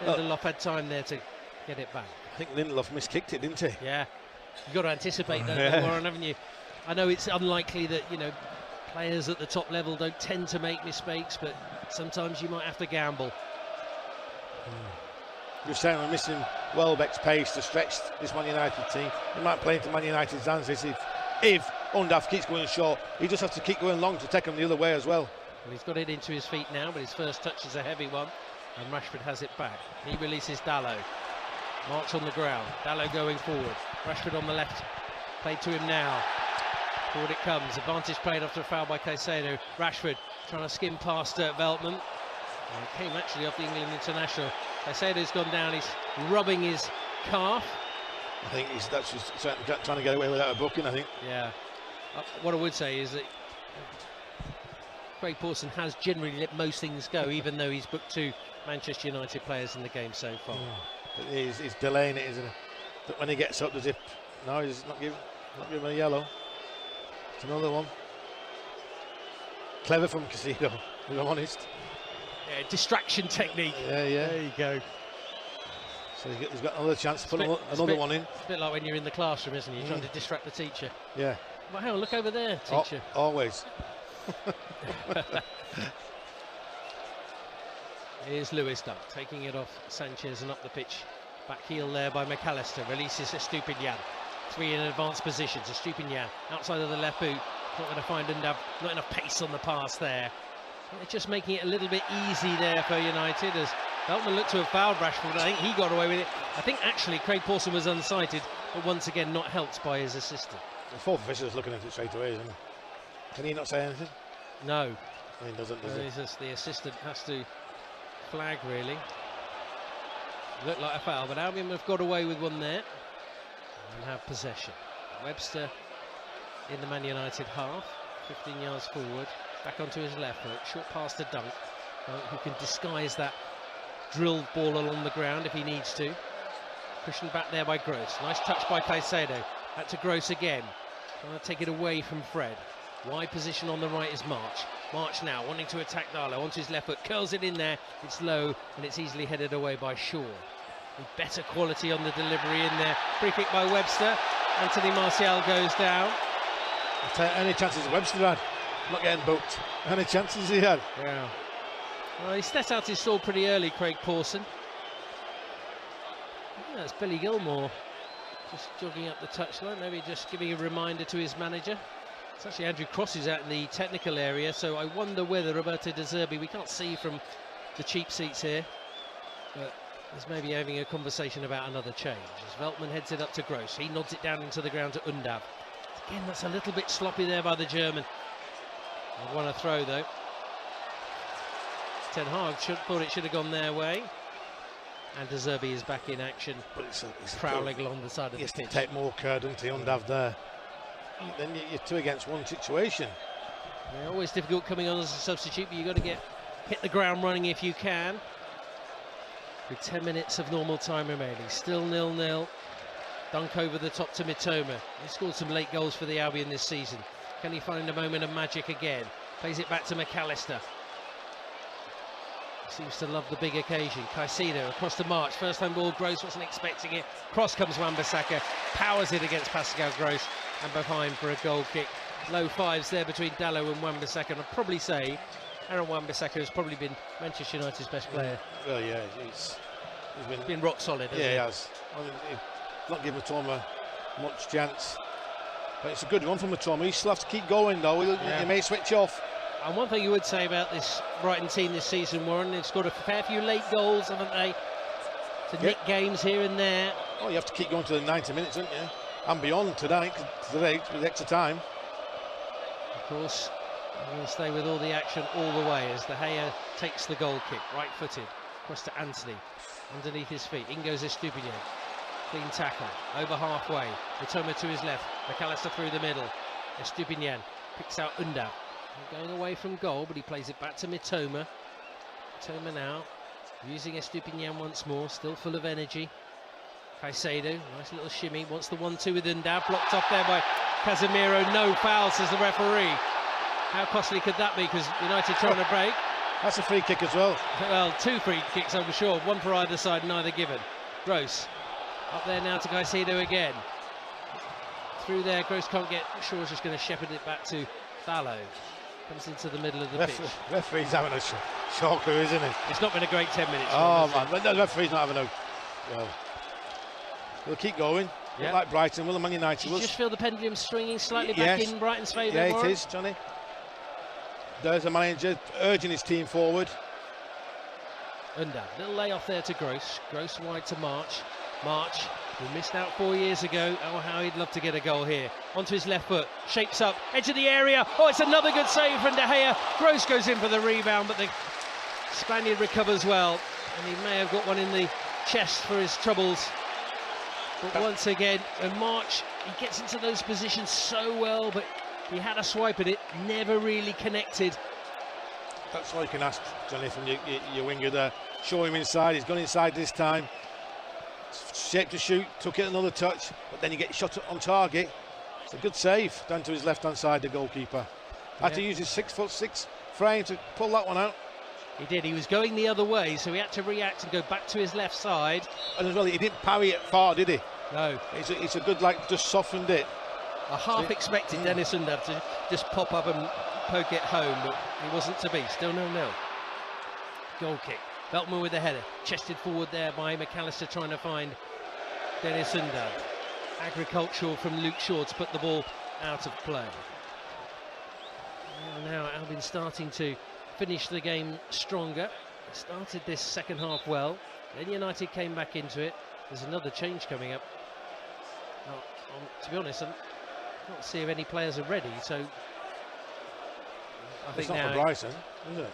Lindelof had time there to get it back. I think Lindelof miskicked it, didn't he? Yeah, you've got to anticipate that, Warren, haven't you? I know it's unlikely that, you know, players at the top level don't tend to make mistakes, but sometimes you might have to gamble. You're saying we're missing Welbeck's pace to stretch this Man United team. He might play into Man United's hands if Undav keeps going short. He just has to keep going long to take him the other way as well. Well, he's got it into his feet now, but his first touch is a heavy one, and Rashford has it back. He releases Dalot. March on the ground. Dalot going forward. Rashford on the left. Played to him now. Forward it comes. Advantage played after a foul by Caicedo. Rashford trying to skim past Veltman. It came actually off the England international. Caicedo's gone down. He's rubbing his calf. I think that's just trying to get away without a booking, I think. Yeah. What I would say is that Craig Pawson has generally let most things go, even though he's booked 2 Manchester United players in the game so far. He's delaying it, isn't he? But when he gets up, as if no, he's not giving him a yellow. It's another one. Clever from Caicedo, if I'm honest. Yeah, distraction technique. Yeah. There you go. So he's got another chance to put another one in. It's a bit like when you're in the classroom, isn't it? You're trying to distract the teacher. Yeah. Well, hang on, look over there, teacher. Always. Here's Lewis Dunk taking it off Sanchez and up the pitch. Back heel there by McAllister. Releases Estupinian. 3 in advanced positions. Estupinian outside of the left boot. Not going to find Undav. Not enough pace on the pass there. They're just making it a little bit easy there for United as Veltman looked to have fouled Rashford, but I think he got away with it. I think actually Craig Pawson was unsighted, but once again not helped by his assistant. The fourth official's looking at it straight away, isn't he? Can he not say anything? No. He doesn't, does he? Just the assistant has to flag, really. Looked like a foul, but Albion have got away with one there and have possession. Webster in the Man United half, 15 yards forward, back onto his left foot, short pass to Dunk, who can disguise that drilled ball along the ground if he needs to. Pushing back there by Gross. Nice touch by Caicedo. Back to Gross again. Trying to take it away from Fred. Wide position on the right is March. March now wanting to attack Darlow onto his left foot. Curls it in there. It's low and it's easily headed away by Shaw. With better quality on the delivery in there. Free kick by Webster. Anthony Martial goes down. Any chances Webster had? Not getting booked. Any chances he had? Yeah. Well, he set out his stall pretty early, Craig Pawson. Yeah, that's Billy Gilmore just jogging up the touchline, maybe just giving a reminder to his manager. It's actually Andrew Cross who's out in the technical area, so I wonder whether Roberto De Zerbi, we can't see from the cheap seats here, but is maybe having a conversation about another change. As Veltman heads it up to Gross, he nods it down into the ground to Undav. Again, that's a little bit sloppy there by the German. They've won a throw though. Ten Hag thought it should have gone their way. And De Zerbi is back in action, but it's prowling along the side of the pitch. Take more care, doesn't he, Undav there. Then you're 2 against 1 situation. Yeah, always difficult coming on as a substitute, but you've got to hit the ground running if you can. With 10 minutes of normal time remaining, still 0-0. Dunk over the top to Mitoma. He scored some late goals for the Albion this season. Can he find a moment of magic again? Plays it back to McAllister. Seems to love the big occasion. Caicedo across the march. First time ball, Gross wasn't expecting it. Cross comes Wan-Bissaka, powers it against Pascal Gross and behind for a goal kick. Low fives there between Dalot and Wan-Bissaka. And I'd probably say Aaron Wan-Bissaka has probably been Manchester United's best player. Well, yeah, he's been rock solid, hasn't he? He has. I mean, not giving Mitoma much chance. But it's a good one from Mitoma. He still has to keep going though. He may switch off. And one thing you would say about this Brighton team this season, Warren, they've scored a fair few late goals, haven't they? To nick games here and there. Oh, you have to keep going to the 90 minutes, don't you? And beyond today with extra time. Of course, we'll stay with all the action all the way as De Gea takes the goal kick, right-footed, across to Anthony, underneath his feet. In goes Estupiñán. Clean tackle, over halfway. Mitoma to his left, McAllister through the middle. Estupiñán picks out Undav. Going away from goal, but he plays it back to Mitoma. Mitoma now using Estupiñán once more, still full of energy. Caicedo, nice little shimmy, wants the 1-2 with Undav, blocked off there by Casemiro. No foul, says the referee. How costly could that be? Because United trying to break. That's a free kick as well. Well, 2 free kicks, I'm sure, one for either side, neither given. Gross up there now to Caicedo again. Through there, Gross can't get. Shaw's just going to shepherd it back to Dalot. Comes into the middle of the pitch. Referee's having a shocker, isn't he? It's not been a great 10 minutes. Oh man, but the referee's not having a. Well, we'll keep going. Yeah. Like Brighton, will the Man United? You just feel the pendulum swinging slightly back in Brighton's favour. Yeah, it is, Johnny. There's a manager urging his team forward. Undav, little layoff there to Gross. Gross wide to March. March, who missed out 4 years ago. Oh, how he'd love to get a goal here. Onto his left foot, shapes up, edge of the area. Oh, it's another good save from De Gea. Gross goes in for the rebound, but the Spaniard recovers well. And he may have got one in the chest for his troubles. But once again, and March, he gets into those positions so well, but he had a swipe at it, never really connected. That's all you can ask, Johnny, from your winger there. Show him inside, he's gone inside this time. Shaped to shoot, took it another touch, but then you get shot on target. It's a good save down to his left-hand side, the goalkeeper. Had to use his 6'6" frame to pull that one out. He did, he was going the other way, so he had to react and go back to his left side. And as well, he didn't parry it far, did he? No. It's a good, just softened it. I half expected Dennis Undav to just pop up and poke it home, but he wasn't to be. Still 0-0. Goal kick. Veltman with the header. Chested forward there by McAllister trying to find Dennis Undav. Agricultural from Luke Shaw to put the ball out of play. Now Albion starting to finish the game stronger. Started this second half well. Then United came back into it. There's another change coming up. To be honest, I can't see if any players are ready, so I think it's not now for Brighton, is it?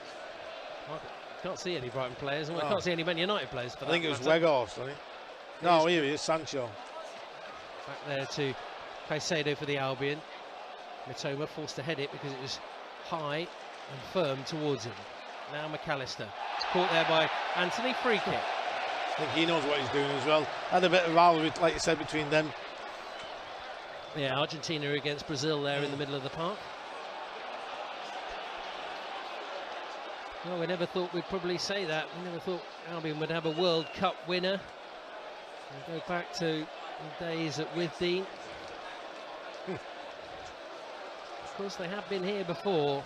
I can't see any Brighton players, and I can't see any Man United players for that. I think it was Weghorst, I think. No, here he is, Sancho. Back there to Caicedo for the Albion. Mitoma forced to head it because it was high and firm towards him. Now McAllister. It's caught there by Anthony. Free kick. I think he knows what he's doing as well. Had a bit of rivalry, like you said, between them. Yeah, Argentina against Brazil there in the middle of the park. Well, we never thought we'd probably say that. We never thought Albion would have a World Cup winner. We'll go back to the days at Withdean. Of course, they have been here before.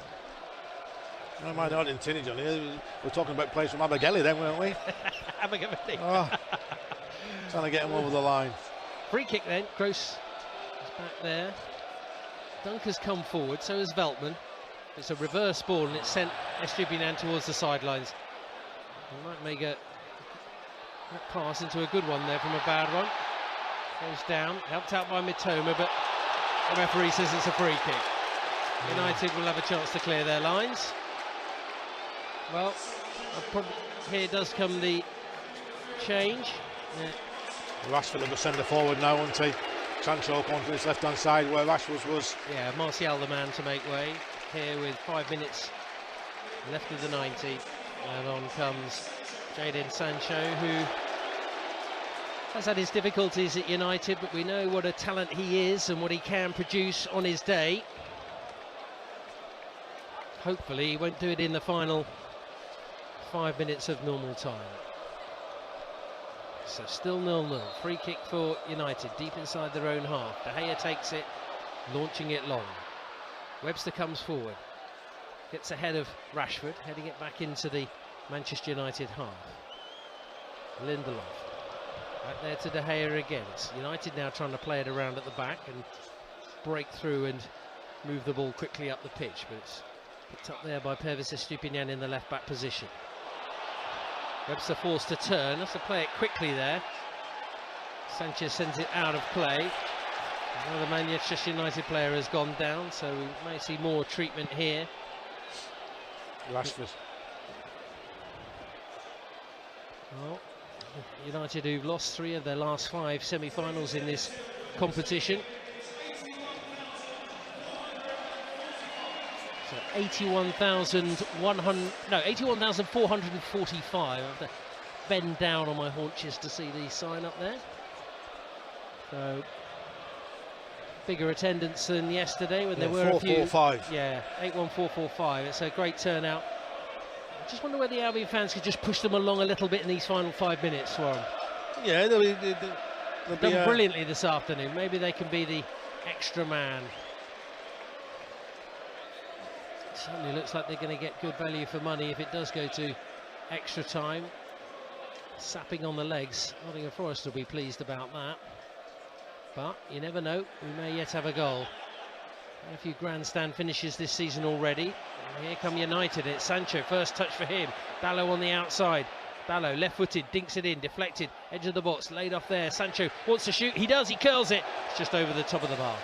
I might not Argentina, Johnny. We're talking about players from Abergele then, weren't we? Abergele. Oh, trying to get him over the line. Free kick then. Gross is back there. Dunk has come forward, so has Veltman. It's a reverse ball and it's sent Estupiñán towards the sidelines. He might make a pass into a good one there from a bad one. Goes down, helped out by Mitoma, but the referee says it's a free kick. United will have a chance to clear their lines. Well, here does come the change. Yeah. Rashford will go centre forward now, won't he? Sancho onto his left-hand side where Rashford was. Yeah, Martial the man to make way. Here with 5 minutes left of the 90. And on comes Jadon Sancho, who has had his difficulties at United, but we know what a talent he is and what he can produce on his day. Hopefully he won't do it in the final 5 minutes of normal time. So still 0-0. Free kick for United, deep inside their own half. De Gea takes it, launching it long. Webster comes forward, gets ahead of Rashford, heading it back into the Manchester United half. Lindelof, right there to De Gea again. It's United now trying to play it around at the back and break through and move the ball quickly up the pitch, but it's picked up there by Pervis Estupiñán in the left back position. Webster forced to turn, has to play it quickly there. Sanchez sends it out of play. Another Manchester United player has gone down, so we may see more treatment here. Rashford. Well, United, who've lost 3 of their last 5 semi-finals in this competition. So 81,445. I have to bend down on my haunches to see the sign up there. So bigger attendance than yesterday when there were a few. 445. Yeah, 81445. It's a great turnout. I just wonder whether the Albion fans could just push them along a little bit in these final 5 minutes, Warren. Yeah, they'll done brilliantly this afternoon. Maybe they can be the extra man. Certainly looks like they're going to get good value for money if it does go to extra time. Sapping on the legs. Nottingham Forest will be pleased about that. But you never know, we may yet have a goal. A few grandstand finishes this season already. And here come United. It's Sancho, first touch for him. Ballo on the outside. Ballo left-footed, dinks it in, deflected, edge of the box, laid off there. Sancho wants to shoot. He does. He curls it. It's just over the top of the bar.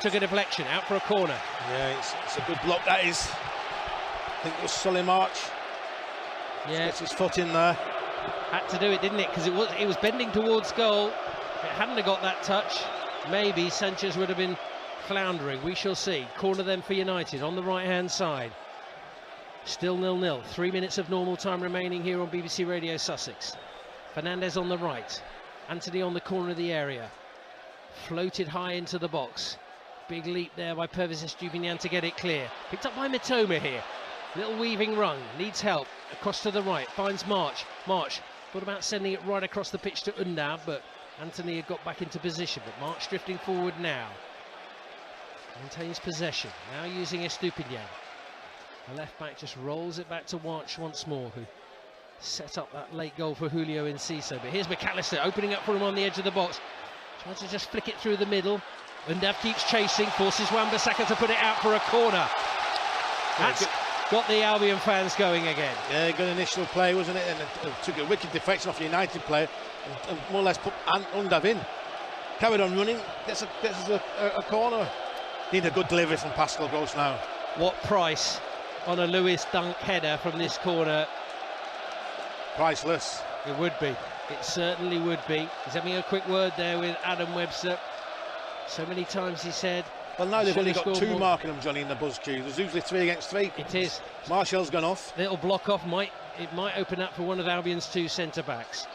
Took a deflection out for a corner. Yeah, it's a good block. That is. I think it was Solly March. Yeah, gets his foot in there. Had to do it, didn't it? Because it was bending towards goal. If it hadn't have got that touch, maybe Sanchez would have been floundering. We shall see. Corner then for United on the right-hand side. Still 0-0. 3 minutes of normal time remaining here on BBC Radio Sussex. Fernandez on the right. Anthony on the corner of the area. Floated high into the box. Big leap there by Pervis Estupiñán to get it clear. Picked up by Mitoma here. Little weaving run. Needs help. Across to the right. Finds March. March thought about sending it right across the pitch to Undav, but Anthony had got back into position. But March drifting forward now. Maintains possession. Now using Estupiñán. The left back just rolls it back to March once more, who set up that late goal for Julio Enciso. But here's McAllister opening up for him on the edge of the box. Tries to just flick it through the middle. Undav keeps chasing, forces Wan-Bissaka to put it out for a corner. That's got the Albion fans going again. Yeah, good initial play, wasn't it? And it took a wicked deflection off the United player and more or less put Undav in. Carried on running, gets a corner. Need a good delivery from Pascal Gross now. What price on a Lewis Dunk header from this corner? Priceless. It would be. It certainly would be. He's having a quick word there with Adam Webster. So many times he said Well, now they've Should only have got scored 2 more. marking them, Johnny, in the buzz queue. There's usually 3 against 3. It is. Marshall's gone off. Little block off might open up for one of Albion's 2 centre backs.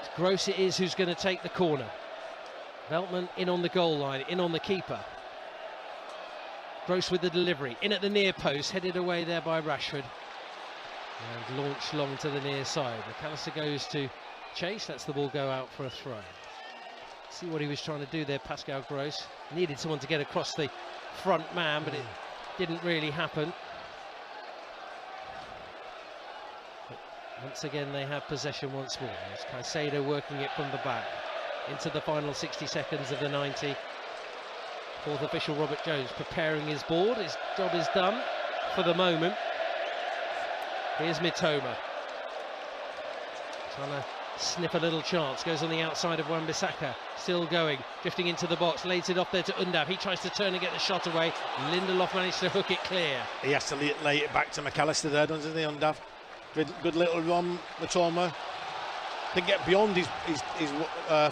It's Gross it is who's going to take the corner. Veltman in on the goal line, in on the keeper. Gross with the delivery, in at the near post, headed away there by Rashford. And launched long to the near side. McAllister goes to chase, lets the ball go out for a throw. See what he was trying to do there, Pascal Gross. Needed someone to get across the front man, but it didn't really happen. But once again, they have possession once more. It's Caicedo working it from the back into the final 60 seconds of the 90. Fourth official Robert Jones preparing his board. His job is done for the moment. Here's Mitoma. Trying to sniff a little chance. Goes on the outside of Wan-Bissaka. Still going. Drifting into the box. Lays it off there to Undav. He tries to turn and get the shot away. Lindelof managed to hook it clear. He has to lay it back to McAllister there, doesn't he, Undav? Good little run, Mitoma. Didn't get beyond his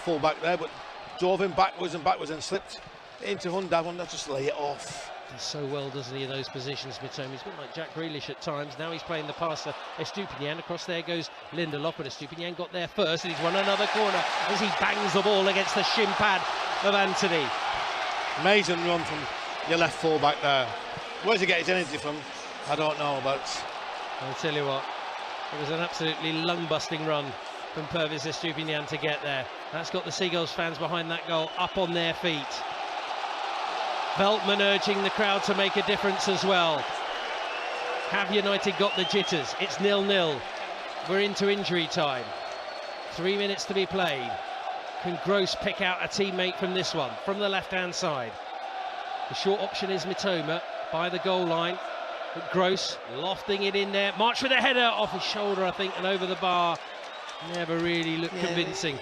full back there, but drove him backwards and slipped into Undav. Undav just lay it off. Does so well, doesn't he, in those positions, Mitoma? He's a bit like Jack Grealish at times. Now he's playing the pass to Estupiñán. Across there goes Lindelof, but Estupiñán got there first, and he's won another corner as he bangs the ball against the shin pad of Anthony. Amazing run from your left full back there. Where's he get his energy from? I don't know, but I'll tell you what, it was an absolutely lung-busting run from Pervis Estupiñán to get there. That's got the Seagulls fans behind that goal up on their feet. Veltman urging the crowd to make a difference as well. Have United got the jitters? It's 0-0. We're into injury time. 3 minutes to be played. Can Gross pick out a teammate from this one, from the left-hand side? The short option is Mitoma by the goal line. But Gross lofting it in there. March with a header off his shoulder, I think, and over the bar. Never really looked convincing.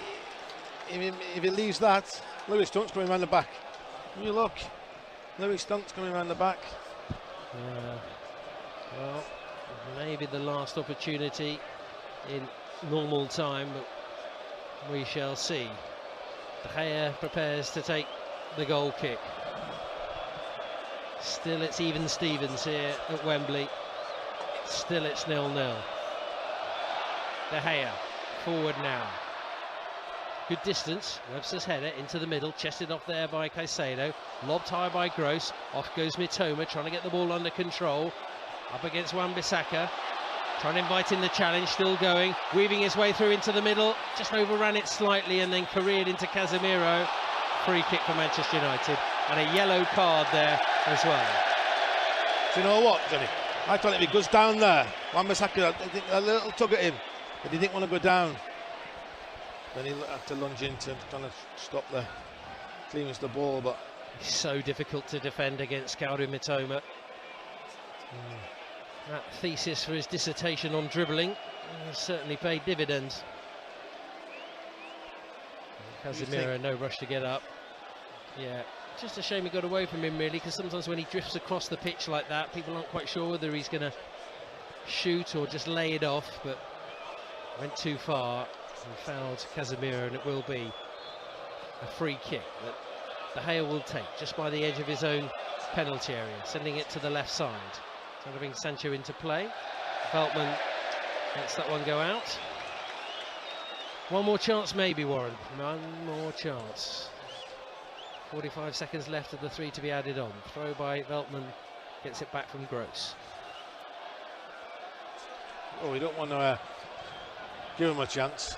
If he leaves that, Lewis Dunk's coming around the back. When you look, Lewis Dunk's coming around the back. Well, maybe the last opportunity in normal time, but we shall see. De Gea prepares to take the goal kick. Still it's even Stevens here at Wembley. Still it's 0-0. De Gea forward now. Good distance. Webster's header into the middle, chested off there by Caicedo. Lobbed high by Gross. Off goes Mitoma, trying to get the ball under control. Up against Wan-Bissaka. Trying to invite in the challenge, still going. Weaving his way through into the middle. Just overran it slightly and then careered into Casemiro. Free kick for Manchester United. And a yellow card there as well. Do you know what, Johnny? I thought if he goes down there, Wan-Bissaka, a little tug at him, but he didn't want to go down. Then he had to lunge into trying to stop the clearance the ball, but it's so difficult to defend against Caldo Mitoma. That thesis for his dissertation on dribbling has certainly paid dividends. Casemiro, no rush to get up. Yeah, just a shame he got away from him, really, because sometimes when he drifts across the pitch like that, people aren't quite sure whether he's going to shoot or just lay it off, but went too far and fouled Casemiro, and it will be a free kick that De Gea will take just by the edge of his own penalty area, sending it to the left side. Trying to bring Sancho into play. Veltman lets that one go out. One more chance maybe, Warren. One more chance. 45 seconds left of the 3 to be added on. Throw by Veltman, gets it back from Gross. oh, we don't want to give him a chance,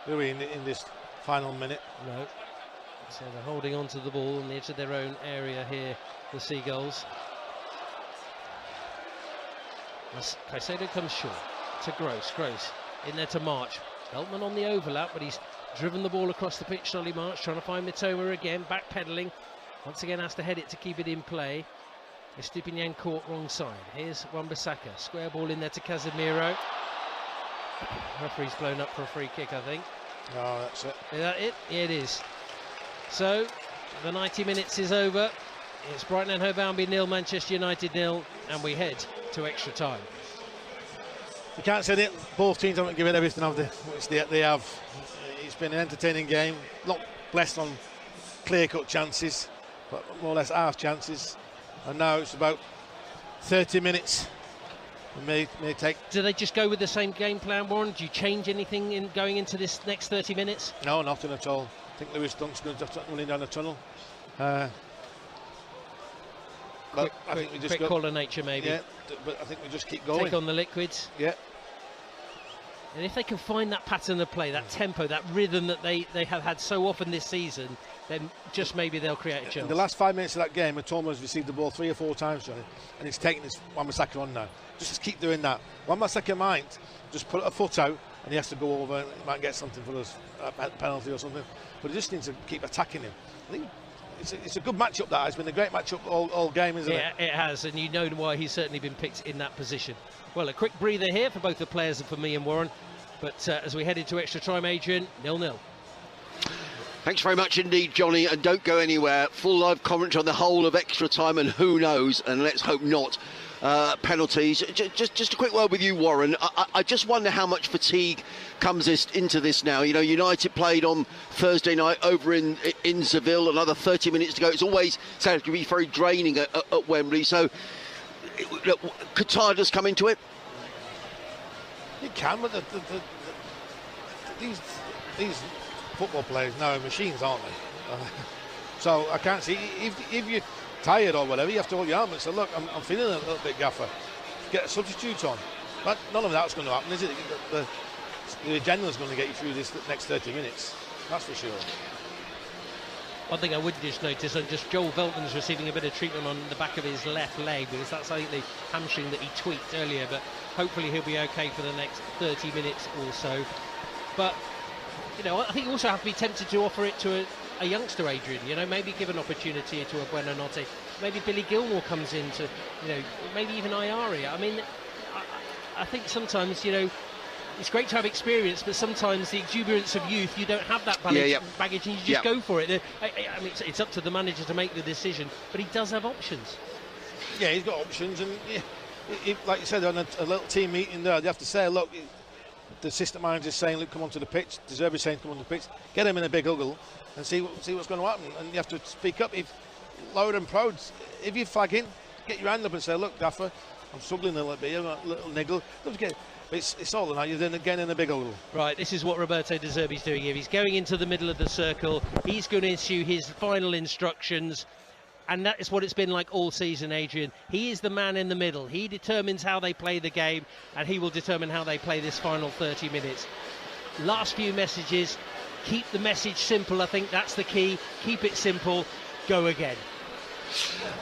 do we, in this final minute? No. So they're holding on to the ball on the edge of their own area here, the Seagulls. As Caicedo comes short to Gross. Gross in there to March. Veltman on the overlap, but he's driven the ball across the pitch. Solly March trying to find Mitoma again, backpedaling. Once again has to head it to keep it in play. Estupiñán caught wrong side. Here's Wan-Bissaka. Square ball in there to Casemiro. Referee's blown up for a free kick, I think. Oh, that's it. Is that it? Yeah, it is. So the 90 minutes is over. It's Brighton and Hove Albion 0, Manchester United 0, and we head to extra time. You can't say that both teams haven't given everything of which they have. It's been an entertaining game, not blessed on clear-cut chances. but more or less half chances. And now it's about 30 minutes. It may take. Do they just go with the same game plan, Warren? Do you change anything in going into this next 30 minutes? No, nothing at all. I think Lewis Dunk's going to run down the tunnel. Quick call of nature, maybe. Yeah, but I think we just keep going. Take on the liquids. Yeah. And if they can find that pattern of play, that tempo, that rhythm that they have had so often this season, then just maybe they'll create a chance. In the last 5 minutes of that game, Matoma's received the ball 3 or 4 times, Johnny, and he's taking his Wan-Bissaka on now. Just keep doing that. Wan-Bissaka might just put a foot out, and he has to go over, and he might get something for us, a penalty or something. But he just needs to keep attacking him. I think it's a good matchup, that. It's been a great matchup all game, isn't it? Yeah, it has, and you know why he's certainly been picked in that position. Well, a quick breather here for both the players and for me and Warren. But as we head into extra time, Adrian, 0-0. Thanks very much indeed, Johnny, and don't go anywhere. Full live commentary on the whole of extra time, and who knows, and let's hope not, penalties. Just a quick word with you, Warren. I just wonder how much fatigue comes into this now. You know, United played on Thursday night over in Seville, another 30 minutes to go. It's always sounds to be very draining at Wembley. So, could tiredness come into it? It can, but these football players now are machines, aren't they? So I can't see, if you're tired or whatever, you have to hold your arm and say, look, I'm feeling a little bit gaffer. Get a substitute on. But none of that's going to happen, is it? The adrenaline's going to get you through this next 30 minutes. That's for sure. One thing I would just notice, and just Joel Veltman's receiving a bit of treatment on the back of his left leg, because that's I think the hamstring that he tweaked earlier, but hopefully he'll be okay for the next 30 minutes or so. But, you know, I think you also have to be tempted to offer it to a youngster, Adrian, you know, maybe give an opportunity to a Buonanotte. Maybe Billy Gilmore comes in to, you know, maybe even Ayari. I mean, I think sometimes, you know, it's great to have experience, but sometimes the exuberance of youth, you don't have that baggage, and you just go for it. I mean, it's up to the manager to make the decision, but he does have options. Yeah, he's got options, and like you said, on a little team meeting there, you have to say, look, the assistant manager's saying, look, come onto the pitch. De Zerbi's saying, come on the pitch. Get him in a big huddle and see what's going to happen. And you have to speak up. If loud and proud, if you're flagging, get your hand up and say, look, Gaffer, I'm struggling a little bit, a little niggle. Don't forget, it's all night. You're then again in a big huddle. Right, this is what Roberto De Zerbi's doing here. He's going into the middle of the circle. He's going to issue his final instructions. And that is what it's been like all season, Adrian. He is the man in the middle. He determines how they play the game, and he will determine how they play this final 30 minutes. Last few messages, keep the message simple. I think that's the key. Keep it simple. Go again.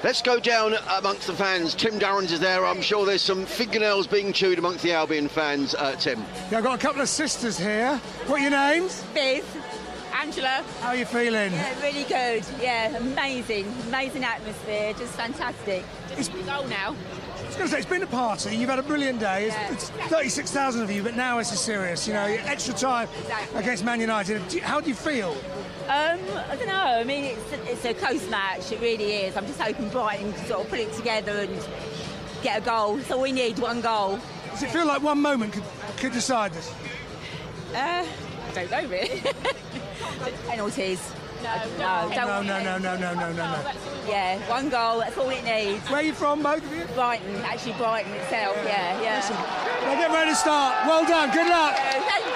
Let's go down amongst the fans. Tim Darrens is there. I'm sure there's some fingernails being chewed amongst the Albion fans, Tim. Yeah, I've got a couple of sisters here. What are your names? Biz. Angela. How are you feeling? Yeah, really good. Yeah, amazing atmosphere, just fantastic. Just a goal now. I was going to say, it's been a party, you've had a brilliant day. It's 36,000 of you, but now it's serious, you know, extra time against Man United. How do you feel? I don't know, I mean, it's a close match, it really is. I'm just hoping Brighton can sort of put it together and get a goal. So we need one goal. Does it feel like one moment could decide this? I don't know, really. Penalties. No. Yeah, one goal, that's all it needs. Where are you from, both of you? Brighton, actually Brighton itself, yeah. Listen, we'll get ready to start. Well done, good luck. Thank you.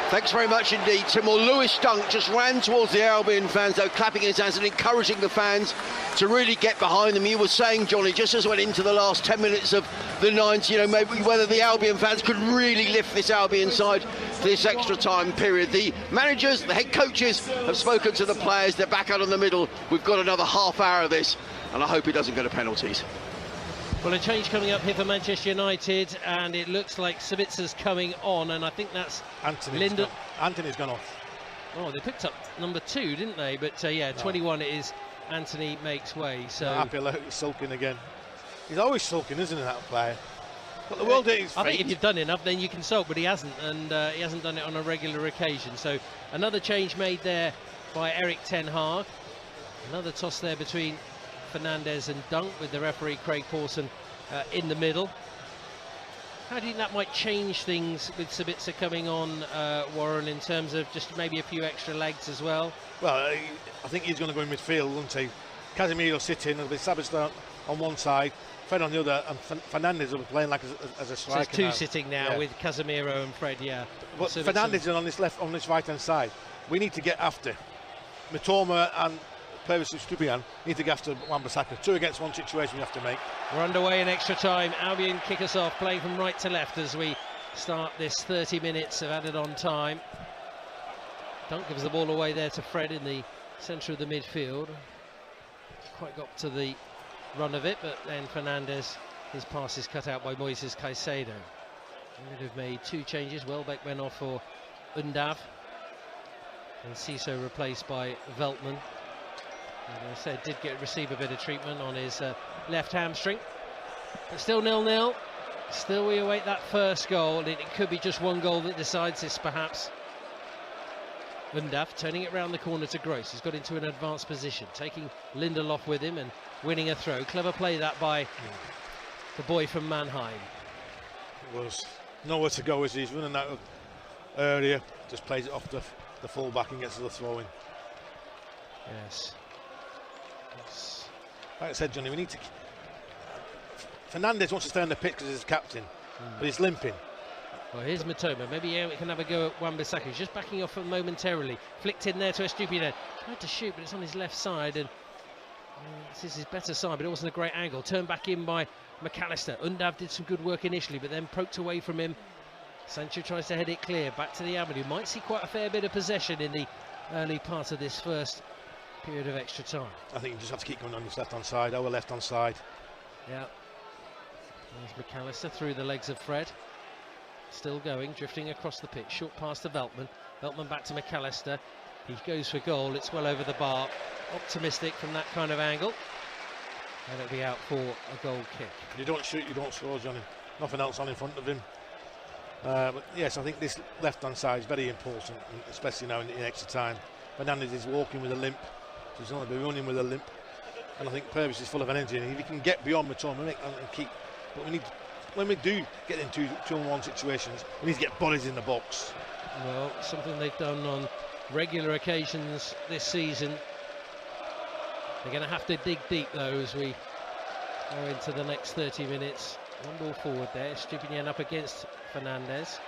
Thanks very much indeed, Tim. Well, Lewis Dunk just ran towards the Albion fans, though, clapping his hands and encouraging the fans to really get behind them. You were saying, Johnny, just as went into the last 10 minutes of the 90, you know, maybe whether the Albion fans could really lift this Albion side for this extra time period. The managers, the head coaches have spoken to the players. They're back out in the middle. We've got another half hour of this, and I hope it doesn't go to penalties. Well, a change coming up here for Manchester United, and it looks like Sabitza's coming on, and I think that's Anthony's gone off. Oh, they picked up number 2, didn't they? But yeah, 21 it is. Anthony makes way. So happy he's sulking again. He's always sulking, isn't he, that player? But the world is. I think if you've done enough, then you can sulk, but he hasn't, and he hasn't done it on a regular occasion. So another change made there by Erik ten Hag. Another toss there between Fernandes and Dunk, with the referee Craig Pawson in the middle. How do you think that might change things with Sabitzer coming on, Warren, in terms of just maybe a few extra legs as well? Well, I think he's going to go in midfield, won't he? Casemiro sitting, there'll be Sabitzer on one side, Fred on the other, and Fernandes will be playing like as a striker. So it's two sitting now with Casemiro and Fred, But Fernandes is on this right-hand side. We need to get after Mitoma and Stupian need to get after Wan-Bissaka. 2 against 1 situation we have to make. We're underway in extra time. Albion kick us off, playing from right to left as we start this 30 minutes of added on time. Dunk gives the ball away there to Fred in the centre of the midfield. Quite got to the run of it, but then Fernandes, his pass is cut out by Moises Caicedo. They would have made 2 changes. Welbeck went off for Undav, and Ciso replaced by Veltman. As I said, did receive a bit of treatment on his left hamstring, but still 0-0. Still we await that first goal, and it could be just one goal that decides this, perhaps. Undav turning it round the corner to Gross. He's got into an advanced position, taking Lindelof with him and winning a throw. Clever play that by the boy from Mannheim. It was nowhere to go as he's running out of area. Just plays it off the full back and gets to the throw in. Yes. Like I said, Johnny, we need to. Fernandes wants to stay on the pitch because he's captain, but he's limping. Well, here's Mitoma. Maybe we can have a go at Wan-Bissaka. He's just backing off momentarily. Flicked in there to Estupiñán. Tried to shoot, but it's on his left side, and this is his better side, but it wasn't a great angle. Turned back in by McAllister. Undav did some good work initially, but then poked away from him. Sancho tries to head it clear back to the avenue. Might see quite a fair bit of possession in the early part of this first period of extra time. I think you just have to keep going on this left-hand side, our left-hand side. Yeah. There's McAllister through the legs of Fred. Still going, drifting across the pitch. Short pass to Veltman. Veltman back to McAllister. He goes for goal. It's well over the bar. Optimistic from that kind of angle. And it'll be out for a goal kick. You don't shoot, you don't score, Johnny. Nothing else on in front of him. But yes, I think this left-hand side is very important, especially now in extra time. Fernandes is walking with a limp. So he's not going to be running with a limp. And I think Purvis is full of energy. And if he can get beyond Mitoma and keep... But we need... When we do get into 2-on-1 situations, we need to get bodies in the box. Well, something they've done on regular occasions this season. They're going to have to dig deep, though, as we go into the next 30 minutes. One ball forward there. Estupiñán up against Fernandes.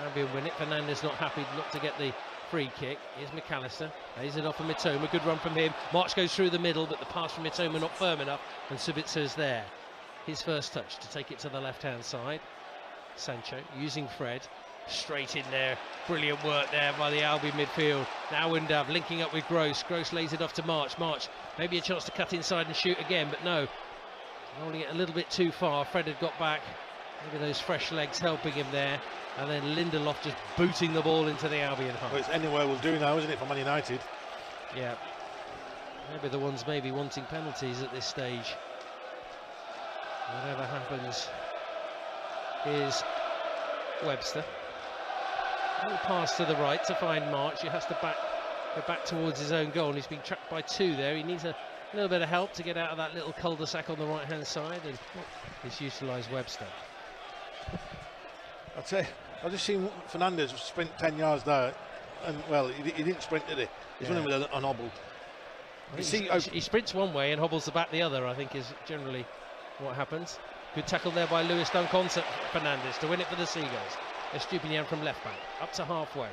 Albion win it. Fernandes not happy not to get the free kick. Here's McAllister. Lays it off for Mitoma. Good run from him. March goes through the middle, but the pass from Mitoma not firm enough, and Subitzer's there. His first touch to take it to the left-hand side. Sancho using Fred. Straight in there. Brilliant work there by the Albion midfield. Now Undav linking up with Gross. Gross lays it off to March. March, maybe a chance to cut inside and shoot again, but no. Rolling it a little bit too far. Fred had got back. Maybe those fresh legs helping him there. And then Lindelof just booting the ball into the Albion half. Well, it's anywhere we'll do now, isn't it, for Man United? Yeah. Maybe the ones maybe wanting penalties at this stage. Whatever happens is Webster. A little pass to the right to find March. He has to go back towards his own goal, and he's been trapped by 2 there. He needs a little bit of help to get out of that little cul-de-sac on the right-hand side, and he's utilised Webster. I'll tell you, I've just seen Fernandes sprint 10 yards there, and well, he didn't sprint, did he? He's running with an hobble. He sprints one way and hobbles the back the other, I think, is generally what happens. Good tackle there by Lewis Dunk on Fernandes to win it for the Seagulls. Estupiñán from left back, up to halfway.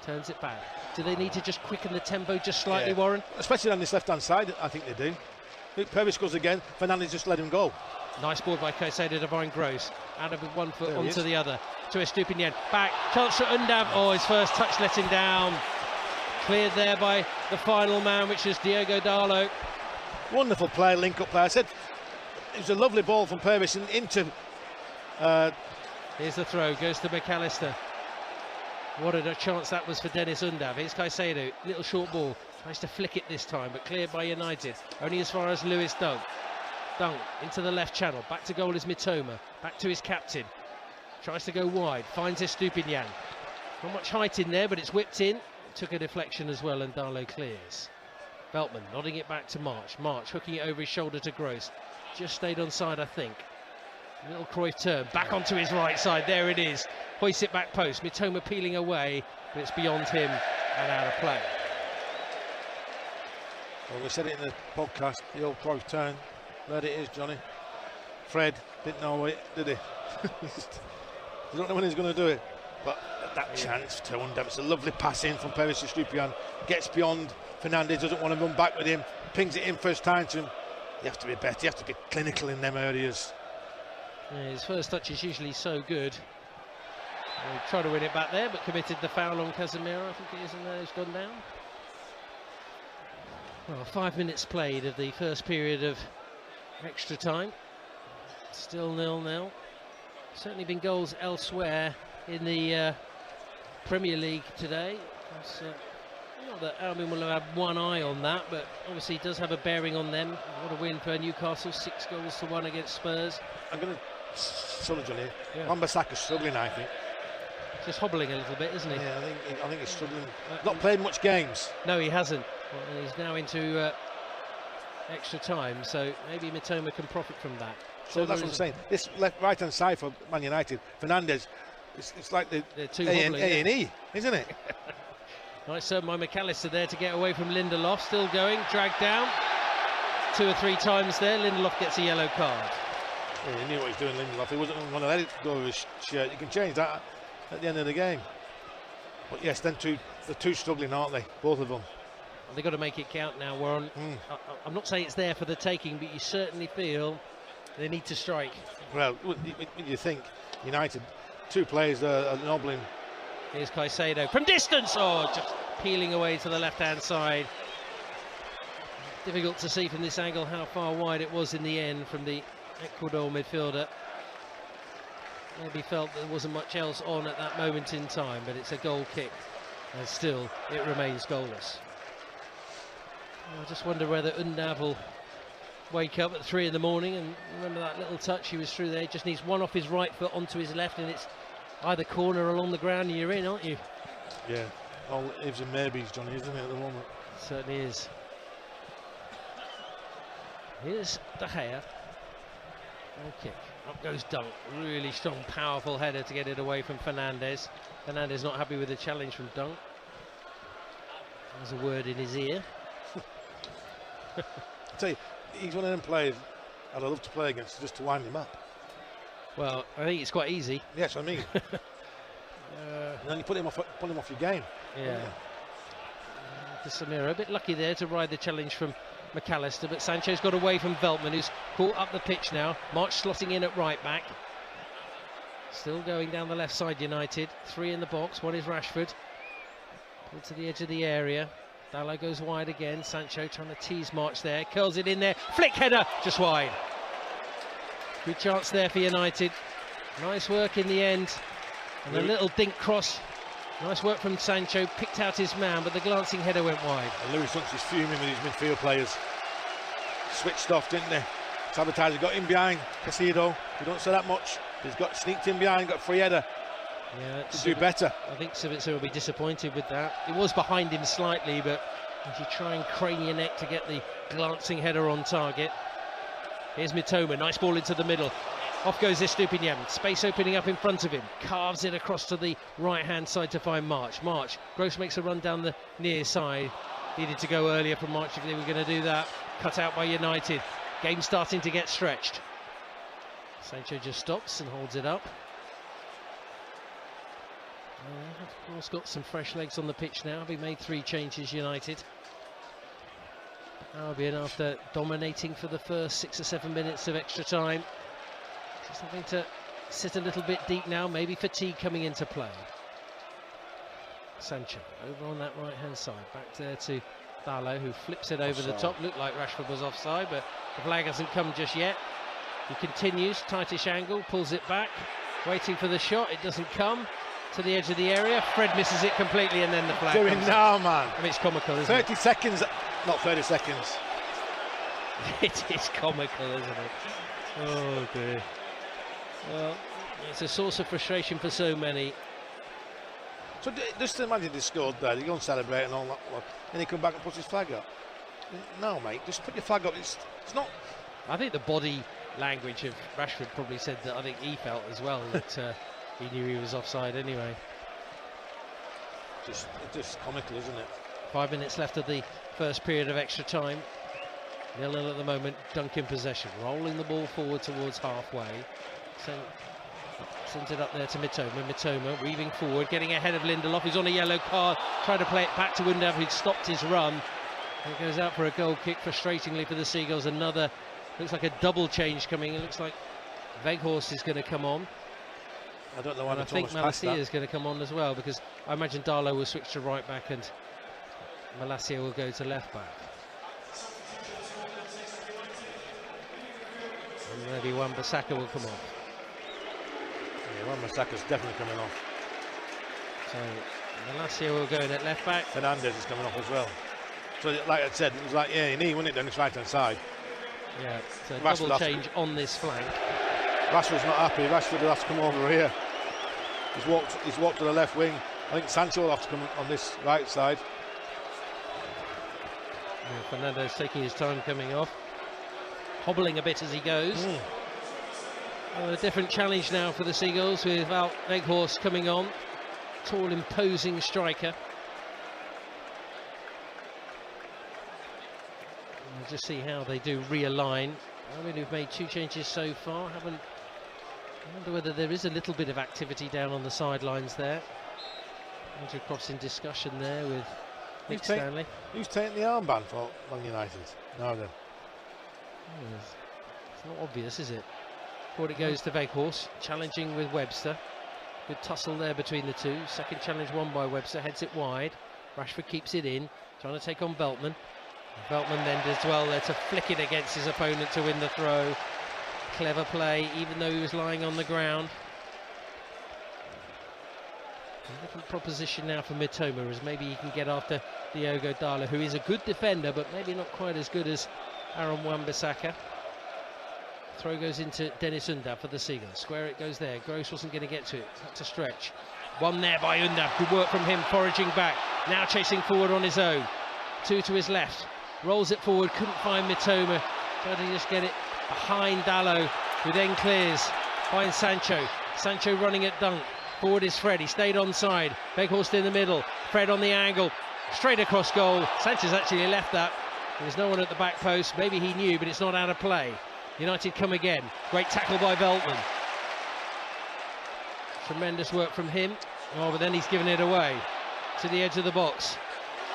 Turns it back. Do they need to just quicken the tempo just slightly, Warren? Especially on this left-hand side, I think they do. Purvis goes again, Fernandes just let him go. Nice ball by Caicedo to find Gross. Out of one foot onto the other. To Estupiñán. Back. Chance for Undav. Oh, his first touch let him down. Cleared there by the final man, which is Diogo Dalot. Wonderful play, link-up play. I said it was a lovely ball from Purvis into... Here's the throw, goes to McAllister. What a chance that was for Dennis Undav. Here's Caicedo, little short ball. Tries to flick it this time, but cleared by United. Only as far as Lewis Dunk. Dunk into the left channel. Back to goal is Mitoma. Back to his captain. Tries to go wide. Finds Estupiñán. Not much height in there, but it's whipped in. Took a deflection as well, and Darlow clears. Veltman nodding it back to March. March hooking it over his shoulder to Gross. Just stayed on side, I think. Little Cruyff turn, back onto his right side, there it is. Hoists it back post, Mitoma peeling away, but it's beyond him and out of play. Well, we said it in the podcast, the old Cruyff turn. There it is, Johnny. Fred didn't know it, did he? He don't know when he's going to do it. But that chance to Undab, it's a lovely pass in from Perisic Stupian. Gets beyond Fernandez, doesn't want to run back with him. Pings it in first time to him. You have to be better, you have to be clinical in them areas. Yeah, his first touch is usually so good. He tried to win it back there, but committed the foul on Casemiro, I think it is, and it's gone down. Well, 5 minutes played of the first period of extra time. Still 0-0. Certainly been goals elsewhere in the Premier League today. Not that Albion will have had one eye on that, but obviously it does have a bearing on them. What a win for Newcastle, 6-1 against Spurs. I'm going to solid Johnny. Wan-Bissaka's struggling, I think. Just hobbling a little bit, isn't he? Yeah, I think he's struggling. Not played much games. No, he hasn't. Well, and he's now into extra time, so maybe Mitoma can profit from that. So that's what I'm saying. This right-hand side for Man United, Fernandez, it's like the A&E, isn't it? Nice serve by McAllister there to get away from Lindelof. Still going, dragged down 2 or 3 times there. Lindelof gets a yellow card. Yeah, he knew what he was doing, Lindelof. He wasn't going to let it go with his shirt. You can change that at the end of the game. But yes, then the two struggling, aren't they? Both of them. Well, they've got to make it count now, Warren. I'm not saying it's there for the taking, but you certainly feel they need to strike. Well, when you think United, 2 players are nobbling. Here's Caicedo from distance. Oh, just peeling away to the left-hand side. Difficult to see from this angle how far wide it was in the end from the Ecuador midfielder. Maybe felt there wasn't much else on at that moment in time, but it's a goal kick, and still it remains goalless. I just wonder whether Undav will wake up at 3 in the morning and remember that little touch he was through there. He just needs one off his right foot onto his left, and it's either corner along the ground and you're in, aren't you? Yeah, all ifs and maybes, Johnny, isn't it, at the moment? Certainly is. Here's De Gea. Goal kick. Up goes Dunk. Really strong, powerful header to get it away from Fernandez. Fernandez not happy with the challenge from Dunk. There's a word in his ear. I tell you, he's one of them players I'd love to play against just to wind him up. Well, I think it's quite easy. Yes, I mean. And then you pull him off your game. Yeah. Casemiro a bit lucky there to ride the challenge from McAllister, but Sancho's got away from Veltman, who's caught up the pitch now. March slotting in at right back. Still going down the left side, United. 3 in the box, 1 is Rashford. Pulled to the edge of the area. Dalot goes wide again. Sancho trying to tease March there. Curls it in there. Flick header, just wide. Good chance there for United. Nice work in the end. And a little dink cross. Nice work from Sancho. Picked out his man, but the glancing header went wide. And Lewis Hunts is fuming with his midfield players. Switched off, didn't they? Sabotage got in behind Caicedo. You don't say that much. He's got sneaked in behind, got free header. Yeah, to do better. I think Savitzer will be disappointed with that. It was behind him slightly, but if you try and crane your neck to get the glancing header on target. Here's Mitoma, nice ball into the middle. Off goes Estupiñán, space opening up in front of him. Carves it across to the right-hand side to find March. Gross makes a run down the near side. Needed to go earlier from March if they were going to do that. Cut out by United. Game starting to get stretched. Sancho just stops and holds it up. Of course, got some fresh legs on the pitch now, having made 3 changes, United. Albion, after dominating for the first 6 or 7 minutes of extra time, just having to sit a little bit deep now, maybe fatigue coming into play. Sancho over on that right-hand side, back there to Dalot, who flips it over the top. Looked like Rashford was offside, but the flag hasn't come just yet. He continues, tightish angle, pulls it back, waiting for the shot. It doesn't come. To the edge of the area, Fred misses it completely, and then the flag doing now, man. I mean, it's comical, isn't 30 seconds, not 30 seconds. It is comical, isn't it? Oh dear. Well, it's a source of frustration for so many. So just imagine they scored there, you go and celebrate and all that, and he come back and puts his flag up. No, mate, just put your flag up. It's not. I think the body language of Rashford probably said that I think he felt as well that he knew he was offside anyway. Just comical, isn't it? 5 minutes left of the first period of extra time. 0-0 at the moment. Dunk in possession, rolling the ball forward towards halfway. Sends it up there to Mitoma. Mitoma weaving forward, getting ahead of Lindelof, who's on a yellow card. Trying to play it back to Undav, who'd stopped his run. And it goes out for a goal kick, frustratingly for the Seagulls. Another, looks like a double change coming. It looks like Weghorst is going to come on. I don't know why. I think Malacia is going to come on as well, because I imagine Darlow will switch to right back and Malacia will go to left back. And maybe Wan-Bissaka will come off. Yeah, Wan-Bissaka's definitely coming off. So Malacia will go in at left back. Fernandez is coming off as well. So like I said, it was like knee, wasn't it, down his right hand side. Yeah, so double change on this flank. Rashford's not happy. Rashford will have to come over here. He's walked to the left wing. I think Sancho will have to come on this right side. Yeah, Fernandez taking his time coming off, hobbling a bit as he goes. A different challenge now for the Seagulls without Weghorst coming on. Tall, imposing striker. We'll just see how they do realign. I mean, we've made 2 changes so far. I wonder whether there is a little bit of activity down on the sidelines there. Andrew Cross in discussion there with Nick Stanley. Who's taking the armband for Man United? Now then. It's not obvious, is it? Forward it goes to Weghorst, challenging with Webster. Good tussle there between the two. Second challenge won by Webster, heads it wide. Rashford keeps it in, trying to take on Veltman. Veltman then does well there to flick it against his opponent to win the throw. Clever play, even though he was lying on the ground. A different proposition now for Mitoma, as maybe he can get after Diogo Dalot, who is a good defender, but maybe not quite as good as Aaron Wan-Bissaka. Throw goes into Dennis Undav for the Seagulls. Square it goes there. Gross wasn't going to get to it. Had to stretch. One there by Undav. Good work from him, foraging back. Now chasing forward on his own. 2 to his left. Rolls it forward. Couldn't find Mitoma. Tried to just get it behind Dalot, who then clears. Finds Sancho. Sancho running at Dunk. Forward is Fred. He stayed onside. Weghorst in the middle. Fred on the angle. Straight across goal. Sanchez actually left that. There's no one at the back post. Maybe he knew, but it's not out of play. United come again. Great tackle by Veltman. Tremendous work from him. Oh, but then he's given it away to the edge of the box.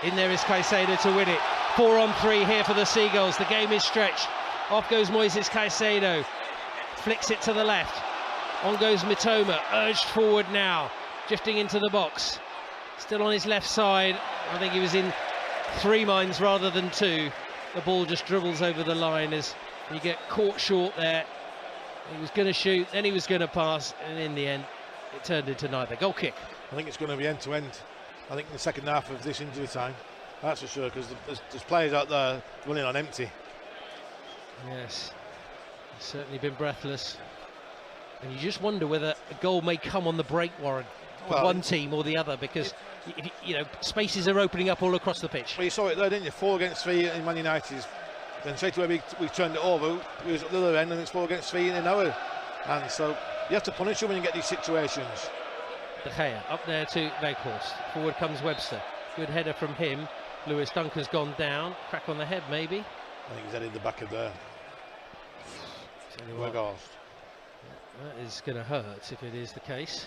In there is Caicedo to win it. 4-on-3 here for the Seagulls. The game is stretched. Off goes Moises Caicedo. Flicks it to the left. On goes Mitoma. Urged forward now. Drifting into the box. Still on his left side. I think he was in 3 minds rather than 2. The ball just dribbles over the line as you get caught short there. He was going to shoot, then he was going to pass, and in the end, it turned into neither. Goal kick. I think it's going to be end to end. I think in the second half of this injury time, that's for sure, because there's players out there running on empty. Yes, he's certainly been breathless. And you just wonder whether a goal may come on the break, Warren, for one team or the other, because you know, spaces are opening up all across the pitch. Well, you saw it there, didn't you? 4 against 3 in Man United's. Then straight away we turned it over. We was at the other end, and it's 4 against 3 in our hands. So you have to punish them when you get these situations. De Gea up there to Weghorst. Forward comes Webster. Good header from him. Lewis Duncan's gone down. Crack on the head, maybe. I think he's headed the back of there. Weghorst. That is going to hurt if it is the case.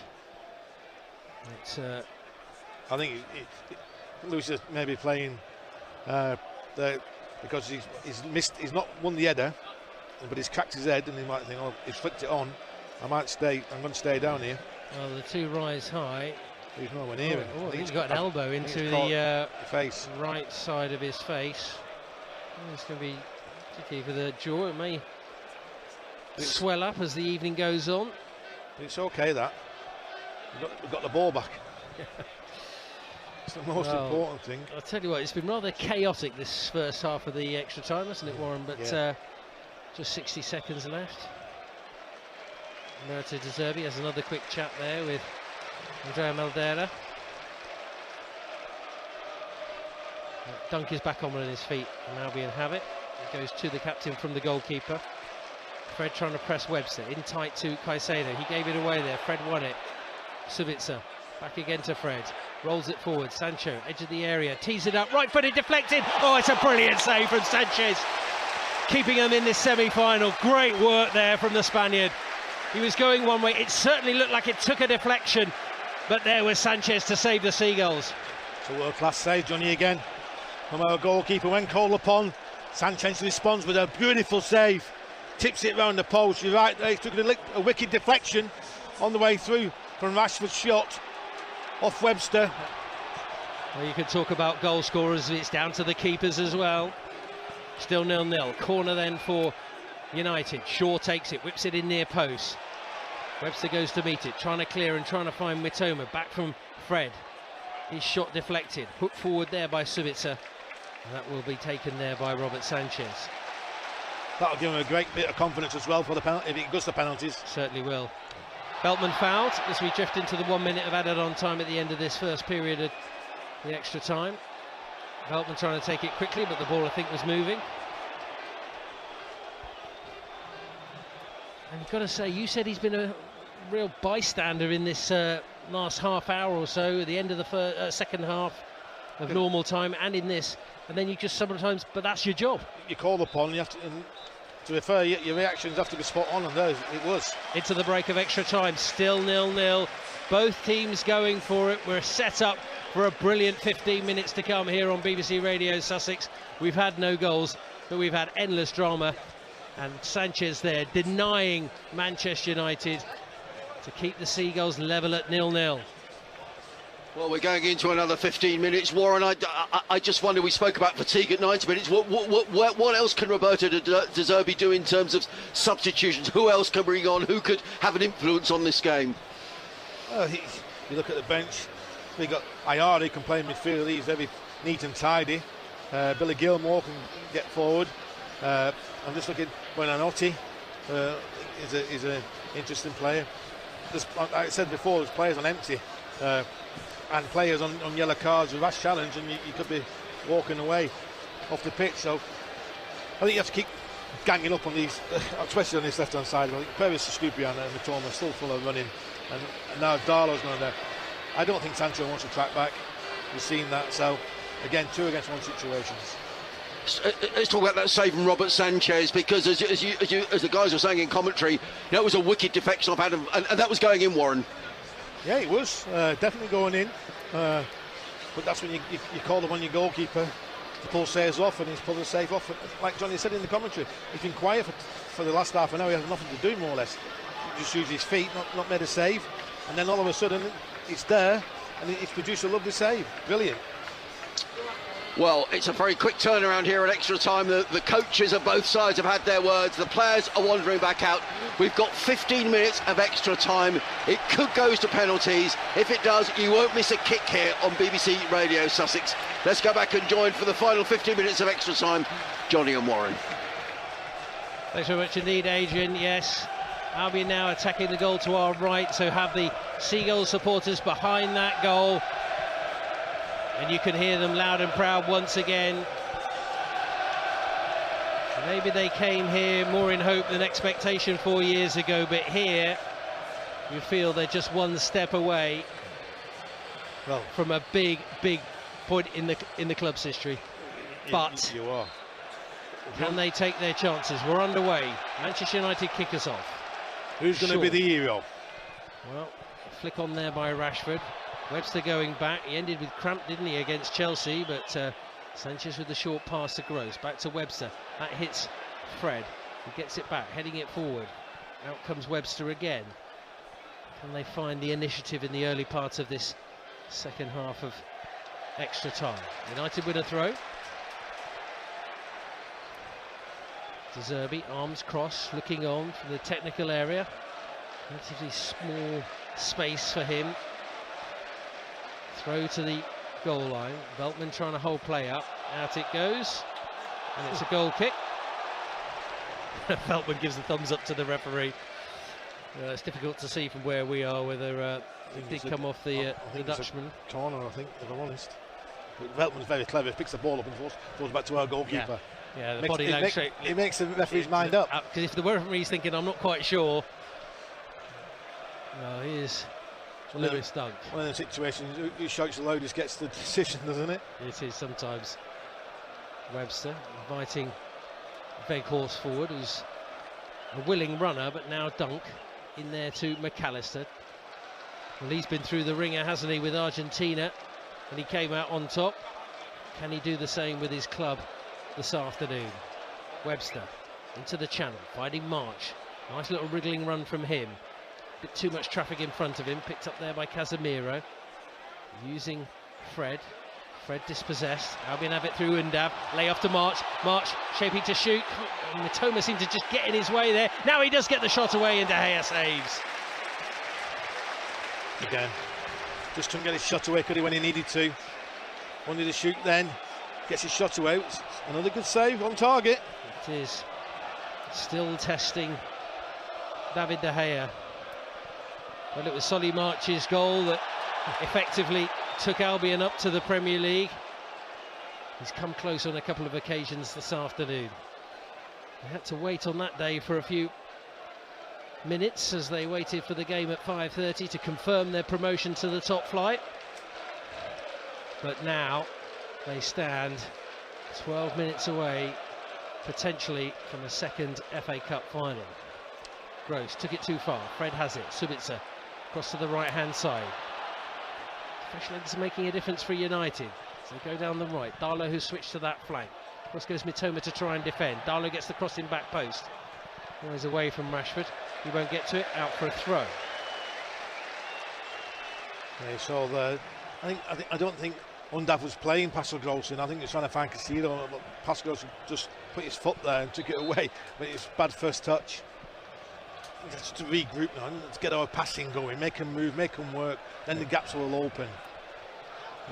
It's, I think Lewis is maybe playing because he's not won the header, but he's cracked his head, and he might think, oh, he's flicked it on. I'm going to stay down here. Well, the 2 rise high. He's nowhere near it. He's got an elbow into the face, right side of his face. It's going to be tricky for the jaw. It may swell up as the evening goes on. It's okay that we've got the ball back. It's the most important thing. I'll tell you what, it's been rather chaotic this first half of the extra time, hasn't it, Warren? But just 60 seconds left. Merita De Zerbi has another quick chat there with Andrea Maldera. Dunk is back on his feet, and Albion have it. It goes to the captain from the goalkeeper. Fred trying to press Webster, in tight to Caicedo. He gave it away there, Fred won it. Subica, back again to Fred. Rolls it forward, Sancho, edge of the area, tees it up, right-footed, deflected. Oh, it's a brilliant save from Sanchez. Keeping them in this semi-final. Great work there from the Spaniard. He was going one way. It certainly looked like it took a deflection, but there was Sanchez to save the Seagulls. It's a world-class save, Johnny, again, from our goalkeeper when called upon. Sanchez responds with a beautiful save. Tips it round the post. You're right, they took a wicked deflection on the way through from Rashford's shot off Webster. Well, you could talk about goal scorers. It's down to the keepers as well. Still 0-0. Corner then for United. Shaw takes it, whips it in near post. Webster goes to meet it, trying to clear and trying to find Mitoma. Back from Fred. His shot deflected. Hooked forward there by Subica. And that will be taken there by Robert Sanchez. That'll give him a great bit of confidence as well for the penalty, if he goes to penalties. Certainly will. Beltman fouled as we drift into the 1 minute of added on time at the end of this first period of the extra time. Beltman trying to take it quickly, but the ball I think was moving. And you've got to say, you said he's been a real bystander in this last half hour or so, at the end of the second half of normal time, and in this. And then you just sometimes, but that's your job. You call upon, you have to, and to refer, your reactions have to be spot on, and those it was. Into the break of extra time, still 0-0. Both teams going for it. We're set up for a brilliant 15 minutes to come here on BBC Radio Sussex. We've had no goals, but we've had endless drama. And Sanchez there denying Manchester United to keep the Seagulls level at 0-0. Well, we're going into another 15 minutes. Warren, I just wonder, we spoke about fatigue at 90 minutes. What else can Roberto De Zerbi do in terms of substitutions? Who else can bring on? Who could have an influence on this game? You look at the bench, we got Ayari can play in midfield. He's very neat and tidy. Billy Gilmore can get forward. I'm just looking, Buonanotte is an interesting player. Like I said before, there's players on empty. And players on yellow cards, a rash challenge, and you could be walking away off the pitch. So I think you have to keep ganging up on these, especially on this left-hand side. Perez, Stupian and Mitoma still full of running, and now Darlow's going there. I don't think Sancho wants to track back. We've seen that. So again, 2 against 1 situations. Let's talk about that save from Robert Sanchez, because as the guys were saying in commentary, it was a wicked deflection off Adam, and that was going in, Warren. Yeah, it was definitely going in, but that's when you call upon your goalkeeper to pull saves off, and he's pulled the save off. Like Johnny said in the commentary, he's been quiet for the last half an hour. He has nothing to do, more or less. He just used his feet, not made a save, and then all of a sudden it's there, and it's produced a lovely save. Brilliant. Well, it's a very quick turnaround here at extra time. The coaches of both sides have had their words. The players are wandering back out. We've got 15 minutes of extra time. It could go to penalties. If it does, you won't miss a kick here on BBC Radio Sussex. Let's go back and join for the final 15 minutes of extra time, Johnny and Warren. Thanks very much indeed, Adrian. Yes, Albion now attacking the goal to our right, so have the Seagull supporters behind that goal. And you can hear them loud and proud once again. Maybe they came here more in hope than expectation 4 years ago, but here you feel they're just one step away from a big point in the club's history. But you are. Can they take their chances? We're underway. Manchester United kick us off. Who's going to be the hero? Well, flick on there by Rashford. Webster going back. He ended with cramp, didn't he, against Chelsea? But Sanchez with the short pass to Gross. Back to Webster. That hits Fred. He gets it back, heading it forward. Out comes Webster again. Can they find the initiative in the early part of this second half of extra time? United win a throw. De Zerbi, arms crossed, looking on from the technical area. Relatively small space for him. Throw to the goal line. Veltman trying to hold play up. Out it goes. And it's a goal kick. Veltman gives the thumbs up to the referee. It's difficult to see from where we are whether it did come off the Dutchman. Corner, I think, if I'm honest. Veltman's very clever. He picks the ball up and throws back to our goalkeeper. Yeah, the body language. It makes the referee's mind up. Because if the referee's thinking, I'm not quite sure. Well, here's Lewis Dunk. One of the situations, who shouts the loudest gets the decision, doesn't it? It is sometimes. Webster inviting Veghorst forward, who's a willing runner, but now Dunk in there to McAllister. Well, he's been through the ringer, hasn't he, with Argentina, and he came out on top. Can he do the same with his club this afternoon? Webster into the channel, finding March. Nice little wriggling run from him. Bit too much traffic in front of him, picked up there by Casemiro. Using Fred. Fred dispossessed. Albion have it through Undav. Lay off to March. March shaping to shoot. Mitoma seemed to just get in his way there. Now he does get the shot away and De Gea saves. Again, just couldn't get his shot away, could he, when he needed to. Wanted to shoot then. Gets his shot away. It's another good save on target. It is. Still testing David De Gea. Well, it was Solly March's goal that effectively took Albion up to the Premier League. He's come close on a couple of occasions this afternoon. They had to wait on that day for a few minutes as they waited for the game at 5:30 to confirm their promotion to the top flight. But now they stand 12 minutes away, potentially, from a second FA Cup final. Gross took it too far. Fred has it. Subica across to the right-hand side. Fresh legs making a difference for United. So they go down the right. Darlow, who switched to that flank. Across goes Mitoma to try and defend. Darlow gets the cross in back post. Well, he's away from Rashford. He won't get to it. Out for a throw. Yeah, so I don't think Undav was playing Pascal Gross. I think he was trying to find Castillo, but Pascal Gross just put his foot there and took it away. But it's bad first touch. Just to regroup now, let's get our passing going, make them move, make them work, then the gaps will open.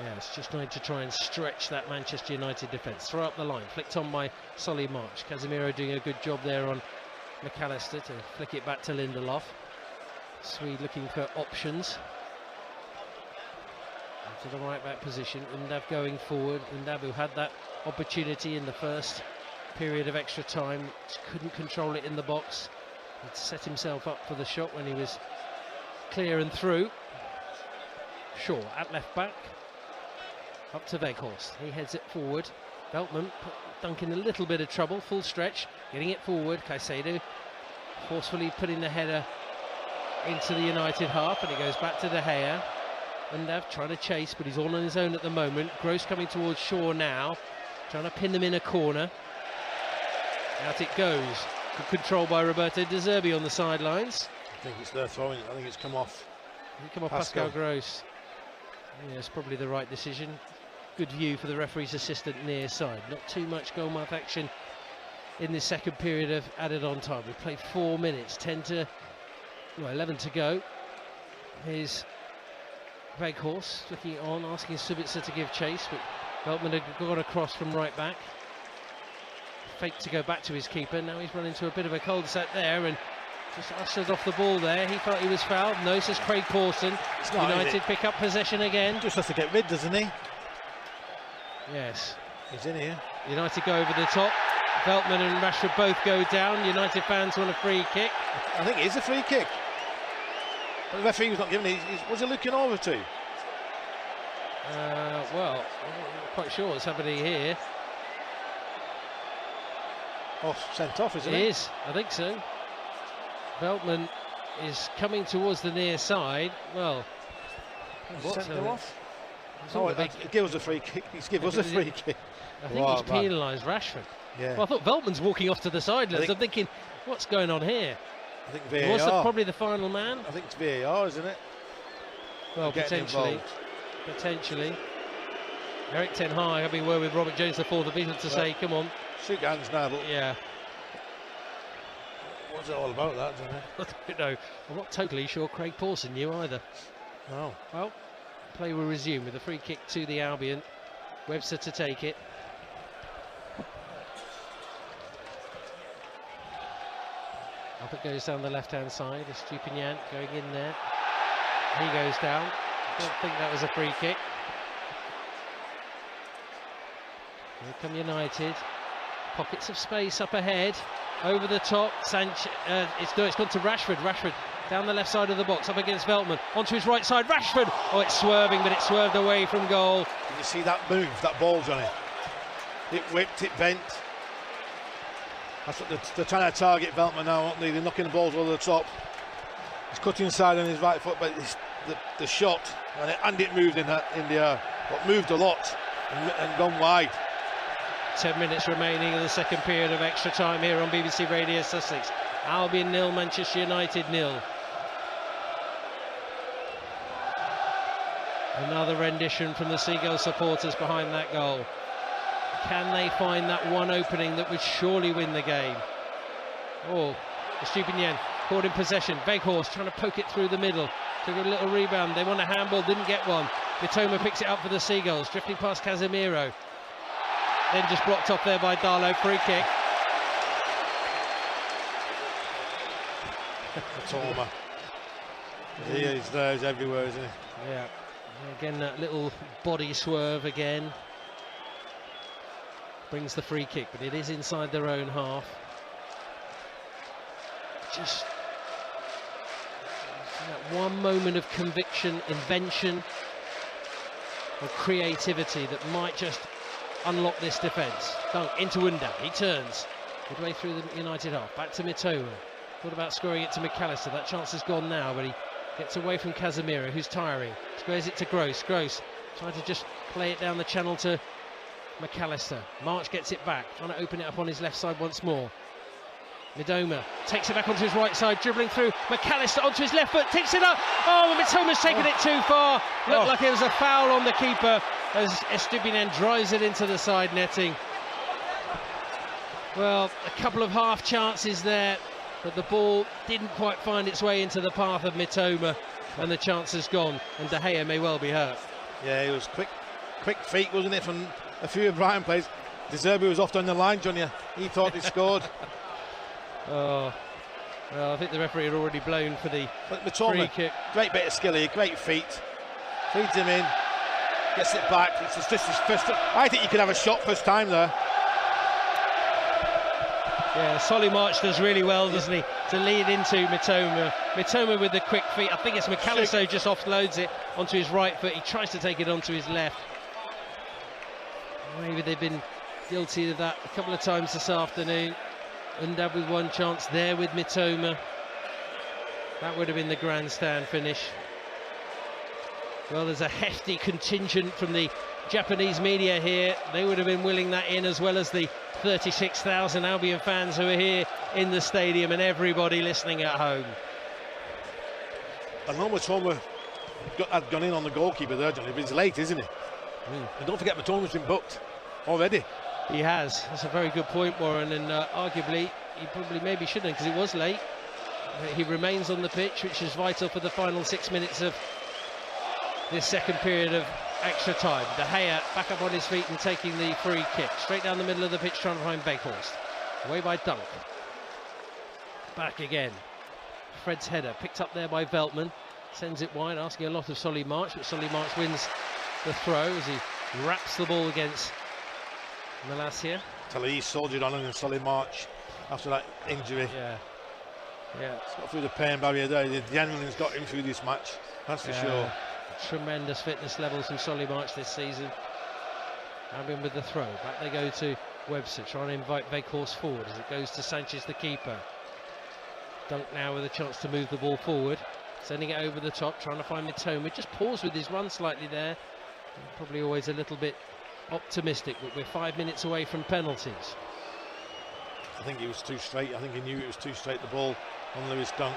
Yeah, it's just going to try and stretch that Manchester United defence. Throw up the line, flicked on by Solly March. Casemiro doing a good job there on McAllister to flick it back to Lindelof. Swede looking for options. Into the right back position, Undav going forward. Undav, who had that opportunity in the first period of extra time, couldn't control it in the box. He'd set himself up for the shot when he was clear and through. Shaw at left back. Up to Veghorst. He heads it forward. Veltman put Dunk in a little bit of trouble. Full stretch. Getting it forward. Caicedo forcefully putting the header into the United half. And it goes back to De Gea. Undav trying to chase, but he's all on his own at the moment. Gross coming towards Shaw now. Trying to pin them in a corner. Out it goes. Good control by Roberto De Zerbi on the sidelines. I think it's their throwing. I think it's come off. Come off Pascal Gross. Yeah, it's probably the right decision. Good view for the referee's assistant near side. Not too much goal-mouth action in this second period of added on time. We've played 4 minutes, 11 to go. Here's Veghorst looking on, asking Subica to give chase, but Veltman had got across from right back. Fake to go back to his keeper. Now he's run into a bit of a cul-de-sac there and just ushered off the ball there. He felt he was fouled. No, says Craig Pawson. United pick up possession again. Just has to get rid, doesn't he? Yes. He's in here. United go over the top. Veltman and Rashford both go down. United fans want a free kick. I think it is a free kick. But the referee was not giving it. Was he looking over to? Well, I'm not quite sure what's happening here. Oh, sent off, isn't it? It is, I think so. Veltman is coming towards the near side. Well, sent them off? Oh, give us a free kick. He's give us a free kick. I think he's penalised Rashford. Yeah. Well, I thought Veltman's walking off to the sidelines. I'm thinking, what's going on here? I think VAR. Was probably the final man? I think it's VAR, isn't it? Well, potentially. Eric Ten Hag having a word with Robert Jones, the fourth division, to say, come on. Shook hands now, but yeah. What's it all about, that, don't it? I don't know. I'm not totally sure Craig Pawson knew either. No. Well, play will resume with a free kick to the Albion. Webster to take it. Up it goes down the left-hand side. Estupinian going in there. He goes down. Don't think that was a free kick. Here come United. Pockets of space up ahead, over the top. It's gone to Rashford. Rashford down the left side of the box, up against Veltman, onto his right side. Rashford. Oh, it's swerving, but it swerved away from goal. Did you see that move? That ball, Johnny? It whipped, it bent. That's what they're trying to target Veltman now, aren't they? They're knocking the balls over the top. He's cutting inside on his right foot, but the shot and it moved in the air, but moved a lot and gone wide. 10 minutes remaining of the second period of extra time here on BBC Radio Sussex. Albion 0, Manchester United 0. Another rendition from the Seagull supporters behind that goal. Can they find that one opening that would surely win the game? Oh, Estupinian caught in possession. Weghorst trying to poke it through the middle. Took a little rebound. They want a handball, didn't get one. Mitoma picks it up for the Seagulls, drifting past Casemiro. Then just blocked off there by Darlow. Free kick. Mitoma. He's there, he's everywhere, isn't he? Yeah. Again, that little body swerve again. Brings the free kick, but it is inside their own half. Just that one moment of conviction, invention, or creativity that might just unlock this defence. Dunk into Unda, he turns midway through the United half, back to Mitoma. Thought about scoring it to McAllister, that chance is gone now, but he gets away from Casemiro, who's tiring. Squares it to Gross. Gross trying to just play it down the channel to McAllister. March gets it back, trying to open it up on his left side once more. Midoma takes it back onto his right side, dribbling through. McAllister onto his left foot, takes it up. Oh, Mitoma's taken it too far. Looked like it was a foul on the keeper as Estupinian drives it into the side netting. Well, a couple of half chances there, but the ball didn't quite find its way into the path of Mitoma, and the chance has gone, and De Gea may well be hurt. Yeah, it was quick feet, wasn't it, from a few of Brighton players. De Zerbi was off down the line, Johnny. He thought he scored. Oh, well, I think the referee had already blown for the free kick. Great bit of skill here, great feet. Feeds him in, gets it back. It's just his first. I think you could have a shot first time there. Yeah, Solly March does really well, doesn't he, to lead into Mitoma. Mitoma with the quick feet. I think it's McAllister who just offloads it onto his right foot. He tries to take it onto his left. Maybe they've been guilty of that a couple of times this afternoon. Undab with one chance there with Mitoma. That would have been the grandstand finish. Well, there's a hefty contingent from the Japanese media here. They would have been willing that in, as well as the 36,000 Albion fans who are here in the stadium and everybody listening at home. I know Mitoma had gone in on the goalkeeper there, Johnny, but he's late, isn't he? And don't forget, Mitoma's been booked already. He has. That's a very good point, Warren, and arguably he probably maybe shouldn't, because it was late. He remains on the pitch, which is vital for the final 6 minutes of this second period of extra time. De Gea back up on his feet and taking the free kick. Straight down the middle of the pitch, trying to find Weghorst. Away by Dunk. Back again. Fred's header, picked up there by Veltman. Sends it wide, asking a lot of Solly March, but Solly March wins the throw as he wraps the ball against Malacia. He soldiered on in Solly March after that injury. Yeah. He's got through the pain barrier there. The adrenaline's got him through this match, that's for sure. Tremendous fitness levels from Solly March this season. Albion with the throw. Back they go to Webster, trying to invite Weghorst forward as it goes to Sanchez, the keeper. Dunk now with a chance to move the ball forward. Sending it over the top, trying to find Mitoma. Just paused with his run slightly there. Probably always a little bit optimistic, but we're 5 minutes away from penalties. I think he was too straight. I think he knew it was too straight, the ball on Lewis Dunk.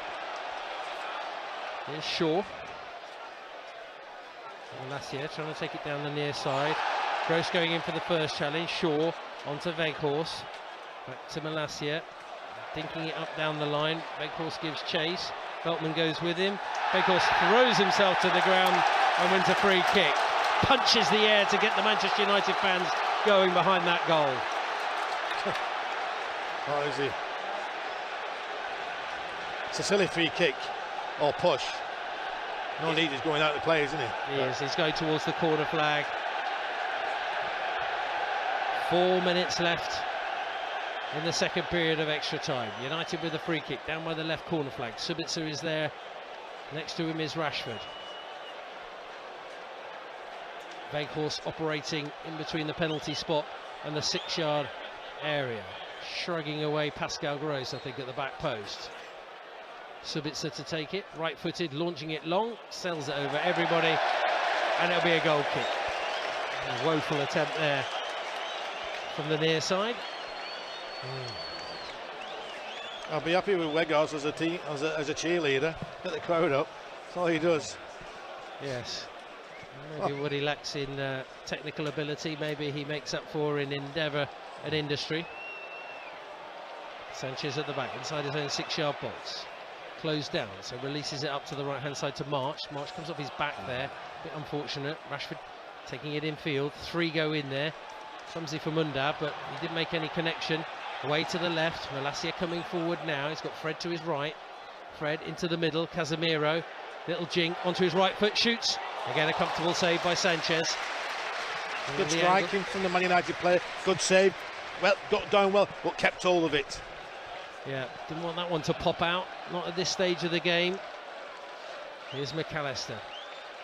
Here's Shaw. Malacia trying to take it down the near side. Gross going in for the first challenge. Shaw onto Weghorst. Back to Malacia. Dinking it up down the line. Weghorst gives chase. Veltman goes with him. Weghorst throws himself to the ground and wins a free kick. Punches the air to get the Manchester United fans going behind that goal. Oh, is he? It's a silly free kick or push. No need, he's going out to play, isn't he? He is. He's going towards the corner flag. 4 minutes left in the second period of extra time. United with a free kick down by the left corner flag. Subica is there. Next to him is Rashford. Weghorst operating in between the penalty spot and the 6-yard area. Shrugging away Pascal Gross, I think, at the back post. Subica to take it, right-footed, launching it long, sells it over everybody, and it'll be a goal kick. A woeful attempt there from the near side. I'll be happy with Weghorst as a cheerleader. Get the crowd up. That's all he does. Yes. Maybe what he lacks in technical ability, maybe he makes up for in endeavour and industry. Sanchez at the back, inside his own 6-yard box. Closed down, so releases it up to the right-hand side to March. March comes off his back there. Bit unfortunate. Rashford taking it in field. 3 go in there. Clumsy for Munda, but he didn't make any connection. Away to the left. Malacia coming forward now. He's got Fred to his right. Fred into the middle. Casemiro. Little jink onto his right foot. Shoots. Again, a comfortable save by Sanchez. Good striking from the Man United player. Good save. Well, got down well, but kept all of it. Yeah, didn't want that one to pop out. Not at this stage of the game. Here's McAllister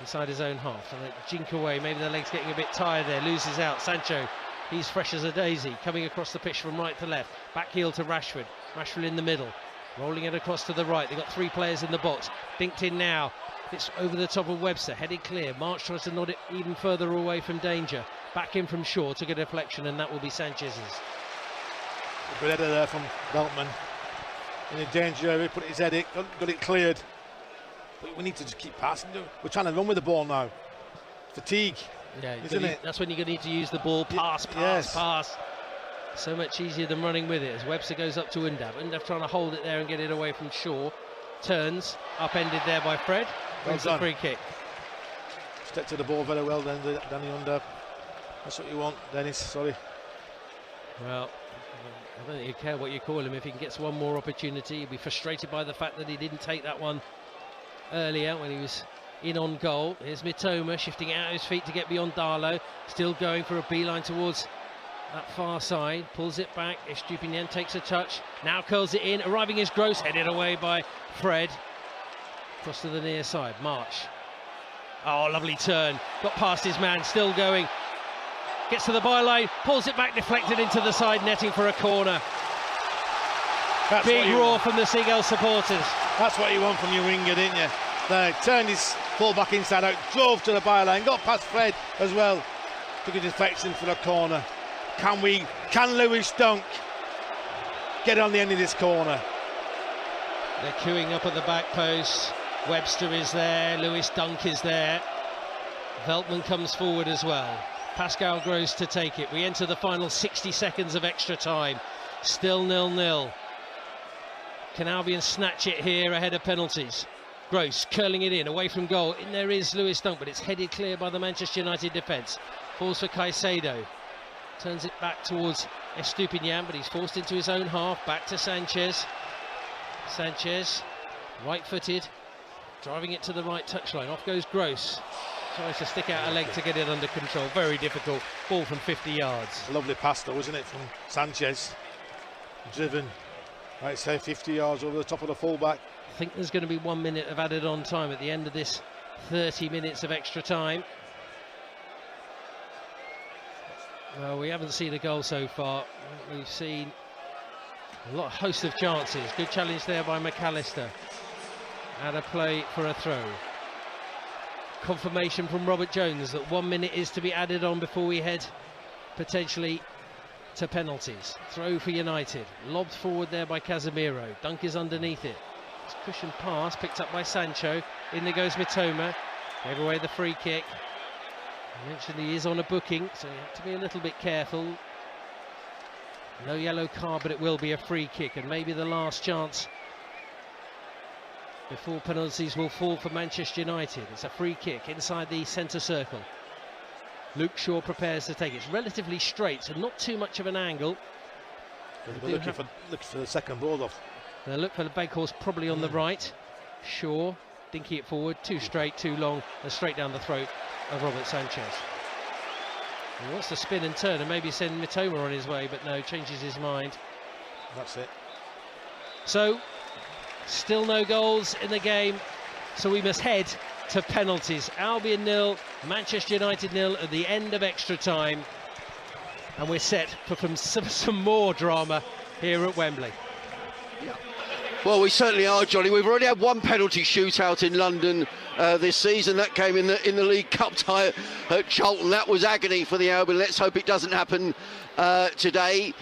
inside his own half. And jink away. Maybe the leg's getting a bit tired there. Loses out. Sancho. He's fresh as a daisy, coming across the pitch from right to left. Back heel to Rashford. Rashford in the middle, rolling it across to the right. They've got 3 players in the box. Dinked in now. It's over the top of Webster, headed clear. March tries to nod it even further away from danger. Back in from Shaw, took a deflection, and that will be Sanchez's. A good header there from Veltman. In the danger area, put his head in, got it cleared. But we need to just keep passing. We're trying to run with the ball now. Fatigue. Yeah, isn't it? That's when you're going to need to use the ball. Pass. So much easier than running with it as Webster goes up to Undav. Undav trying to hold it there and get it away from Shaw. Turns, upended there by Fred. Wins the free kick. Stepped to the ball very well then, Danny Undav. That's what you want, Dennis, sorry. Well, I don't think you care what you call him. If he gets one more opportunity, he'll be frustrated by the fact that he didn't take that one earlier when he was in on goal. Here's Mitoma shifting out his feet to get beyond Darlow. Still going for a beeline towards that far side. Pulls it back. Estupinian takes a touch. Now curls it in. Arriving is Gross. Headed away by Fred. Across to the near side. March. Oh, lovely turn. Got past his man. Still going. Gets to the byline. Pulls it back. Deflected into the side netting for a corner. That's big roar from the Seagull supporters. That's what you want from your winger, didn't you? There, turned his full back inside out, drove to the byline, got past Fred as well. Took a deflection for a corner. Can Lewis Dunk get on the end of this corner? They're queuing up at the back post. Webster is there, Lewis Dunk is there. Veltman comes forward as well. Pascal Gross to take it. We enter the final 60 seconds of extra time. Still 0-0. Can Albion snatch it here ahead of penalties? Gross curling it in, away from goal. In there is Lewis Dunk, but it's headed clear by the Manchester United defence. Falls for Caicedo. Turns it back towards Estupinian, but he's forced into his own half. Back to Sanchez. Sanchez, right-footed, driving it to the right touchline. Off goes Gross. Tries to stick out a leg to get it under control. Very difficult. Ball from 50 yards. Lovely pass though, isn't it, from Sanchez? Driven, I'd say 50 yards over the top of the fullback. I think there's going to be 1 minute of added on time at the end of this 30 minutes of extra time. Well, we haven't seen a goal so far. We've seen a host of chances. Good challenge there by McAllister. And a play for a throw. Confirmation from Robert Jones that 1 minute is to be added on before we head potentially to penalties. Throw for United. Lobbed forward there by Casemiro. Dunk is underneath it. It's cushioned pass picked up by Sancho. In there goes Mitoma. Gave away the free kick. I mentioned he is on a booking, so you have to be a little bit careful. No yellow card, but it will be a free kick, and maybe the last chance before penalties will fall for Manchester United. It's a free kick inside the centre circle. Luke Shaw prepares to take it. It's relatively straight, so not too much of an angle. Looking for the second ball off. They'll look for the Weghorst probably on the right. Shaw, dinky it forward, too straight, too long, and straight down the throat of Robert Sanchez. He wants to spin and turn and maybe send Mitoma on his way, but no, changes his mind. That's it. So, still no goals in the game, so we must head to penalties. Albion 0, Manchester United 0 at the end of extra time. And we're set for some more drama here at Wembley. Well, we certainly are, Johnny. We've already had one penalty shootout in London this season. That came in the League Cup tie at Charlton. That was agony for the Albion. Let's hope it doesn't happen today.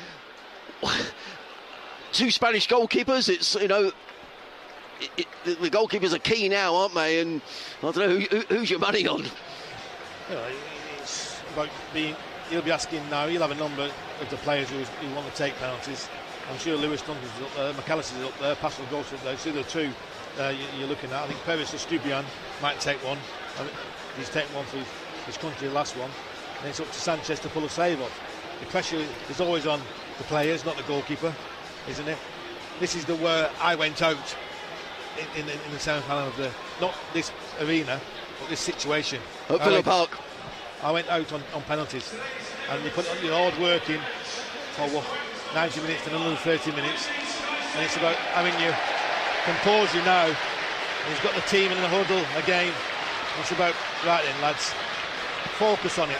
Two Spanish goalkeepers. It's, you know, the goalkeepers are key now, aren't they? And I don't know who's your money on. You know, it's about being. He'll be asking now. He'll have a number of the players who want to take penalties. I'm sure Lewis Duncan's up there, McAllister's up there, Pascal Gross up there. So the two you're looking at. I think Pervis Estupiñán might take one. He's taken one for his country, the last one. And it's up to Sanchez to pull a save off. The pressure is always on the players, not the goalkeeper, isn't it? This is where I went out in the semi-final of the, not this arena, but this situation. At Villa Park. I went out on penalties, and you put your hard work in for 90 minutes and another 30 minutes, and it's about having you composure now. He's got the team in the huddle again. It's about, right then lads, focus on it.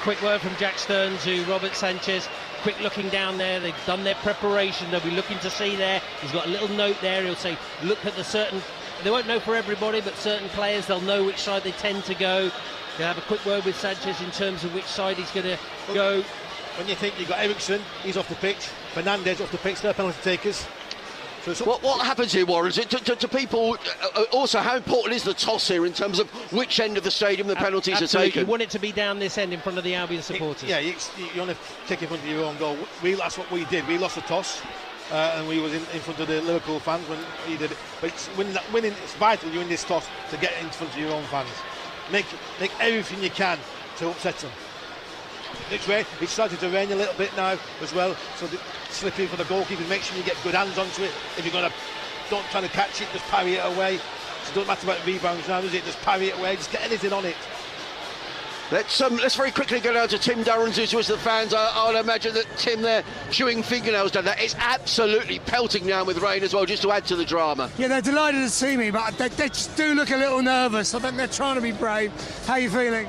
Quick word from Jack Stern to Robert Sanchez. Quick looking down there, they've done their preparation, they'll be looking to see there. He's got a little note there, he'll say, look at the certain, they won't know for everybody, but certain players, they'll know which side they tend to go. He'll have a quick word with Sanchez in terms of which side he's going to go. When you think you've got Eriksson, he's off the pitch, Fernandez off the pitch, they're penalty takers. So what happens here, Warren? To people, also, how important is the toss here in terms of which end of the stadium the penalties are taken? You want it to be down this end in front of the Albion supporters. You want to take in front of your own goal. That's what we did. We lost the toss, and we was in front of the Liverpool fans when he did it. But winning, it's vital you win this toss to get in front of your own fans. Make everything you can to upset them. It's started to rain a little bit now as well, so slippery for the goalkeeper. Make sure you get good hands onto it. If you're going to, don't try to catch it, just parry it away. So it doesn't matter about rebounds now, does it? Just parry it away, just get anything on it. Let's very quickly go down to Tim Durrans, who's with the fans. I would imagine that Tim there chewing fingernails down there. It's absolutely pelting down with rain as well, just to add to the drama. Yeah, they're delighted to see me, but they just do look a little nervous. I think they're trying to be brave. How are you feeling?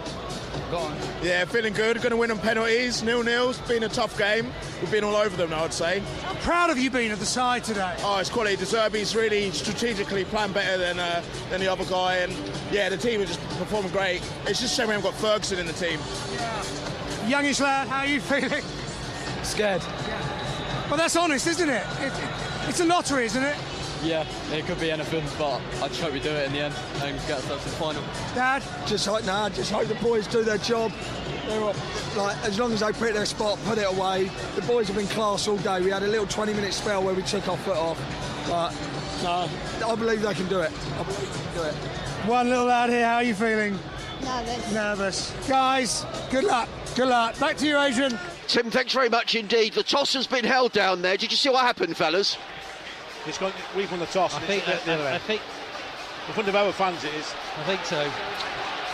Yeah, feeling good. Going to win on penalties. 0-0. It's been a tough game. We've been all over them now, I'd say. How proud have you been of the side today? Oh, it's quality. De Zerbi's really strategically planned better than the other guy, and yeah, the team has just performed great. It's just a shame we haven't got Ferguson in the team. Yeah. Youngish lad, how are you feeling? Scared. Well, that's honest, isn't it? It's a lottery, isn't it? Yeah, it could be anything, but I just hope we do it in the end and get ourselves to the final. Dad? Just hope the boys do their job. As long as they pick their spot, put it away. The boys have been class all day. We had a little 20-minute spell where we took our foot off, but no, I believe they can do it. One little lad here, how are you feeling? Nervous. Guys, good luck. Good luck. Back to you, Adrian. Tim, thanks very much indeed. The toss has been held down there. Did you see what happened, fellas? We've won the toss. I think in front of our fans it is. I think so.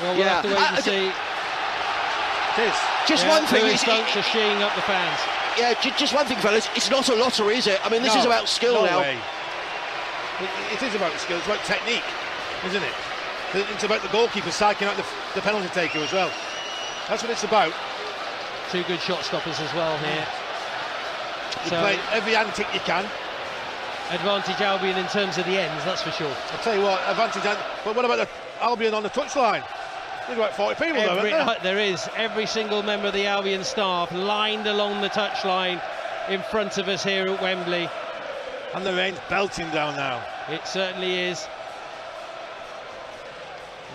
Well, we'll have to wait and see. It is. Just one thing. Lewis Dunks are sheeing up the fans. Yeah, just one thing, fellas. It's not a lottery, is it? I mean, this is about skill now. Way. It is about skill. It's about technique, isn't it? It's about the goalkeeper psyching out the penalty taker as well. That's what it's about. Two good shot stoppers as well here. You play every antic you can. Advantage Albion in terms of the ends, that's for sure. I'll tell you what, but what about the Albion on the touchline? There's about 40 people there, isn't there? There is. Every single member of the Albion staff lined along the touchline in front of us here at Wembley. And the rain's belting down now. It certainly is.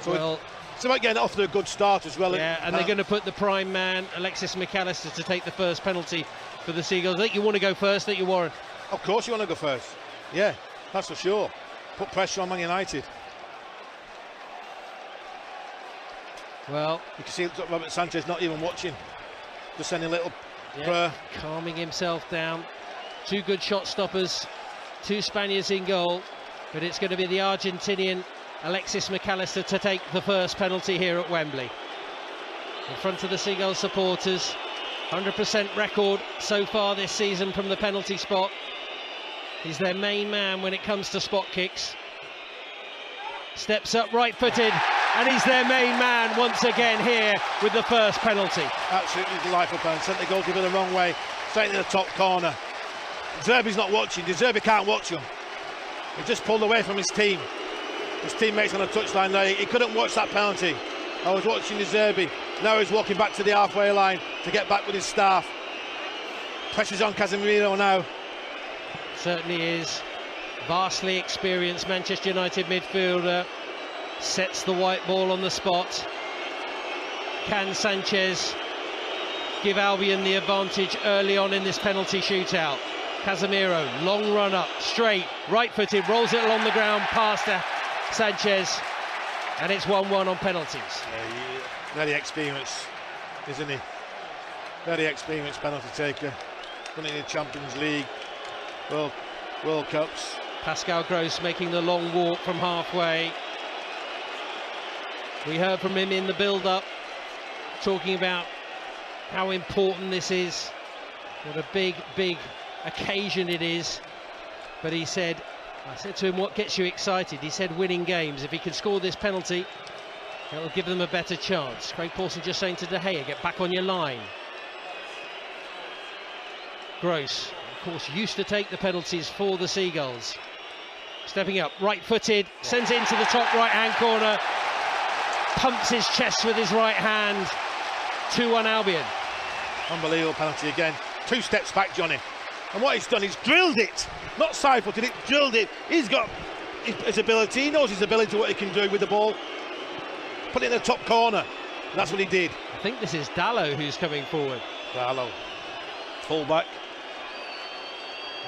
So it's about getting off to a good start as well. Yeah, and they're going to put the prime man, Alexis McAllister, to take the first penalty for the Seagulls. I think you want to go first, don't you, Warren? Of course you want to go first. Yeah, that's for sure. Put pressure on Man United. Well, you can see Robert Sanchez not even watching, just sending a little prayer. Calming himself down. Two good shot stoppers, two Spaniards in goal, but it's going to be the Argentinian Alexis McAllister to take the first penalty here at Wembley. In front of the Seagulls supporters, 100% record so far this season from the penalty spot. He's their main man when it comes to spot kicks. Steps up right-footed, and he's their main man once again here with the first penalty. Absolutely delightful penalty. Sent the goalkeeper the wrong way, straight in the top corner. Zerbi's not watching. Zerbi can't watch him. He just pulled away from his team. His teammates on the touchline there. He couldn't watch that penalty. I was watching Zerbi. Now he's walking back to the halfway line to get back with his staff. Pressure's on Casemiro now. Certainly is. Vastly experienced Manchester United midfielder. Sets the white ball on the spot. Can Sanchez give Albion the advantage early on in this penalty shootout? Casemiro, long run up, straight, right-footed, rolls it along the ground, past to Sanchez, and it's 1-1 on penalties. Very experienced, isn't he? Very experienced penalty taker. Done it in the Champions League, World Cups. Pascal Gross making the long walk from halfway. We heard from him in the build-up, talking about how important this is, what a big occasion it is. But he said, I said to him, what gets you excited? He said, winning games. If he can score this penalty, it'll give them a better chance. Craig Pawson just saying to De Gea, get back on your line. Gross, of course, used to take the penalties for the Seagulls. Stepping up, right-footed, sends it into the top right-hand corner, pumps his chest with his right hand. 2-1 Albion. Unbelievable penalty again. 2 steps back, Johnny. And what he's done, he's drilled it. Not side-footed it, drilled it. He's got his ability, he knows his ability, what he can do with the ball. Put it in the top corner. And that's what he did. I think this is Dallo who's coming forward. Dallo, full-back.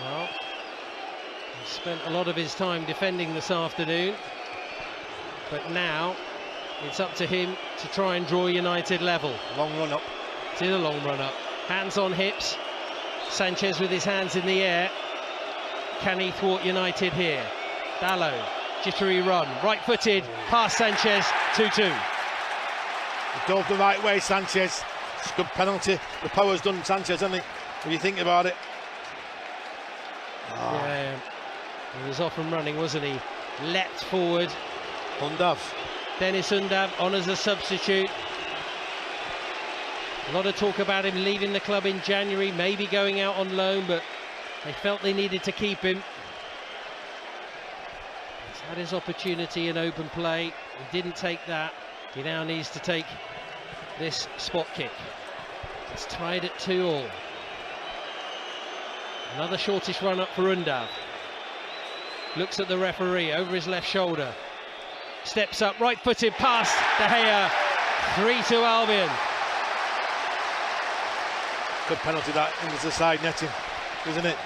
Well, he spent a lot of his time defending this afternoon, but now it's up to him to try and draw United level. Long run up. It's in a long run up. Hands on hips. Sanchez with his hands in the air. Can he thwart United here? Dallo, jittery run, right-footed, past Sanchez, 2-2. He dove the right way, Sanchez. It's a good penalty. The power's done Sanchez, hasn't it? When you think about it. Yeah, he was off and running, wasn't he? Leapt forward. Undav. Dennis Undav on as a substitute. A lot of talk about him leaving the club in January, maybe going out on loan, but they felt they needed to keep him. He's had his opportunity in open play. He didn't take that. He now needs to take this spot kick. It's tied at 2-2. Another shortish run up for Undav. Looks at the referee over his left shoulder. Steps up, right-footed, past De Gea. 3-2 Albion. Good penalty that into the side netting, isn't it?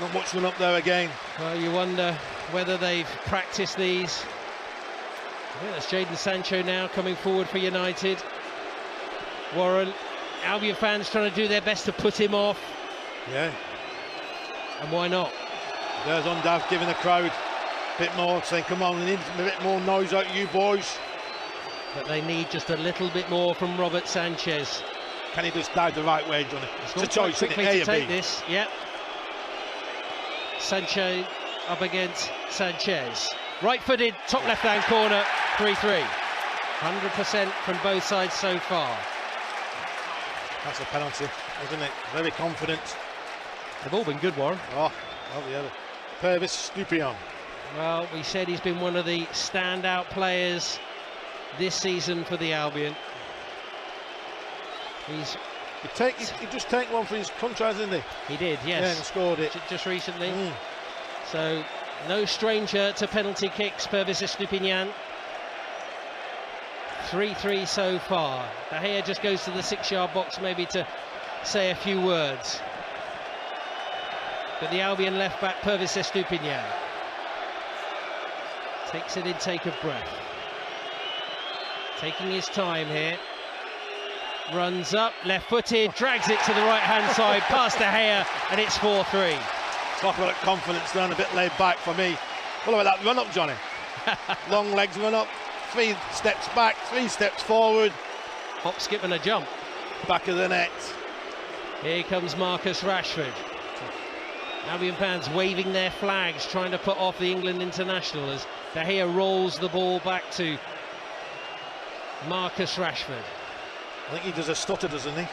Not much run up there again. Well, you wonder whether they've practiced these. I think that's Jadon Sancho now coming forward for United. Warren, Albion fans trying to do their best to put him off. Yeah. And why not? There's Undav giving the crowd a bit more, saying, come on, we need a bit more noise out you boys. But they need just a little bit more from Robert Sanchez. Can he just dive the right way, Johnny? It's a choice, quickly isn't it? to take this, yep. Sancho up against Sanchez. Right-footed, top left-hand corner, 3-3. 100% from both sides so far. That's a penalty, isn't it? Very confident. They've all been good, Warren. Oh the other. Pervis Stupion. Well, we said he's been one of the standout players this season for the Albion. He just take one for his country, hasn't he? He did, yes. Yeah, and scored it. Just recently. So, no stranger to penalty kicks, Pervis Estupiñán. 3-3 so far. De Gea just goes to the 6-yard box maybe to say a few words. But the Albion left back, Pervis Estupiñán, takes an intake of breath. Taking his time here. Runs up, left-footed, drags it to the right-hand side, past De Gea, and it's 4-3. Talk about confidence down, a bit laid back for me. What about that run-up, Johnny? Long legs run-up, 3 steps back, 3 steps forward. Hop, skip and a jump. Back of the net. Here comes Marcus Rashford. Albion fans waving their flags, trying to put off the England international as De Gea rolls the ball back to Marcus Rashford. I think he does a stutter, doesn't he?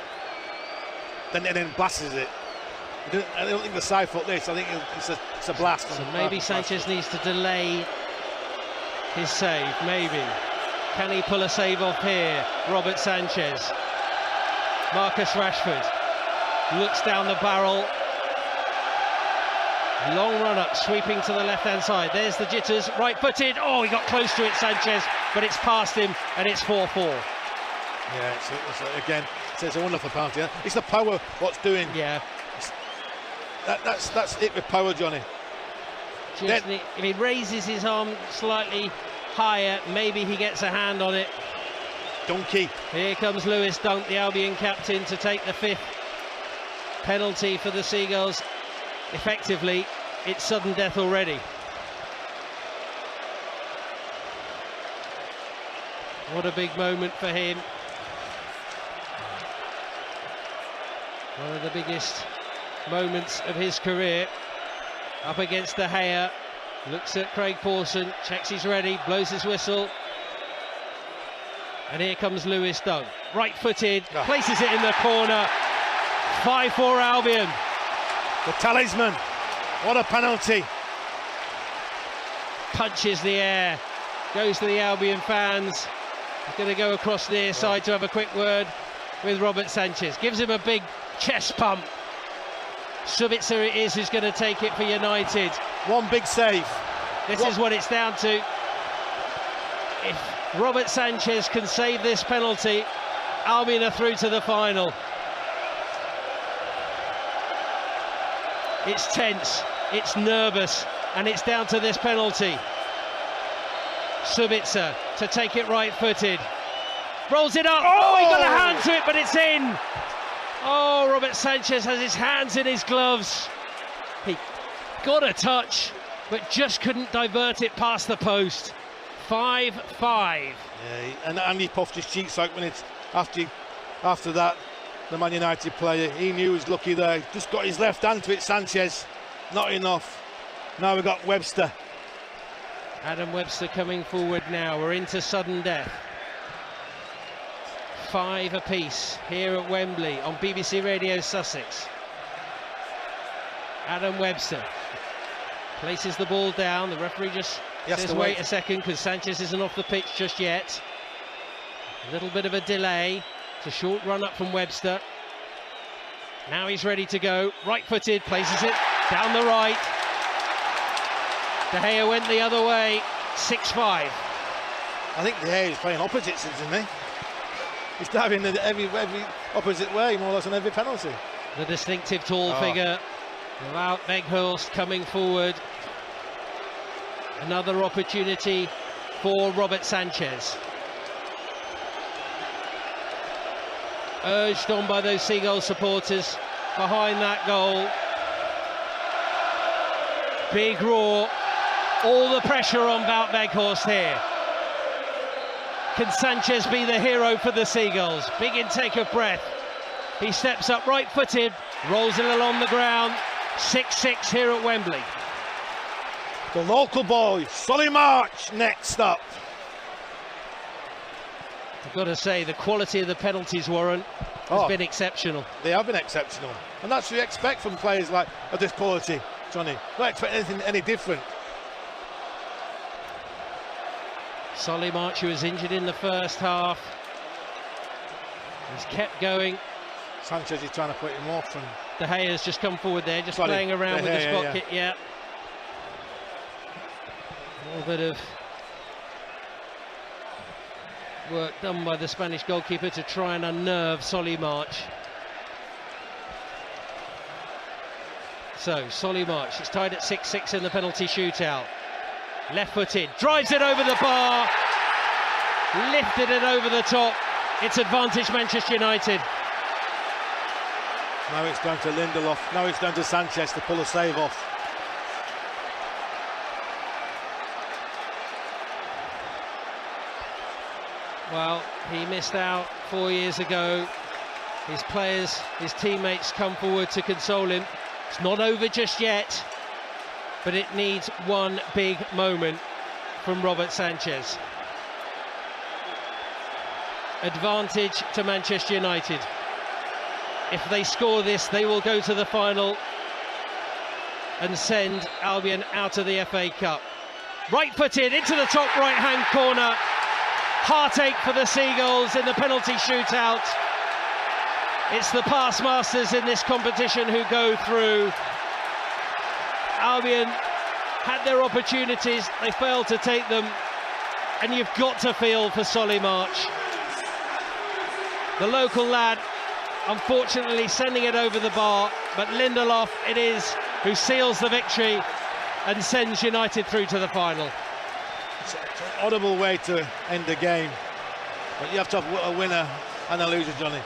Then blasts it. I don't think the side foot this. I think it's a blast. So maybe Sanchez needs to delay his save. Maybe. Can he pull a save off here? Robert Sanchez. Marcus Rashford looks down the barrel. Long run up, sweeping to the left-hand side. There's the jitters, right-footed. Oh, he got close to it, Sanchez, but it's past him, and it's 4-4. Yeah, again, it's a wonderful penalty. Huh? It's the power what's doing. Yeah. That's it with power, Johnny. If he raises his arm slightly higher, maybe he gets a hand on it. Donkey. Here comes Lewis Dunk, the Albion captain, to take the 5th penalty for the Seagulls. Effectively, it's sudden death already. What a big moment for him. One of the biggest moments of his career. Up against De Gea, looks at Craig Pawson, checks he's ready, blows his whistle. And here comes Lewis Dunk, right-footed, places it in the corner. 5-4 Albion. The talisman, what a penalty. Punches the air, goes to the Albion fans. He's going to go across near side to have a quick word with Robert Sanchez. Gives him a big chest pump. Subica it is who's going to take it for United. One big save. This is what it's down to. If Robert Sanchez can save this penalty, Albion are through to the final. It's tense, it's nervous, and it's down to this penalty. Subica to take it right-footed. Rolls it up. Oh, he got a hand to it, but it's in. Oh, Robert Sanchez has his hands in his gloves. He got a touch, but just couldn't divert it past the post. 5-5. Yeah, and he puffed his cheeks out when it's after that. The Man United player, he knew he was lucky there. Just got his left hand to it, Sanchez. Not enough. Now we've got Webster. Adam Webster coming forward now. We're into sudden death. 5 apiece here at Wembley on BBC Radio Sussex. Adam Webster places the ball down. The referee just says wait a second because Sanchez isn't off the pitch just yet. A little bit of a delay. It's a short run up from Webster. Now he's ready to go. Right-footed, places it down the right. De Gea went the other way. 6-5. I think De Gea is playing opposites, isn't he? He's diving every opposite way, more or less on every penalty. The distinctive tall figure of Wout Weghorst coming forward. Another opportunity for Robert Sanchez. Urged on by those Seagull supporters behind that goal. Big roar. All the pressure on Wout Weghorst here. Can Sanchez be the hero for the Seagulls? Big intake of breath. He steps up right-footed, rolls it along the ground. 6-6 here at Wembley. The local boy, Solly March, next up. I've got to say, the quality of the penalties, Warren, has been exceptional. They have been exceptional. And that's what you expect from players like of this quality, Johnny. Don't expect anything any different. Solly March, who was injured in the first half. He's kept going. Sanchez is trying to put him off. And De Gea's just come forward there, just playing around with the spot kick, A little bit of work done by the Spanish goalkeeper to try and unnerve Solly March. So, Solly March, it's tied at 6-6 in the penalty shootout. Left-footed, drives it over the bar, lifted it over the top. It's advantage Manchester United. Now it's down to Lindelof, now it's down to Sanchez to pull a save off. Well, he missed out 4 years ago. His players, his teammates come forward to console him. It's not over just yet, but it needs one big moment from Robert Sanchez. Advantage to Manchester United. If they score this, they will go to the final and send Albion out of the FA Cup. Right-footed into the top right-hand corner. Heartache for the Seagulls in the penalty shootout. It's the past masters in this competition who go through. Albion had their opportunities, they failed to take them, and you've got to feel for Solly March. The local lad, unfortunately, sending it over the bar, but Lindelof it is who seals the victory and sends United through to the final. It's an audible way to end the game, but you have to have a winner and a loser, Johnny.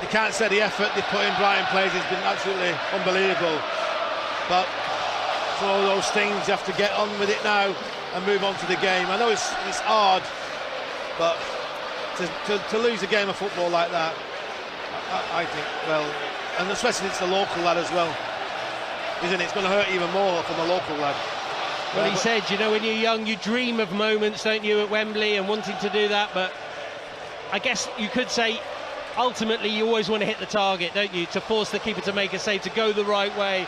You can't say the effort they put in Brighton players has been absolutely unbelievable, but it's one of those things you have to get on with it now and move on to the game. I know it's hard, but to lose a game of football like that, I think, well, and especially it's the local lad as well, isn't it? It's going to hurt even more from the local lad. Well, he said, you know, when you're young, you dream of moments, don't you, at Wembley, and wanting to do that, but I guess you could say, ultimately, you always want to hit the target, don't you, to force the keeper to make a save, to go the right way.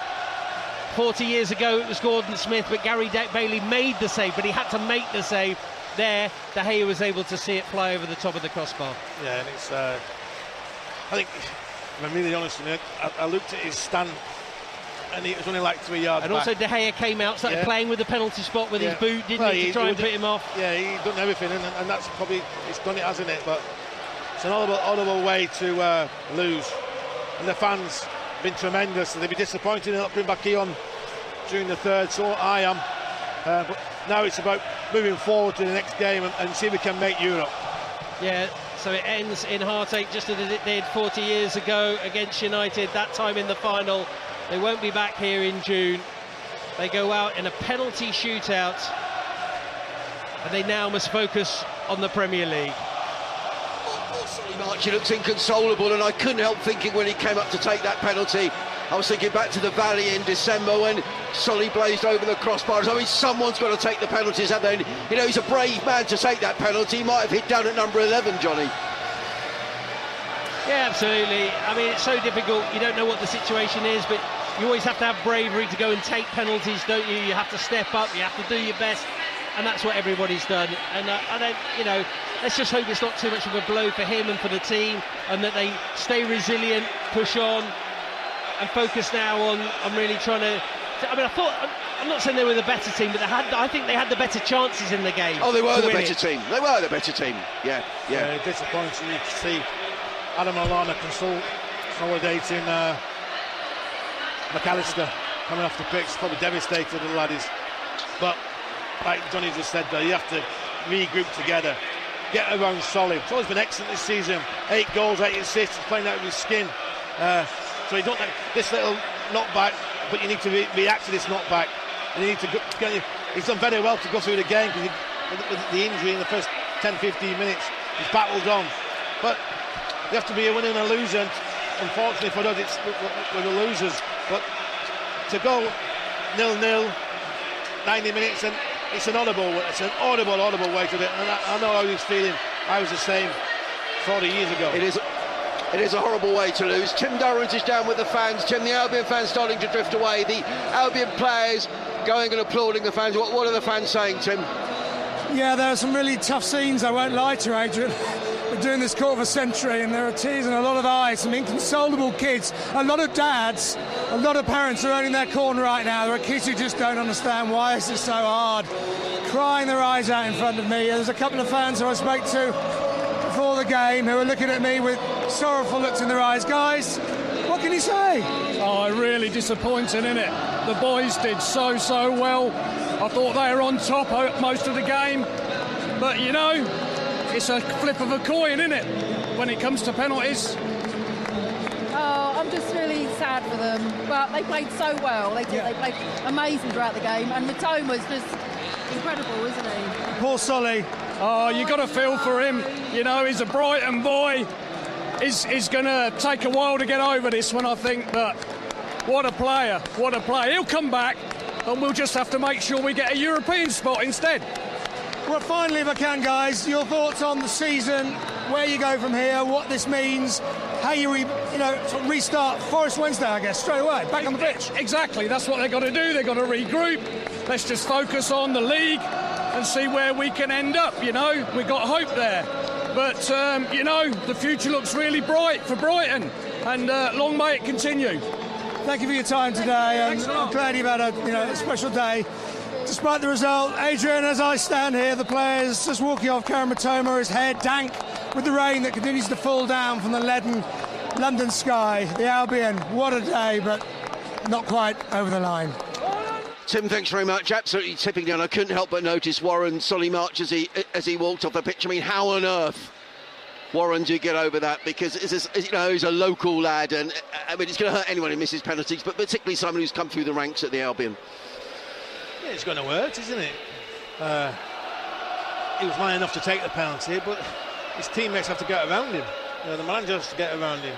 40 years ago, it was Gordon Smith, but Gary Bailey made the save, but he had to make the save. There, De Gea was able to see it fly over the top of the crossbar. Yeah, and it's, I think, if I'm really honest with you, I looked at his stand, and it was only like 3 yards and back. Also De Gea came out, started playing with the penalty spot with his boot, didn't he, to try and put him off. Yeah, he's done everything, and that's probably, it's done it, hasn't it? But it's an audible way to lose. And the fans have been tremendous, and they'll be disappointed in not bring back Keon during the third, so I am. But now it's about moving forward to the next game and see if we can make Europe. Yeah, so it ends in heartache just as it did 40 years ago against United, that time in the final. They won't be back here in June. They go out in a penalty shootout, and they now must focus on the Premier League. Solly March, he looks inconsolable, and I couldn't help thinking when he came up to take that penalty, I was thinking back to the Valley in December when Solly blazed over the crossbars. I mean, someone's got to take the penalties, and then, you know, he's a brave man to take that penalty. He might have hit down at number 11, Johnny. Yeah, absolutely. I mean, it's so difficult. You don't know what the situation is, but you always have to have bravery to go and take penalties, don't you? You have to step up, you have to do your best, and that's what everybody's done. And I don't, you know, let's just hope it's not too much of a blow for him and for the team, and that they stay resilient, push on, and focus now on really trying to. I mean, I'm not saying they were the better team, but I think they had the better chances in the game. Oh, they were the better team. They were the better team. Yeah. Disappointing to see Adam Lallana consolidating McAllister coming off the pitch. Probably devastated the lad is. But like Johnny just said there, you have to regroup together, get around Solly. It's always been excellent this season. 8 goals, 8 assists, playing out of his skin. So you don't have this little knockback, but you need to react to this knockback. And you need to he's done very well to go through the game, because with the injury in the first 10-15 minutes, he's battled on. But you have to be a winner and a loser, and unfortunately for us, we're the losers. But to go 0-0, 90 minutes, and it's an audible way to do it. And I know how he's feeling. I was the same 40 years ago. It is a horrible way to lose. Tim Durrant is down with the fans. Tim, the Albion fans starting to drift away. The Albion players going and applauding the fans. What are the fans saying, Tim? Yeah, there are some really tough scenes, I won't lie to you, Adrian. We're doing this quarter of a century, and there are tears and a lot of eyes, some inconsolable kids, a lot of dads, a lot of parents are only in their corner right now. There are kids who just don't understand why this is so hard, crying their eyes out in front of me. There's a couple of fans who I spoke to before the game who are looking at me with sorrowful looks in their eyes. Guys, what can you say? Oh, really disappointing, isn't it? The boys did so well. I thought they were on top most of the game, but you know, it's a flip of a coin, isn't it, when it comes to penalties? Oh, I'm just really sad for them, but they played so well. They played amazing throughout the game, and Matone was just incredible, isn't he? Poor Solly. Oh, you got to feel for him. You know, he's a Brighton boy. He's going to take a while to get over this one, I think, but What a player, what a player. He'll come back and we'll just have to make sure we get a European spot instead. Well, finally, if I can, guys, your thoughts on the season, where you go from here, what this means, how you sort of restart Forest Wednesday, I guess, straight away, back on the pitch. Exactly, that's what they've got to do. They've got to regroup. Let's just focus on the league and see where we can end up, We've got hope there. But, the future looks really bright for Brighton, and long may it continue. Thank you for your time today, and I'm glad you've had a special day. Despite the result, Adrian, as I stand here, the players just walking off Karen Matoma, his hair dank with the rain that continues to fall down from the leaden London sky. The Albion, what a day, but not quite over the line. Tim, thanks very much. Absolutely tipping down. I couldn't help but notice Warren Solly March as he walked off the pitch. I mean, how on earth Warren do get over that? Because he's a local lad, and I mean, it's going to hurt anyone who misses penalties, but particularly someone who's come through the ranks at the Albion. Yeah, it's going to hurt, isn't it? He was man enough to take the penalty, but his teammates have to get around him. The manager has to get around him.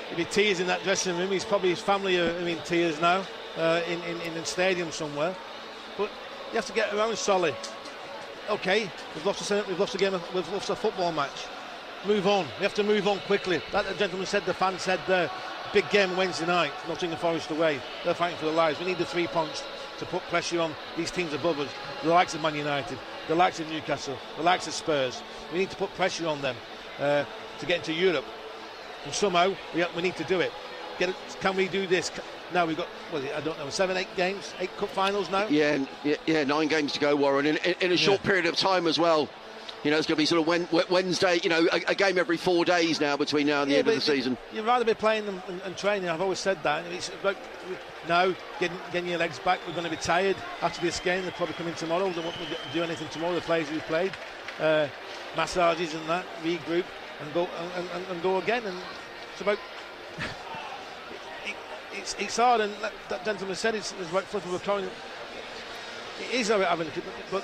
He'll be tears in that dressing room. His family are in tears now in the stadium somewhere. But you have to get around Solly. Okay, we've lost a game, we've lost a football match. Move on. We have to move on quickly. Like the gentleman said, the fan said there. Big game Wednesday night, Nottingham Forest away. They're fighting for their lives. We need the 3 points to put pressure on these teams above us, the likes of Man United, the likes of Newcastle, the likes of Spurs. We need to put pressure on them to get into Europe. And somehow we need to do it. Can we do this? Now we've got, I don't know, 7, 8 games, 8 cup finals now. Yeah, 9 games to go, Warren, in a short period of time as well. It's going to be sort of Wednesday, a game every 4 days now between now and the end of the season. You'd rather be playing them and training. I've always said that. It's about now getting your legs back. We're going to be tired after this game. They'll probably come in tomorrow. They won't do anything tomorrow. The players who've played, massages and that, regroup and go again. And it's about. It's hard, and that gentleman said it's about flip of a coin. It is about having, but.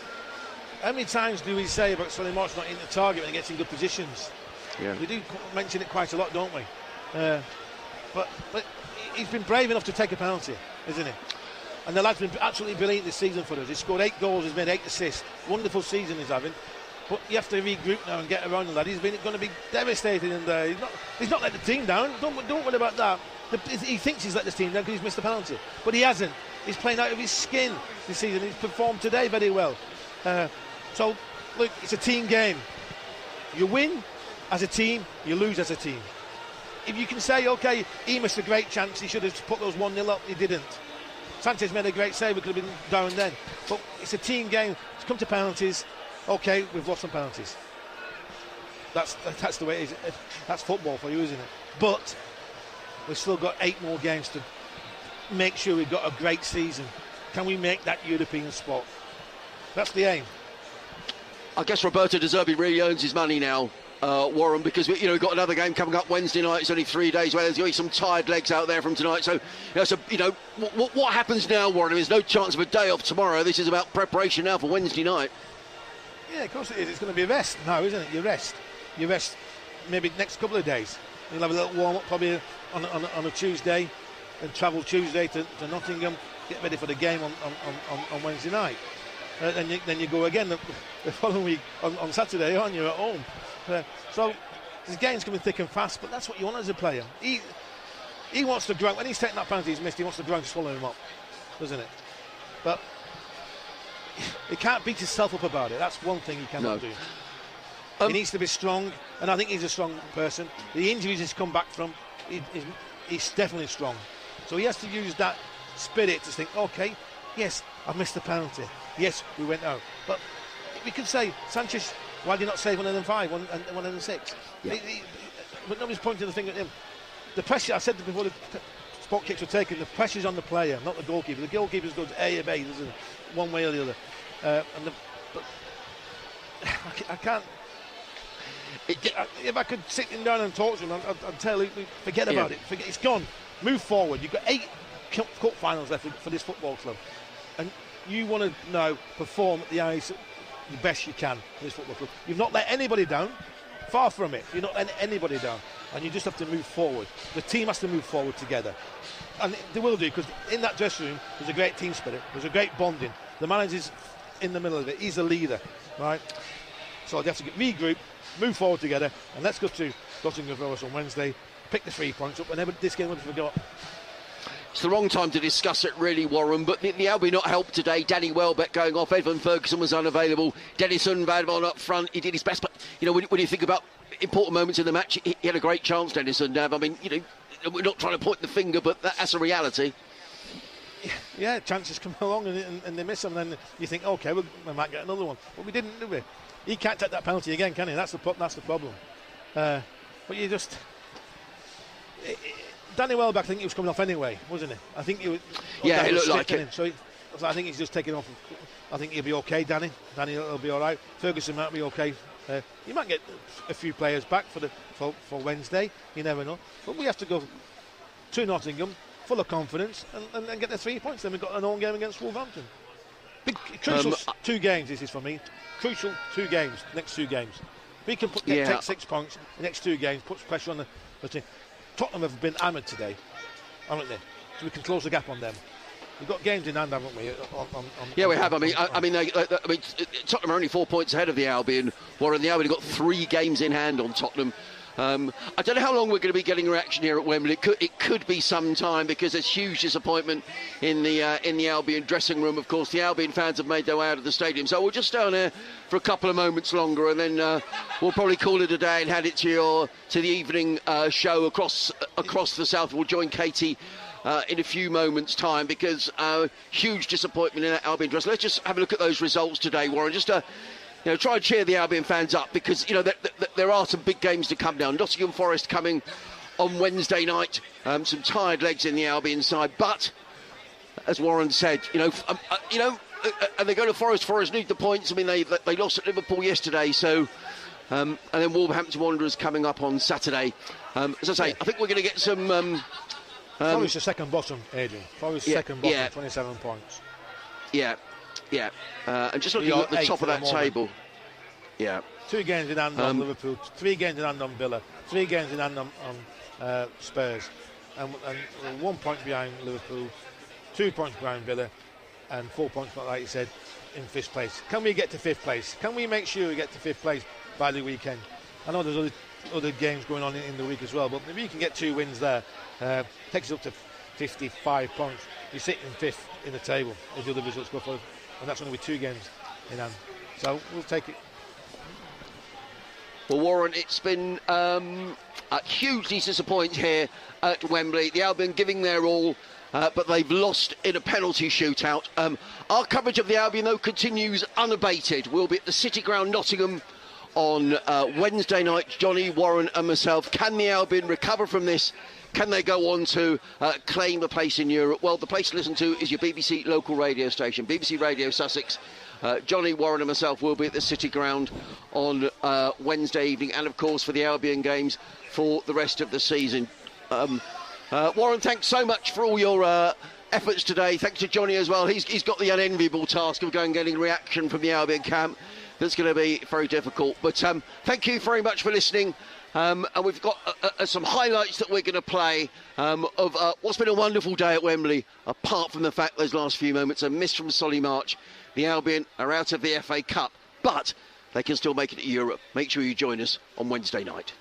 How many times do we say about Solly March not in the target when he gets in good positions? Yeah. We do mention it quite a lot, don't we? But he's been brave enough to take a penalty, isn't he? And the lad's been absolutely brilliant this season for us. He's scored 8 goals, he's made 8 assists. Wonderful season he's having. But you have to regroup now and get around the lad. He's going to be devastated, and he's not let the team down. Don't worry about that. He thinks he's let the team down because he's missed the penalty, but he hasn't. He's playing out of his skin this season. He's performed today very well. So, look, it's a team game. You win as a team, you lose as a team. If you can say, OK, he missed a great chance, he should have put those 1-0 up, he didn't. Sanchez made a great save, we could have been down then. But it's a team game, it's come to penalties. OK, we've lost some penalties. That's the way it is. That's football for you, isn't it? But we've still got 8 more games to make sure we've got a great season. Can we make that European spot? That's the aim. I guess Roberto De Zerbi really earns his money now, Warren, because we've got another game coming up Wednesday night. It's only 3 days away. There's going to be some tired legs out there from tonight. So, what happens now, Warren? There's no chance of a day off tomorrow. This is about preparation now for Wednesday night. Yeah, of course it is. It's going to be a rest now, isn't it? You rest maybe next couple of days. You'll have a little warm-up probably on a Tuesday and travel Tuesday to Nottingham, get ready for the game on Wednesday night. Then you go again the following week on Saturday, aren't you, at home? So the game's coming thick and fast, but that's what you want as a player. He wants to ground. When he's taking that penalty he's missed, he wants the ground to swallow him up, doesn't it? But he can't beat himself up about it. That's one thing he cannot do. He needs to be strong, and I think he's a strong person. The injuries he's come back from, he's definitely strong. So he has to use that spirit to think, OK, yes, I've missed the penalty. Yes, we went out. But we could say, Sanchez, why did you not save one of them 5, one of them 6? Yeah. But nobody's pointing the thing at him. The pressure, I said before the spot kicks were taken, the pressure's on the player, not the goalkeeper. The goalkeeper's goes A or B, doesn't it? One way or the other. But I can't. If I could sit him down and talk to him, I'd tell him, forget about it. It's gone. Move forward. You've got 8 cup finals left for this football club. And you want to now perform at the eyes the best you can in this football club. You've not let anybody down. Far from it. You've not let anybody down. and you just have to move forward. The team has to move forward together, and they will do, because in that dressing room there's a great team spirit, there's a great bonding. The manager's in the middle of it, he's a leader, right? So they have to regroup, move forward together, and let's go to Nottingham Forest on Wednesday, pick the 3 points up whenever this game would have forgot. It's the wrong time to discuss it, really, Warren, but the Albion not helped today. Danny Welbeck going off, Evan Ferguson was unavailable, Denison Van Von up front, he did his best, but, you know, when you think about important moments in the match, he had a great chance, Denison. I mean, you know, we're not trying to point the finger, but that's a reality. Yeah, chances come along and they miss them, and then you think, OK, we might get another one. But we didn't, did we? He can't take that penalty again, can he? That's the problem. But you just... Danny Welbeck, I think he was coming off anyway, wasn't he? I think he was... Yeah, it looked like it. So I think he's just taking off. I think he'll be OK, Danny will be all right. Ferguson might be OK. You might get a few players back for Wednesday. You never know. But we have to go to Nottingham full of confidence and get the 3 points. Then we've got an home game against Wolverhampton. Big, crucial 2 games, this is for me. Crucial 2 games, next 2 games. We can take 6 points, the next 2 games, puts pressure on the team. Tottenham have been hammered today, haven't they? So we can close the gap on them. We've got games in hand, haven't we? Yeah, we have. I mean, Tottenham are only 4 points ahead of the Albion. Warren, the Albion have got 3 games in hand on Tottenham. I don't know how long we're going to be getting a reaction here at Wembley. It could be some time, because there's huge disappointment in the Albion dressing room. Of course, the Albion fans have made their way out of the stadium, so we'll just stay on there for a couple of moments longer, and then we'll probably call it a day and hand it to the evening show across the south. We'll join Katie in a few moments' time, because huge disappointment in that Albion dress. Let's just have a look at those results today, Warren. Just try and cheer the Albion fans up, because there are some big games to come now. Nottingham Forest coming on Wednesday night. Some tired legs in the Albion side, but as Warren said, and they go to Forest. Forest need the points. I mean, they lost at Liverpool yesterday, so and then Wolverhampton Wanderers coming up on Saturday. As I say, I think we're going to get some. Forest are second bottom, Adrian. Forest second bottom, 27 points. Yeah. And just looking at the top of that table. Yeah. 2 games in hand on Liverpool, 3 games in hand on Villa, 3 games in hand on Spurs, and 1 point behind Liverpool, 2 points behind Villa, and 4 points, like you said, in 5th place. Can we get to 5th place? Can we make sure we get to 5th place by the weekend? I know there's other games going on in the week as well, but if you can get 2 wins there, takes us up to 55 points. You're sitting 5th in the table if the other results go forward, and that's only with 2 games in hand. So we'll take it. Well, Warren, it's been hugely disappointing here at Wembley. The Albion giving their all, but they've lost in a penalty shootout. Our coverage of the Albion, though, continues unabated. We'll be at the City Ground, Nottingham, on Wednesday night. Johnny, Warren and myself. Can the Albion recover from this? Can they go on to claim a place in Europe? Well, the place to listen to is your BBC local radio station, BBC Radio Sussex. Johnny, Warren and myself will be at the City Ground on Wednesday evening, and of course for the Albion games for the rest of the season. Warren, thanks so much for all your efforts today. Thanks to Johnny as well. He's got the unenviable task of going and getting reaction from the Albion camp. That's going to be very difficult. But thank you very much for listening. And we've got some highlights that we're going to play of what's been a wonderful day at Wembley, apart from the fact those last few moments are missed from Solly March. The Albion are out of the FA Cup, but they can still make it to Europe. Make sure you join us on Wednesday night.